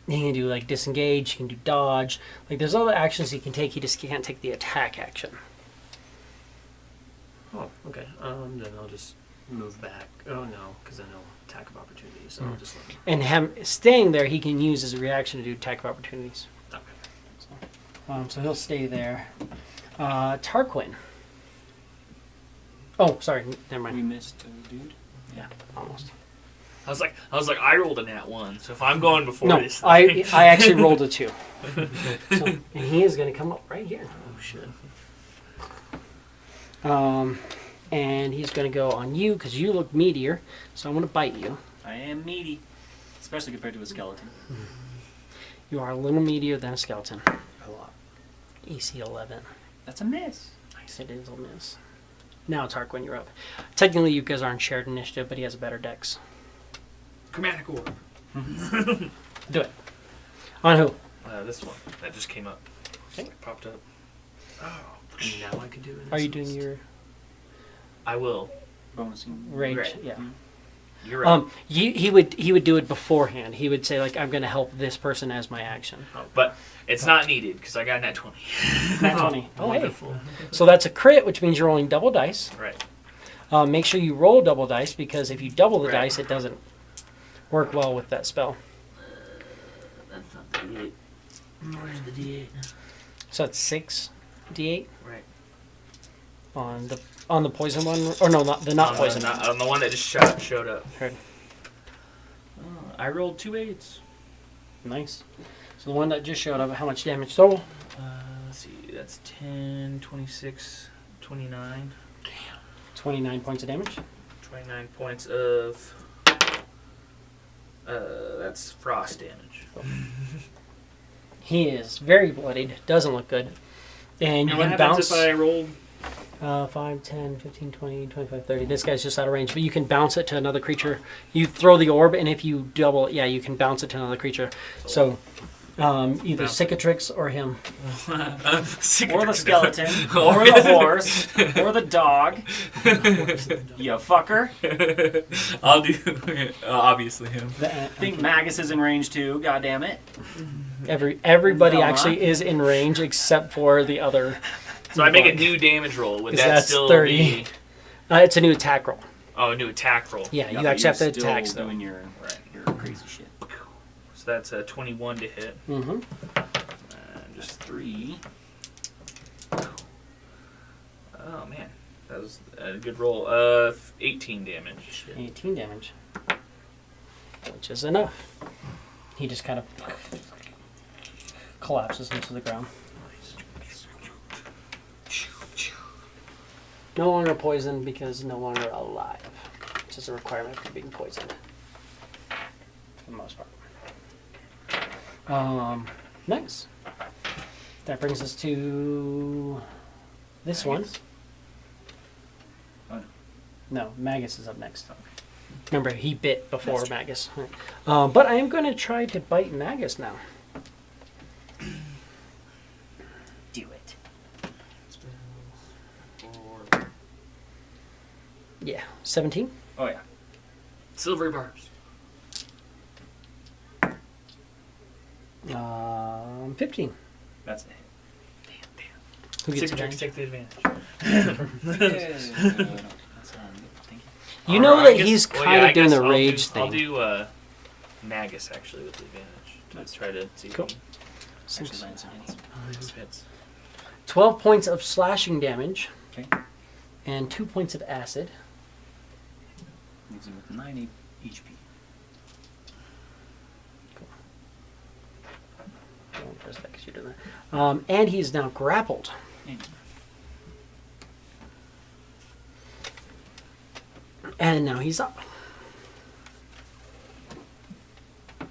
He can do like disengage. He can do dodge. Like there's other actions he can take. He just can't take the attack action. Oh, okay. Then I'll just move back. Oh, no, because then he'll attack of opportunity. So I'll just let him. And him staying there, he can use as a reaction to do attack of opportunities. Okay. So he'll stay there. Tarquin. Oh, sorry. Never We mind. missed a dude. Yeah, almost. I was like, I rolled a nat 1, so if I'm going before No, this, I actually rolled a 2. So, and he is going to come up right here. Oh, shit. And he's going to go on you because you look meatier. So I'm going to bite you. I am meaty, especially compared to a skeleton. You are a little meatier than a skeleton. A lot. EC 11. That's a miss. Nice. It is a miss. Now, Tarquin, you're up. Technically, you guys aren't shared initiative, but he has a better dex. chromatic orb. Do it. On who? This one that just came up. Okay. Popped up. And now I can do it. Are you doing your I will. Bonusing. rage? Right. Yeah. You're right. He would do it beforehand. He would say like, I'm going to help this person as my action. But it's not needed because I got a nat 20. Nat 20. Oh, hey. Wonderful. So that's a crit, which means you're rolling double dice. Right. Make sure you roll double dice because if you double the Right. dice, it doesn't work well with that spell. That's not the D8. Where's the D8? So it's 6d8 Right. on the poison one, or no, not the not poison. On the one that just showed up. Heard. I rolled 2 8s. Nice. So the one that just showed up, how much damage total? Let's see. That's 10, 26, 29. 29 points of damage. 29 points of. That's frost damage. He is very bloodied. Doesn't look good. And you what can happens bounce. if I roll 5, 10, 15, 20, 25, 30. This guy's just out of range, but you can bounce it to another creature. You throw the orb, and if you double, you can bounce it to another creature. So either Cicatrix or him. Or the skeleton, or the horse, or the dog. You fucker. I'll do obviously him. I think Magus is in range too. God damn it. Everybody No, actually is in range except for the other. So I make a new damage roll. Would Because that that's still 30. be? It's a new attack roll. Oh, a new attack roll. Yeah, Yeah, you but actually have to you're still attack though. doing your crazy shit. So that's a 21 to hit. Mm-hmm. And just 3. Oh man, that was a good roll. 18 damage. 18 damage, which is enough. He just kind of collapses into the ground. No longer poisoned because no longer alive, which is a requirement for being poisoned for the most part. Nice. That brings us to this one. Oh, No, Magus is up next. Remember, he bit before Magus. But I am going to try to bite Magus now. do it. Yeah, 17. Oh yeah. Silvery barbs. 15. That's it. Who gets Cicatrix, advantage? take the advantage. Thank You know Alright, I that guess- he's well, kind yeah, I of doing guess the rage I'll thing. do Magus actually with the advantage. Let's try to see. Cool. you. Actually, lands and hits. Who hits. 12 points of slashing damage Okay. and 2 points of acid. Leaves him with 9 HP. I won't press that 'cause you're doing that. And he's now grappled. And now he's up. So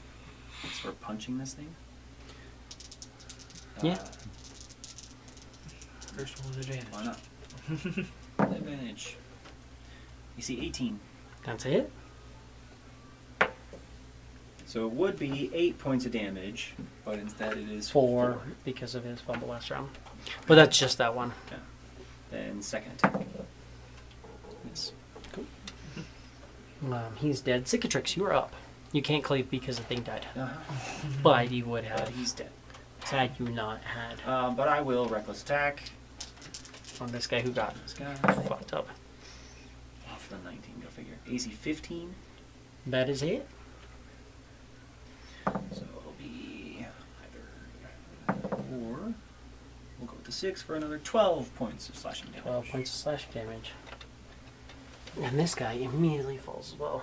we're punching this thing? Yeah. First one with advantage. Why not? Advantage. You see 18. That's it. So it would be 8 points of damage, but instead it is 4 because of his fumble last round. But that's just that one. Yeah. Then second attack. Miss. He's dead. Cicatrix, you're up. You can't cleave because the thing died. Uh-huh. But you would But have he's dead. had you not had But I will reckless attack. on this guy who got This guy. fucked up. Off the 19, go figure. AC 15. That is it. So it'll be either 4. We'll go with the 6 for another 12 points of slashing damage. 12 points of slash damage. And this guy immediately falls as well.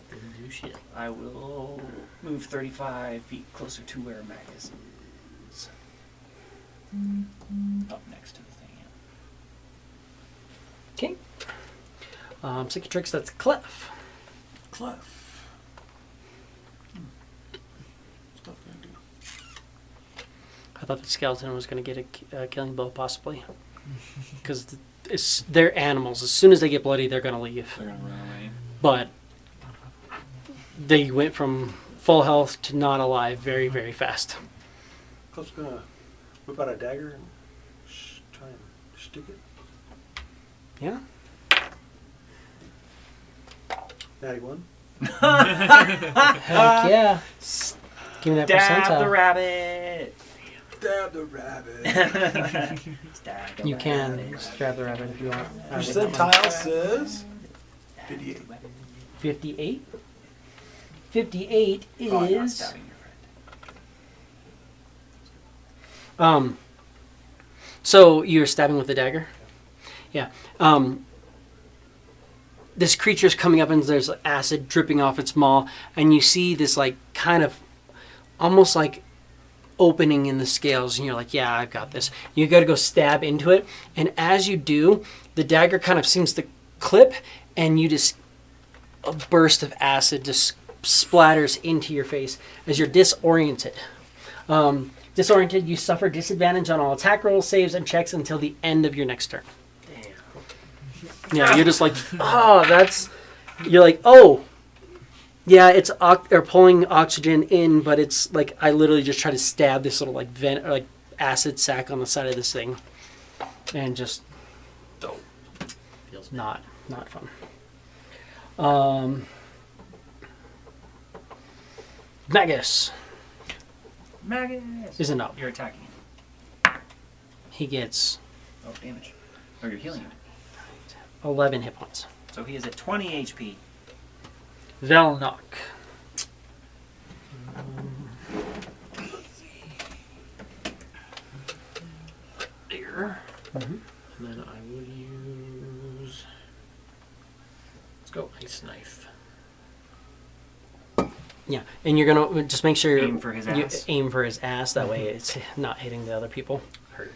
Didn't do shit. I will move 35 feet closer to where Magus is. Up next to the thing. Okay. Cicatrix, that's Clef. Clef. What's Clef gonna do? I thought the skeleton was going to get a killing blow, possibly. Because they're animals. As soon as they get bloody, they're going to leave. They're gonna run away. But they went from full health to not alive very, very fast. Clef's gonna whip out a dagger and try and stick it. Yeah. 91. Heck yeah. Give me that Stab percentile. the rabbit! Stab the rabbit. Stab the You can rabbit. stab the rabbit if you want. Percentile says 58. 58. 58 Oh, I'm not is... stabbing your friend. So you're stabbing with the dagger? Yeah. This creature's coming up and there's acid dripping off its maw, and you see this like kind of almost like opening in the scales, and you're like, yeah, I've got this. You got to go stab into it, and as you do, the dagger kind of seems to clip, and you just a burst of acid just splatters into your face as you're disoriented. Disoriented, you suffer disadvantage on all attack rolls, saves, and checks until the end of your next turn. Yeah, you're just like, you're like, oh, yeah, it's pulling oxygen in, but it's like, I literally just try to stab this little like vent or like acid sac on the side of this thing, and just Feels not fun. Magus Magus! isn't up. You're attacking him. He gets Oh, damage. Or you're healing him. 11 hit points. So he is at 20 HP. Velnok. there. Mm-hmm. And then I will use. Let's go ice knife. Yeah, and you're gonna just make sure Aim for his ass. aim for his ass. That way, it's not hitting the other people. Heard.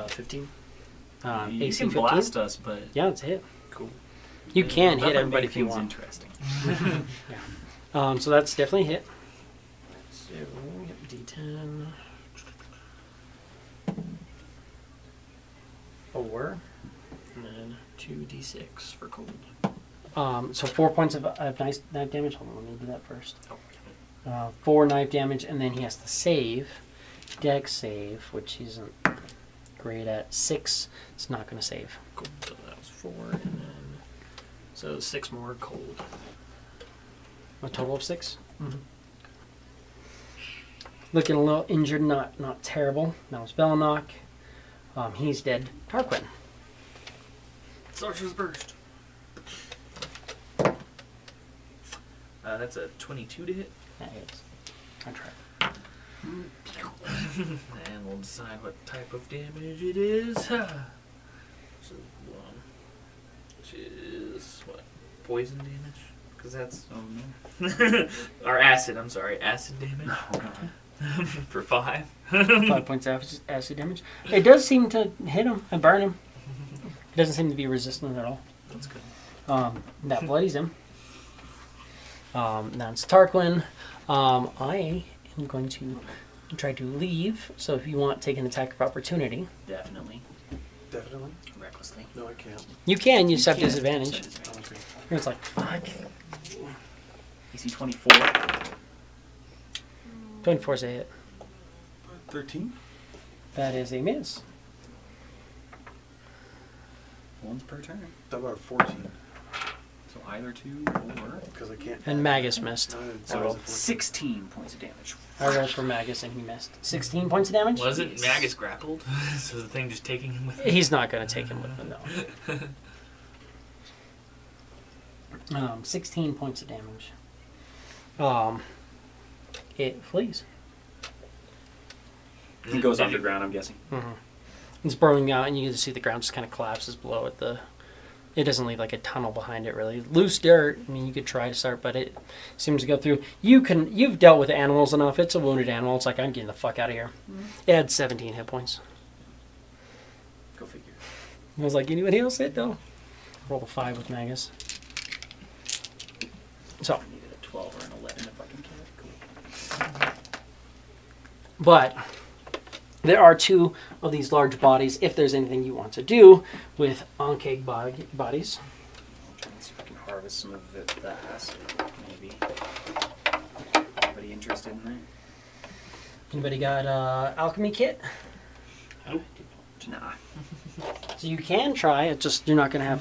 15. You AC can 15. blast us, but Yeah, it's a hit. Cool. You can that'll hit everybody make if you things want. Interesting. So that's definitely a hit. So we'll get D10. 4. And then 2d6 for cold. So 4 points of knife damage. Hold on, let me do that first. 4 knife damage, and then he has to save. Dex save, which he isn't great at. 6. It's not going to save. Cool. So that was 4. And then. So 6 more cold. A total of 6. Mm-hmm. Looking a little injured, not terrible. That was Velnok. He's dead. Tarquin. Sorcerer's Burst. That's a 22 to hit. That hits. I tried. And we'll decide what type of damage it is. Which is what? Poison damage? Because that's. Oh no. Or acid, I'm sorry. Acid damage. Oh god. For 5. 5 points acid damage. It does seem to hit him and burn him. It doesn't seem to be resistant at all. That's good. That bloodies him. That's Tarquin. I am going to try to leave. So if you want, take an attack of opportunity. Definitely. Definitely. Recklessly. No, I can't. You can. You just have can't. disadvantage. Okay. It's like, fuck. AC 24. 24 is a hit. 13? That is a miss. Once per turn. How about 14? So either 2 or. Because I can't. And Magus missed. No, it's I rolled always a 16 points of damage. I rolled for Magus and he missed. 16 points of damage? Wasn't Yes. Magus grappled? So the thing just taking him with him? He's not going to take him with him, no. 16 points of damage. It flees. Is He it- goes did underground, I'm guessing. Mm-hmm. It's burrowing out, and you can see the ground just kind of collapses below it. It doesn't leave like a tunnel behind it, really. Loose dirt. I mean, you could try to start, but it seems to go through. You've dealt with animals enough. It's a wounded animal. It's like, I'm getting the fuck out of here. It had 17 hit points. Go figure. I was like, anybody else hit though? Roll a 5 with Magus. So, I needed a 12 or an 11 if I can kill it. Cool. but there are 2 of these large bodies. If there's anything you want to do with Ankeg bodies, I'll try and see if I can harvest some of it fast. Maybe. Anybody interested in that? anybody got alchemy kit? Nah. So you can try. It's just you're not going to have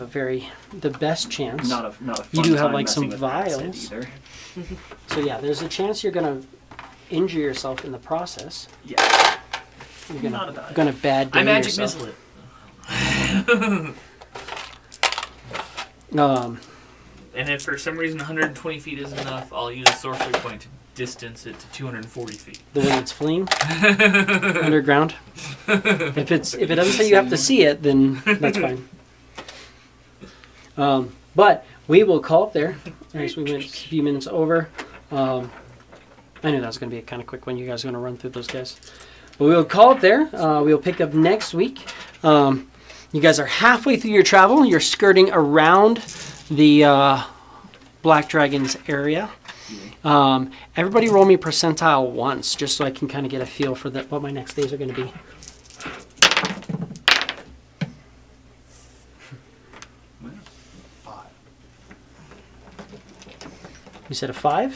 the best chance. Not a fun You do have, time like, some messing with acid vials. either. So yeah, there's a chance you're going to injure yourself in the process. Yeah. You're Not a bad going to bad I day magic yourself. missile it. Um, And if for some reason 120 feet isn't enough, I'll use a sorcery point to distance it to 240 feet. the way it's fleeing underground. If it doesn't say you have to see it, then that's fine. But we will call it there. As we went a few minutes over. I knew that was going to be a kind of quick one. You guys are going to run through those guys. But we'll call it there. We'll pick up next week. You guys are halfway through your travel. You're skirting around the Black Dragon's area. Everybody roll me percentile once, just so I can kind of get a feel for what my next days are going to be. Well, 5. You said a 5?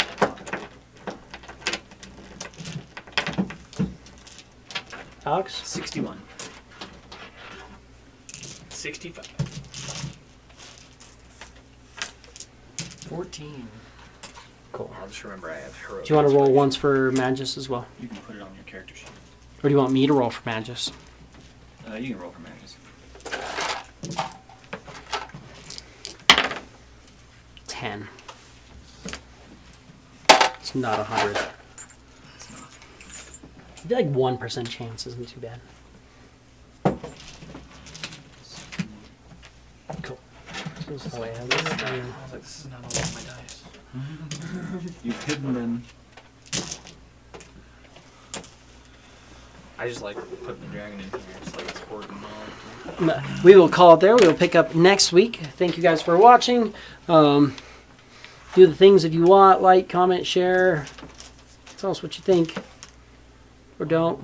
Alex? 61. 65. 14. Cool. I'll just remember I have heroic. Do you want to roll inspiration. once for Magus as well? You can put it on your character sheet. Or do you want me to roll for Magus? You can roll for Magus. 10. It's not 100. It's not. I feel like 1% chance isn't too bad. Cool. This is the way I have this. I was like, this is not all of my dice. You've hidden them. I just like putting the dragon in here. It's like it's hoarding all. We will call it there. We will pick up next week. Thank you guys for watching. Do the things if you want. Like, comment, share. Tell us what you think. Or don't.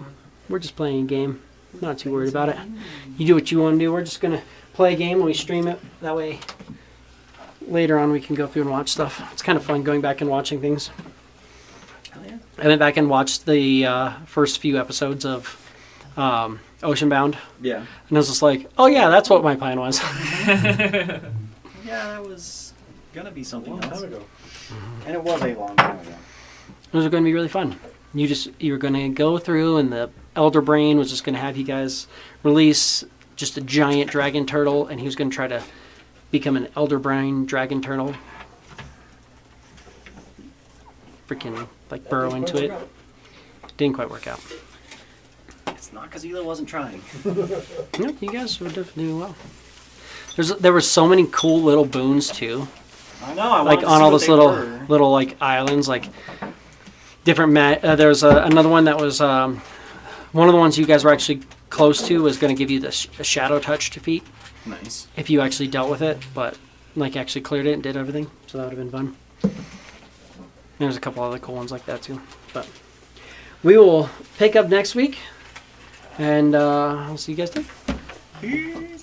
We're just playing a game. Not too worried about it. You do what you want to do. We're just going to play a game and we stream it. That way later on we can go through and watch stuff. It's kind of fun going back and watching things. Hell yeah. I went back and watched the first few episodes of Oceanbound. Yeah. And I was just like, oh yeah, that's what my plan was. Yeah, that was gonna be something Long else. time ago. And it was a long time ago. It was going to be really fun. You were going to go through, and the Elder Brain was just going to have you guys release just a giant dragon turtle, and he was going to try to become an Elder Brain dragon turtle. Freaking like burrow into it. Didn't quite work out. It's not because Hila wasn't trying. No, you guys were definitely doing well. There were so many cool little boons too. I know. I Like wanted to on see all what those they were. little like islands, like different. There's another one that was one of the ones you guys were actually close to was going to give you the a shadow touch defeat Nice. if you actually dealt with it, but like actually cleared it and did everything. So that would have been fun. There's a couple other cool ones like that too. But we will pick up next week, and I'll see you guys then. Peace.